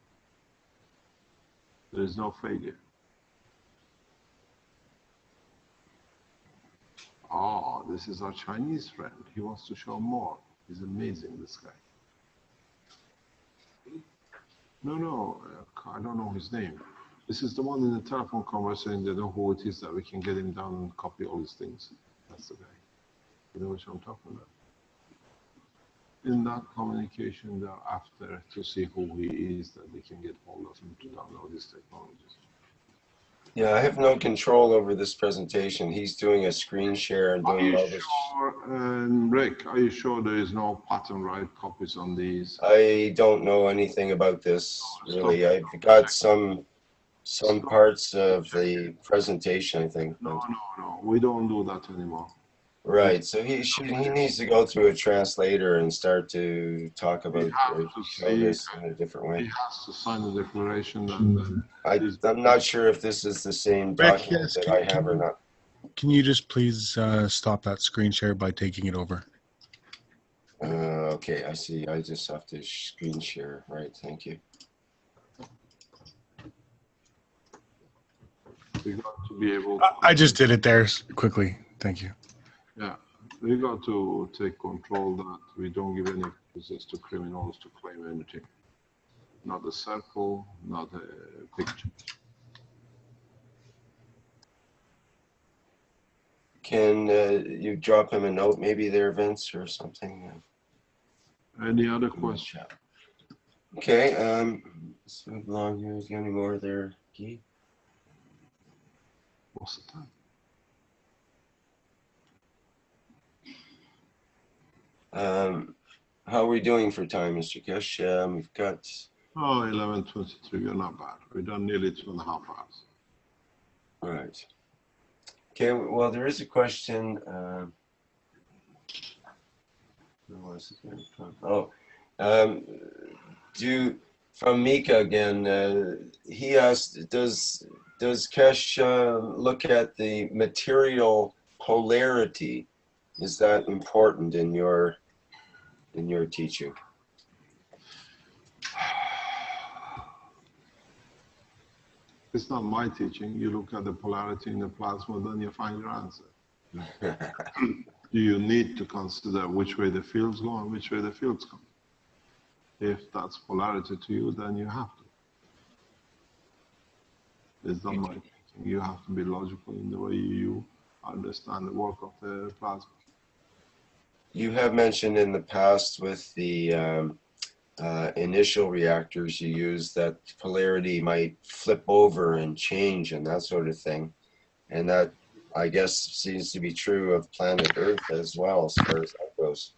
There is no failure. Oh, this is our Chinese friend. He wants to show more. He's amazing, this guy. No, I don't know his name. This is the one in the telephone conversation. They know who it is, that we can get him down and copy all these things. That's the guy. You know what I'm talking about? In that communication, they're after to see who he is, that they can get hold of him to download his technologies. Yeah, I have no control over this presentation. He's doing a screen share and doing all this. Rick, are you sure there is no pattern right copies on these? I don't know anything about this, really. I've got some parts of the presentation, I think. No, we don't do that anymore. Right, so he needs to go through a translator and start to talk about this in a different way. He has to sign the declaration that I'm not sure if this is the same document that I have or not. Can you just please stop that screen share by taking it over? Okay, I see. I just have to screen share. Right, thank you. we got to be able I just did it there quickly. Thank you. Yeah, we got to take control that we don't give any access to criminals to claim anything. Not a circle, not a picture. Can you drop him a note, maybe there, Vince, or something? Any other questions? Okay, let's move along here. Is there any more there, Guy? What's the time? How are we doing for time, Mr. Keshe? We've got... Oh, 11:23, you're not bad. We've done nearly 2.5 hours. All right. Okay, well, there is a question. From Mika again, he asked, does Keshe look at the material polarity? Is that important in your teaching? It's not my teaching. You look at the polarity in the plasma, then you find your answer. You need to consider which way the fields go and which way the fields come. If that's polarity to you, then you have to. It's not my teaching. You have to be logical in the way you understand the work of the plasma. You have mentioned in the past with the initial reactors you use that polarity might flip over and change and that sort of thing. And that, I guess, seems to be true of planet Earth as well, as far as that goes.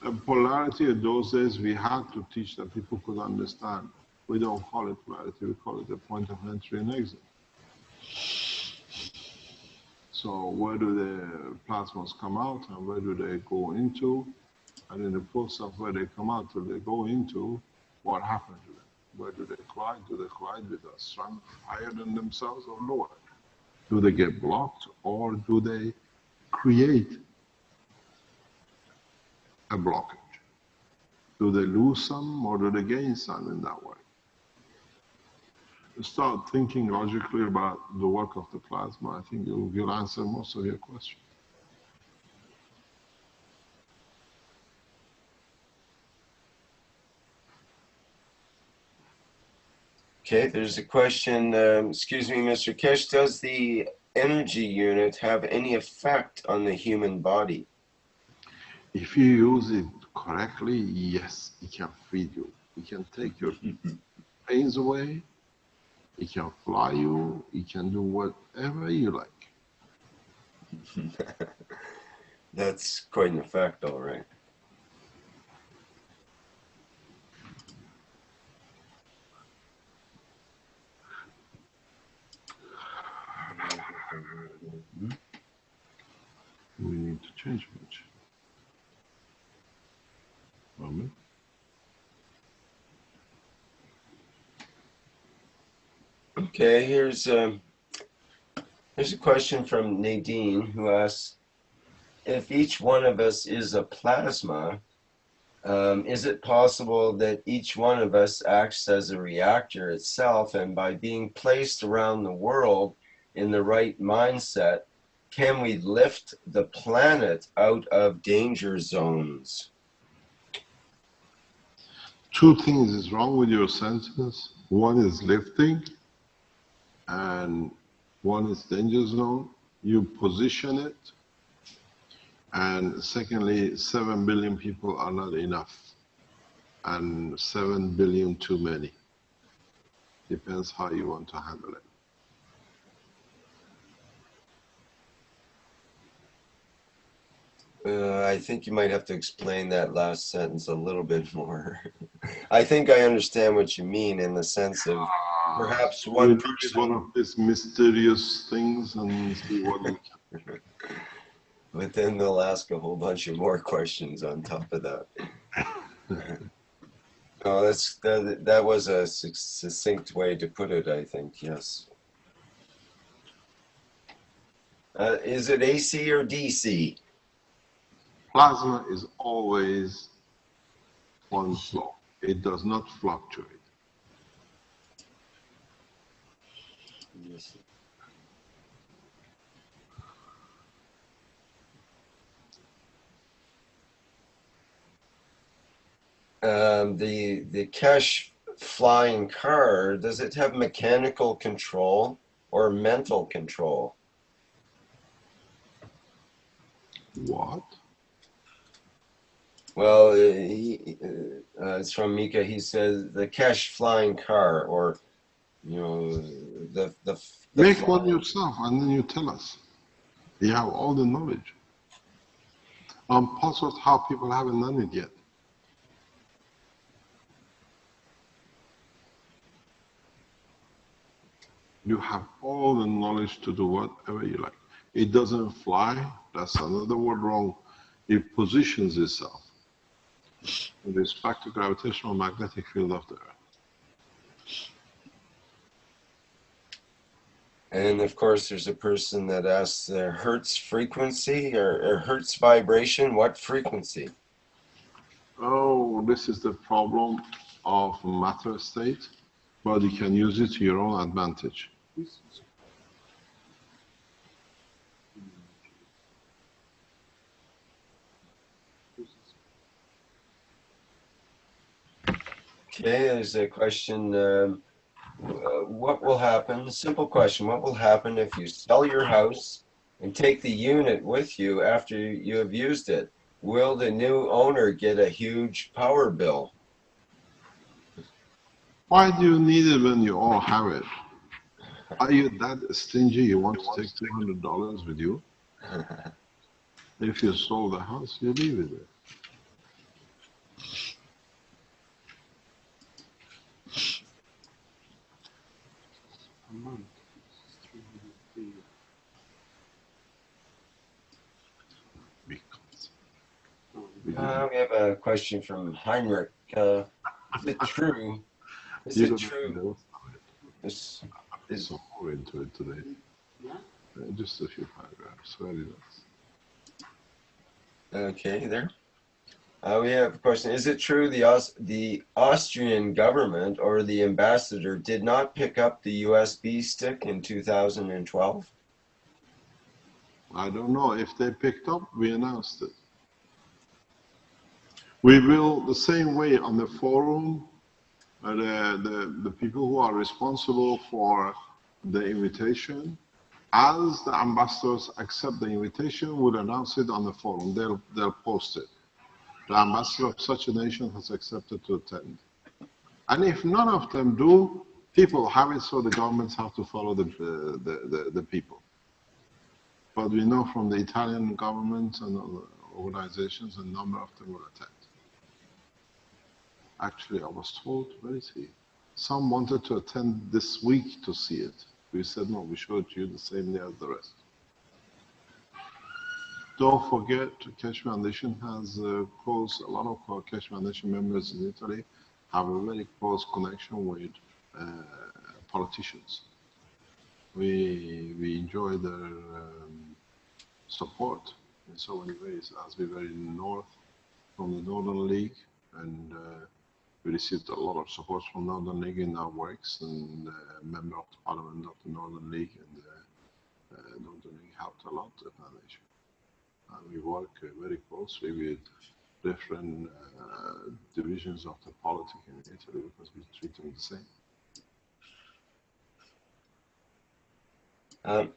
The polarity of those days, we had to teach that people could understand. We don't call it polarity, we call it the point of entry and exit. So where do the plasmas come out and where do they go into? And in the process of where they come out till they go into, what happened to them? Where do they collide? Do they collide with a strength higher than themselves or lower? Do they get blocked or do they create a blockage? Do they lose some or do they gain some in that way? Start thinking logically about the work of the plasma. I think you'll answer most of your questions. Okay, there's a question. Excuse me, Mr. Keshe, does the energy unit have any effect on the human body? If you use it correctly, yes, it can feed you. It can take your pains away. It can fly you. It can do whatever you like. That's quite an effect, all right. We need to change much. Moment. Okay, here's a question from Nadine who asks, if each one of us is a plasma, is it possible that each one of us acts as a reactor itself, and by being placed around the world in the right mindset, can we lift the planet out of danger zones? Two things is wrong with your sentence. One is lifting and one is danger zone. You position it. And secondly, 7 billion people are not enough. And 7 billion too many. Depends how you want to handle it. I think you might have to explain that last sentence a little bit more. I think I understand what you mean in the sense of perhaps one person. One of these mysterious things and see what we can. But then they'll ask a whole bunch of more questions on top of that. Oh, that was a succinct way to put it, I think, yes. Is it AC or DC? Plasma is always on flow. It does not fluctuate. Yes. The Keshe flying car, does it have mechanical control or mental control? What? Well, it's from Mika. He says the Keshe flying car, or the Make one yourself and then you tell us. You have all the knowledge. I'm puzzled how people haven't done it yet. You have all the knowledge to do whatever you like. It doesn't fly, that's another word wrong. It positions itself with respect to gravitational magnetic field of the Earth. And of course, there's a person that asks Hertz frequency or Hertz vibration. What frequency? Oh, this is the problem of matter state, but you can use it to your own advantage. Okay, there's a question. What will happen? Simple question. What will happen if you sell your house and take the unit with you after you have used it? Will the new owner get a huge power bill? Why do you need it when you all have it? Are you that stingy you want to take $200 with you? If you sold the house, you leave it there. We have a question from Heinrich. Is it true? Is it true? This is So more into it today. Just a few paragraphs. Very nice. okay. There. We have a question. Is it true the Austrian government or the ambassador did not pick up the USB stick in 2012? I don't know. If they picked up, we announced it. We will, the same way on the forum, the people who are responsible for the invitation, as the ambassadors accept the invitation, will announce it on the forum. They'll post it. The ambassador of such a nation has accepted to attend. And if none of them do, people have it, so the governments have to follow the people. But we know from the Italian government and organizations, a number of them will attend. Actually, I was told, where is he? Some wanted to attend this week to see it. We said, no, we showed you the same day as the rest. Don't forget, Keshe Foundation has close, a lot of our Keshe Foundation members in Italy have a very close connection with politicians. We enjoy their support in so many ways, as we were in the north from the Northern League, and we received a lot of support from Northern League in our works, and member of the Parliament of the Northern League, and Northern League helped a lot the foundation. And we work very closely with different divisions of the politics in Italy, because we treat them the same.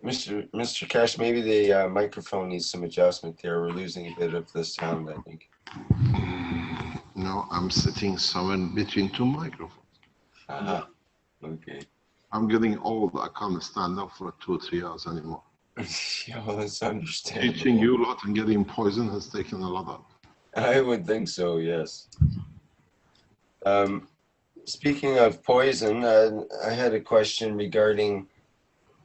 Mr. Keshe, maybe the microphone needs some adjustment there. We're losing a bit of the sound, I think. No, I'm sitting somewhere between two microphones. Okay. I'm getting old. I can't stand up for 2 or 3 hours anymore. Yeah, well, that's understandable. Teaching you a lot and getting poison has taken a lot out. I would think so, yes. Speaking of poison, I had a question regarding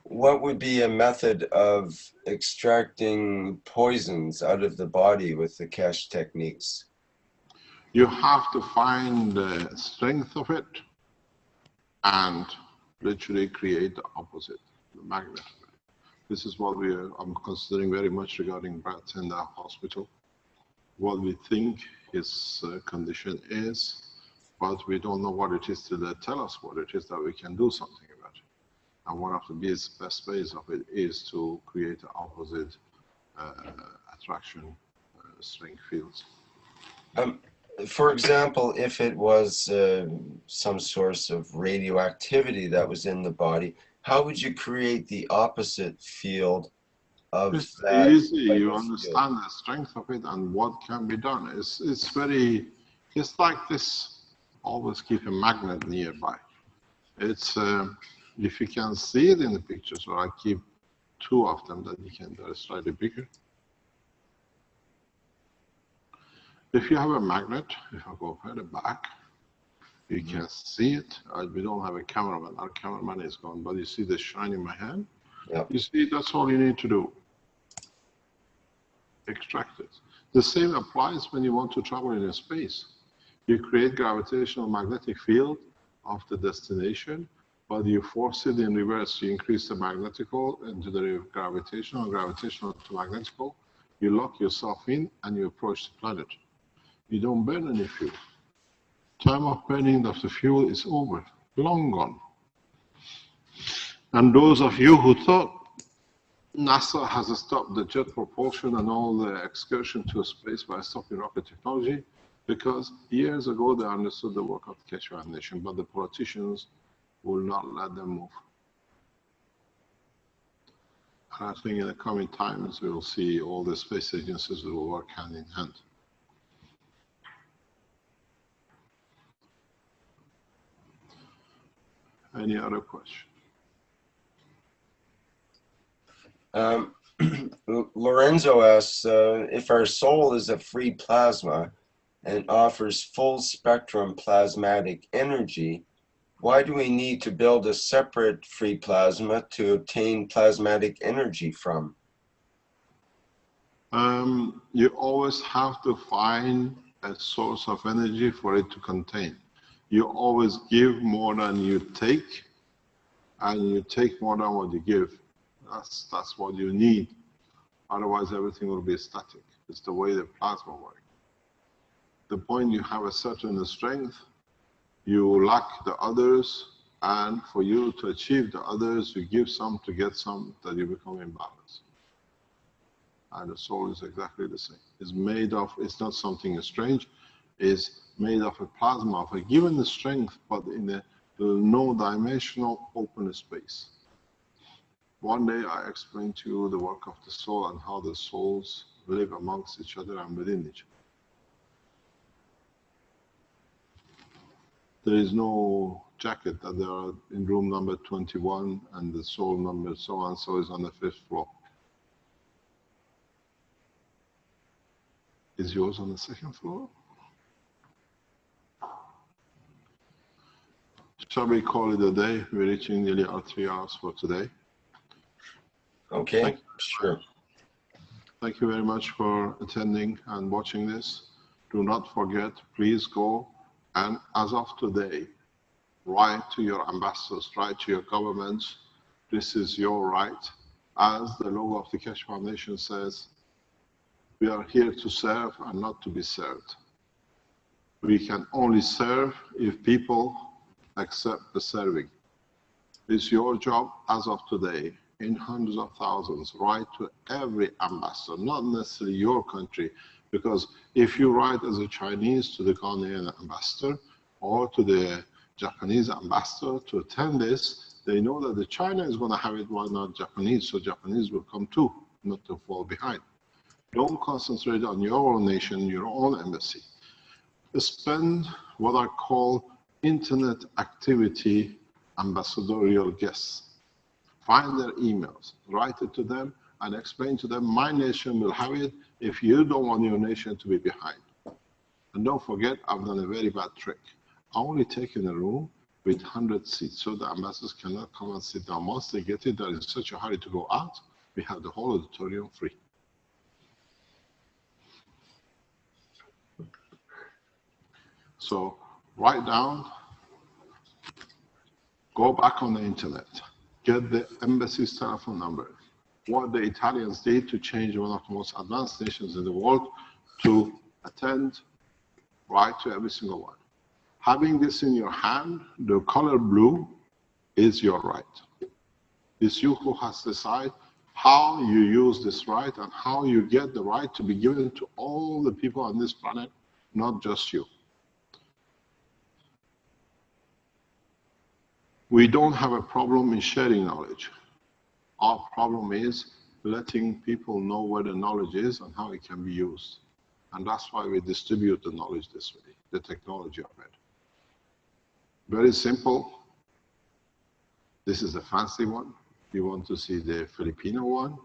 what would be a method of extracting poisons out of the body with the Keshe techniques? You have to find the strength of it and literally create the opposite, the magnet. This is what I'm considering very much regarding Brad in the hospital. What we think his condition is, but we don't know what it is till they tell us what it is, that we can do something about it. And one of the best ways of it is to create the opposite attraction strength fields. For example, if it was some source of radioactivity that was in the body, how would you create the opposite field of it's that? Easy. You understand the strength of it and what can be done. It's very, it's like this. Always keep a magnet nearby. It's if you can see it in the picture, so I keep 2 of them that you can. They're slightly bigger. If you have a magnet, if I go further back, you can see it. We don't have a cameraman. Our cameraman is gone, but you see the shine in my hand? Yep. You see, that's all you need to do. Extract it. The same applies when you want to travel in space. You create gravitational magnetic field of the destination, but you force it in reverse. You increase the magnetical into the gravitational to magnetical. You lock yourself in and you approach the planet. You don't burn any fuel. Time of burning of the fuel is over, long gone. And those of you who thought NASA has stopped the jet propulsion and all the excursion to space by stopping rocket technology, because years ago they understood the work of the Keshe Foundation, but the politicians will not let them move. And I think in the coming times we will see all the space agencies will work hand in hand. Any other question? Lorenzo asks, if our soul is a free plasma and offers full spectrum plasmatic energy, why do we need to build a separate free plasma to obtain plasmatic energy from? You always have to find a source of energy for it to contain. You always give more than you take, and you take more than what you give. That's what you need. Otherwise, everything will be static. It's the way the plasma works. The point you have a certain strength, you lack the others, and for you to achieve the others, you give some to get some, that you become imbalanced. And the soul is exactly the same. It's made of, it's not something strange, it's made of a plasma of a given strength, but in a no-dimensional open space. One day I explained to you the work of the soul and how the souls live amongst each other and within each other. There is no jacket that they are in room number 21 and the soul number so-and-so is on the 5th floor. Is yours on the 2nd floor? Shall we call it a day? We're reaching nearly our 3 hours for today. Okay, sure. Thank you very much for attending and watching this. Do not forget, please go and as of today, write to your ambassadors, write to your governments. This is your right. As the logo of the Keshe Foundation says, we are here to serve and not to be served. We can only serve if people accept the serving. It's your job as of today, in hundreds of thousands, write to every ambassador, not necessarily your country, because if you write as a Chinese to the Ghanaian ambassador or to the Japanese ambassador to attend this, they know that the China is going to have it, why not Japanese? So Japanese will come too, not to fall behind. Don't concentrate on your own nation, your own embassy. Spend what I call internet activity ambassadorial guests. Find their emails, write it to them, and explain to them, my nation will have it if you don't want your nation to be behind. And don't forget, I've done a very bad trick. I only take in a room with 100 seats, so the ambassadors cannot come and sit down. Once they get it, they're in such a hurry to go out, we have the whole auditorium free. So write down, go back on the internet, get the embassy's telephone number, what the Italians did to change one of the most advanced nations in the world to attend, write to every single one. Having this in your hand, the color blue is your right. It's you who has to decide how you use this right and how you get the right to be given to all the people on this planet, not just you. We don't have a problem in sharing knowledge. Our problem is letting people know where the knowledge is and how it can be used. And that's why we distribute the knowledge this way, the technology of it. Very simple. This is a fancy one. You want to see the Filipino one?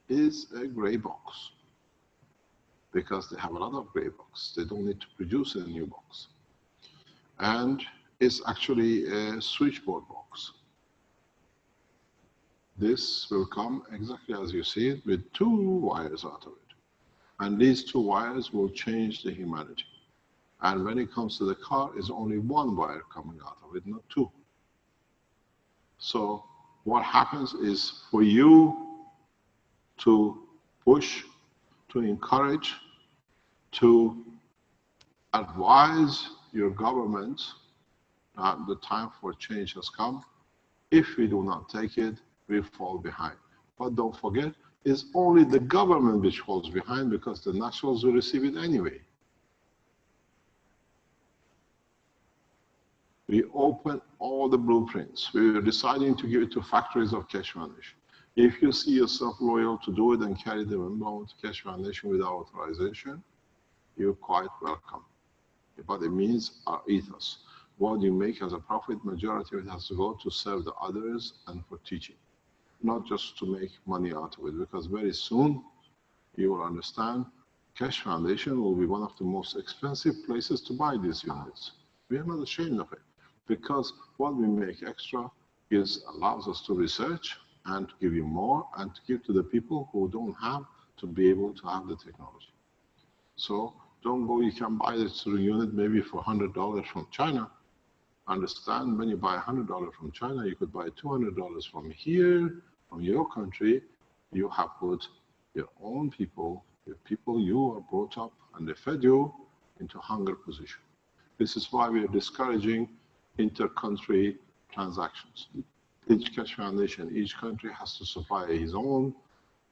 Is a gray box. because they have a lot of gray box. They don't need to produce a new box. And it's actually a switchboard box. This will come exactly as you see it with 2 wires out of it. And these 2 wires will change the humanity. And when it comes to the car, it's only 1 wire coming out of it, not 2. So what happens is for you to push, to encourage, to advise your government that the time for change has come. If we do not take it, we fall behind. But don't forget, it's only the government which falls behind because the nationals will receive it anyway. We open all the blueprints. We were deciding to give it to factories of Keshe Foundation. If you see yourself loyal to do it and carry the emblem to Keshe Foundation without authorization, you're quite welcome. But it means our ethos. What you make as a profit, majority of it has to go to serve the others and for teaching, not just to make money out of it, because very soon you will understand Keshe Foundation will be one of the most expensive places to buy these units. We are not ashamed of it, because what we make extra allows us to research and to give you more and to give to the people who don't have to be able to have the technology. So don't go, you can buy this through unit maybe for $100 from China. Understand, when you buy $100 from China, you could buy $200 from here, from your country. You have put your own people, the people you are brought up and they fed you, into hunger position. This is why we are discouraging inter-country transactions. Each Keshe Foundation, each country has to supply his own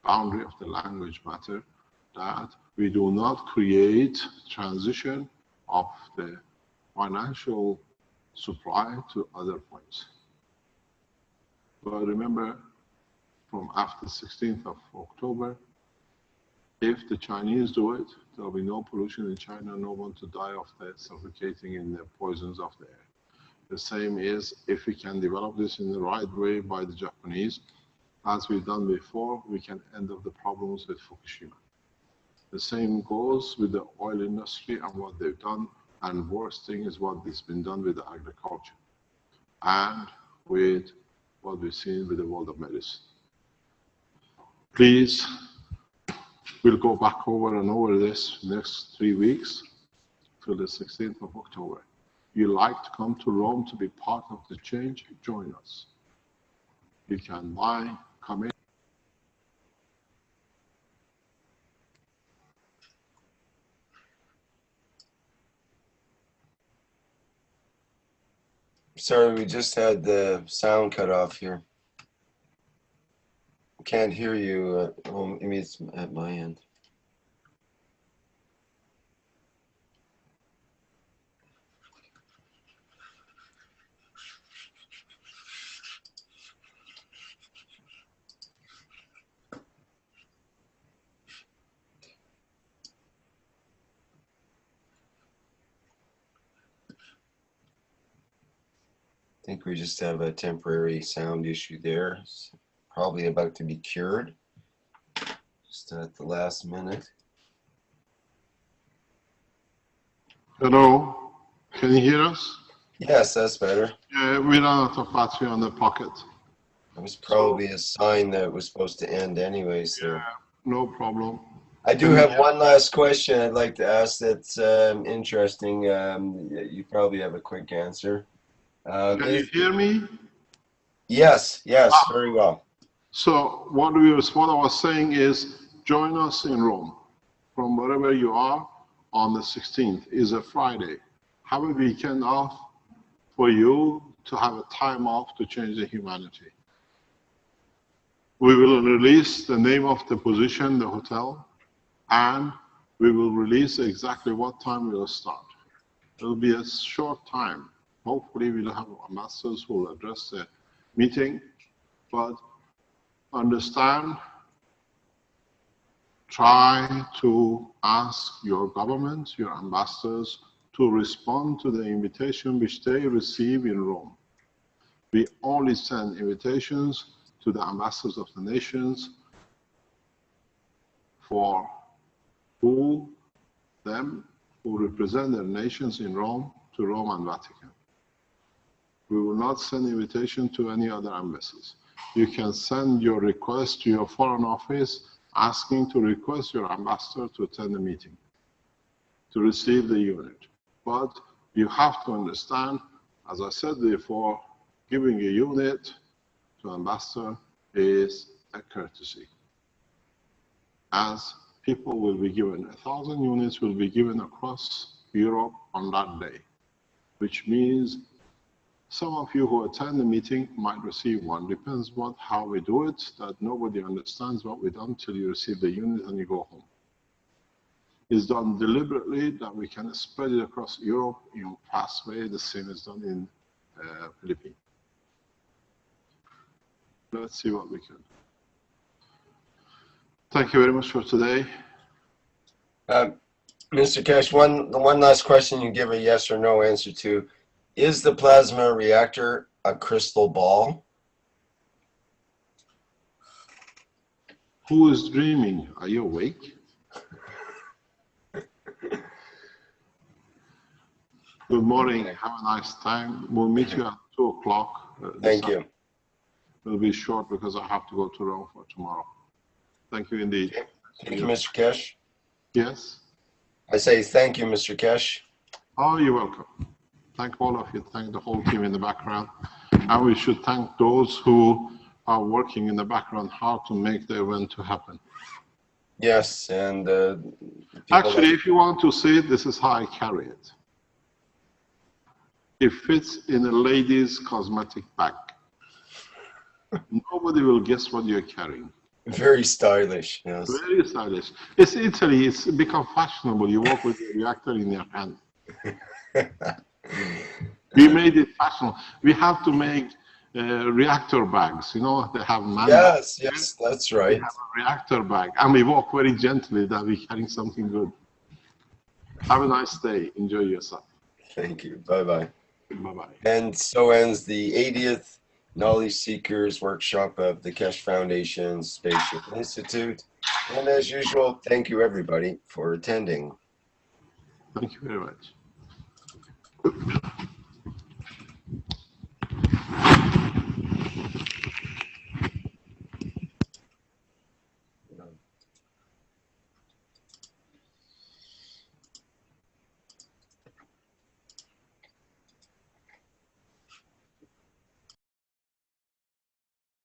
boundary of the language matter, that we do not create transition of the financial supply to other points. But remember, from after 16th of October, if the Chinese do it, there will be no pollution in China, no one to die of the suffocating in the poisons of the air. The same is, if we can develop this in the right way by the Japanese, as we've done before, we can end up the problems with Fukushima. The same goes with the oil industry and what they've done, and worst thing is what has been done with the agriculture and with what we've seen with the world of medicine. Please, we'll go back over and over this next 3 weeks till the 16th of October. You like to come to Rome to be part of the change, join us. You can buy, come in. Sorry, we just had the sound cut off here. Can't hear you. Maybe it's at my end. I think we just have a temporary sound issue there. It's probably about to be cured. Just at the last minute. Hello, can you hear us? Yes, that's better. Yeah, we ran out of battery on the pocket. It was probably a sign that it was supposed to end anyway. So. Yeah, no problem. I do have one last question I'd like to ask that's interesting. You probably have a quick answer. Can you hear me? Yes, very well. So what I was saying is, join us in Rome from wherever you are on the 16th. Is a Friday. Have a weekend off for you to have a time off to change the humanity. We will release the name of the position, the hotel, and we will release exactly what time we will start. It will be a short time. Hopefully we'll have masters who will address the meeting, but understand, try to ask your government, your ambassadors, to respond to the invitation which they receive in Rome. We only send invitations to the ambassadors of the nations for them who represent their nations in Rome to Rome and Vatican. We will not send invitation to any other embassies. You can send your request to your foreign office asking to request your ambassador to attend the meeting, to receive the unit. But you have to understand, as I said before, giving a unit to ambassador is a courtesy. As people will be given, 1,000 units will be given across Europe on that day, which means some of you who attend the meeting might receive one. Depends how we do it, that nobody understands what we done until you receive the unit and you go home. It's done deliberately that we can spread it across Europe in a fast way. The same is done in Philippines. Let's see what we can. Thank you very much for today. Mr. Keshe, one last question you give a yes or no answer to. Is the plasma reactor a crystal ball? Who is dreaming? Are you awake? Good morning. Have a nice time. We'll meet you at 2 o'clock. Thank you. It'll be short because I have to go to Rome for tomorrow. Thank you indeed. Thank you, Mr. Keshe. Yes? I say thank you, Mr. Keshe. Oh, you're welcome. Thank all of you. Thank the whole team in the background. And we should thank those who are working in the background how to make the event to happen. Yes, and actually, if you want to see it, this is how I carry it. It fits in a lady's cosmetic bag. Nobody will guess what you're carrying. Very stylish, yes. Very stylish. It's Italy. It's become fashionable. You walk with a reactor in your hand. We made it fashionable. We have to make reactor bags. You know, they have man bags. Yes, that's right. We have a reactor bag, and we walk very gently that we're carrying something good. Have a nice day. Enjoy yourself. Thank you. Bye-bye. Bye-bye. And so ends the 80th Knowledge Seekers Workshop of the Keshe Foundation Spaceship Institute. And as usual, thank you everybody for attending. Thank you very much.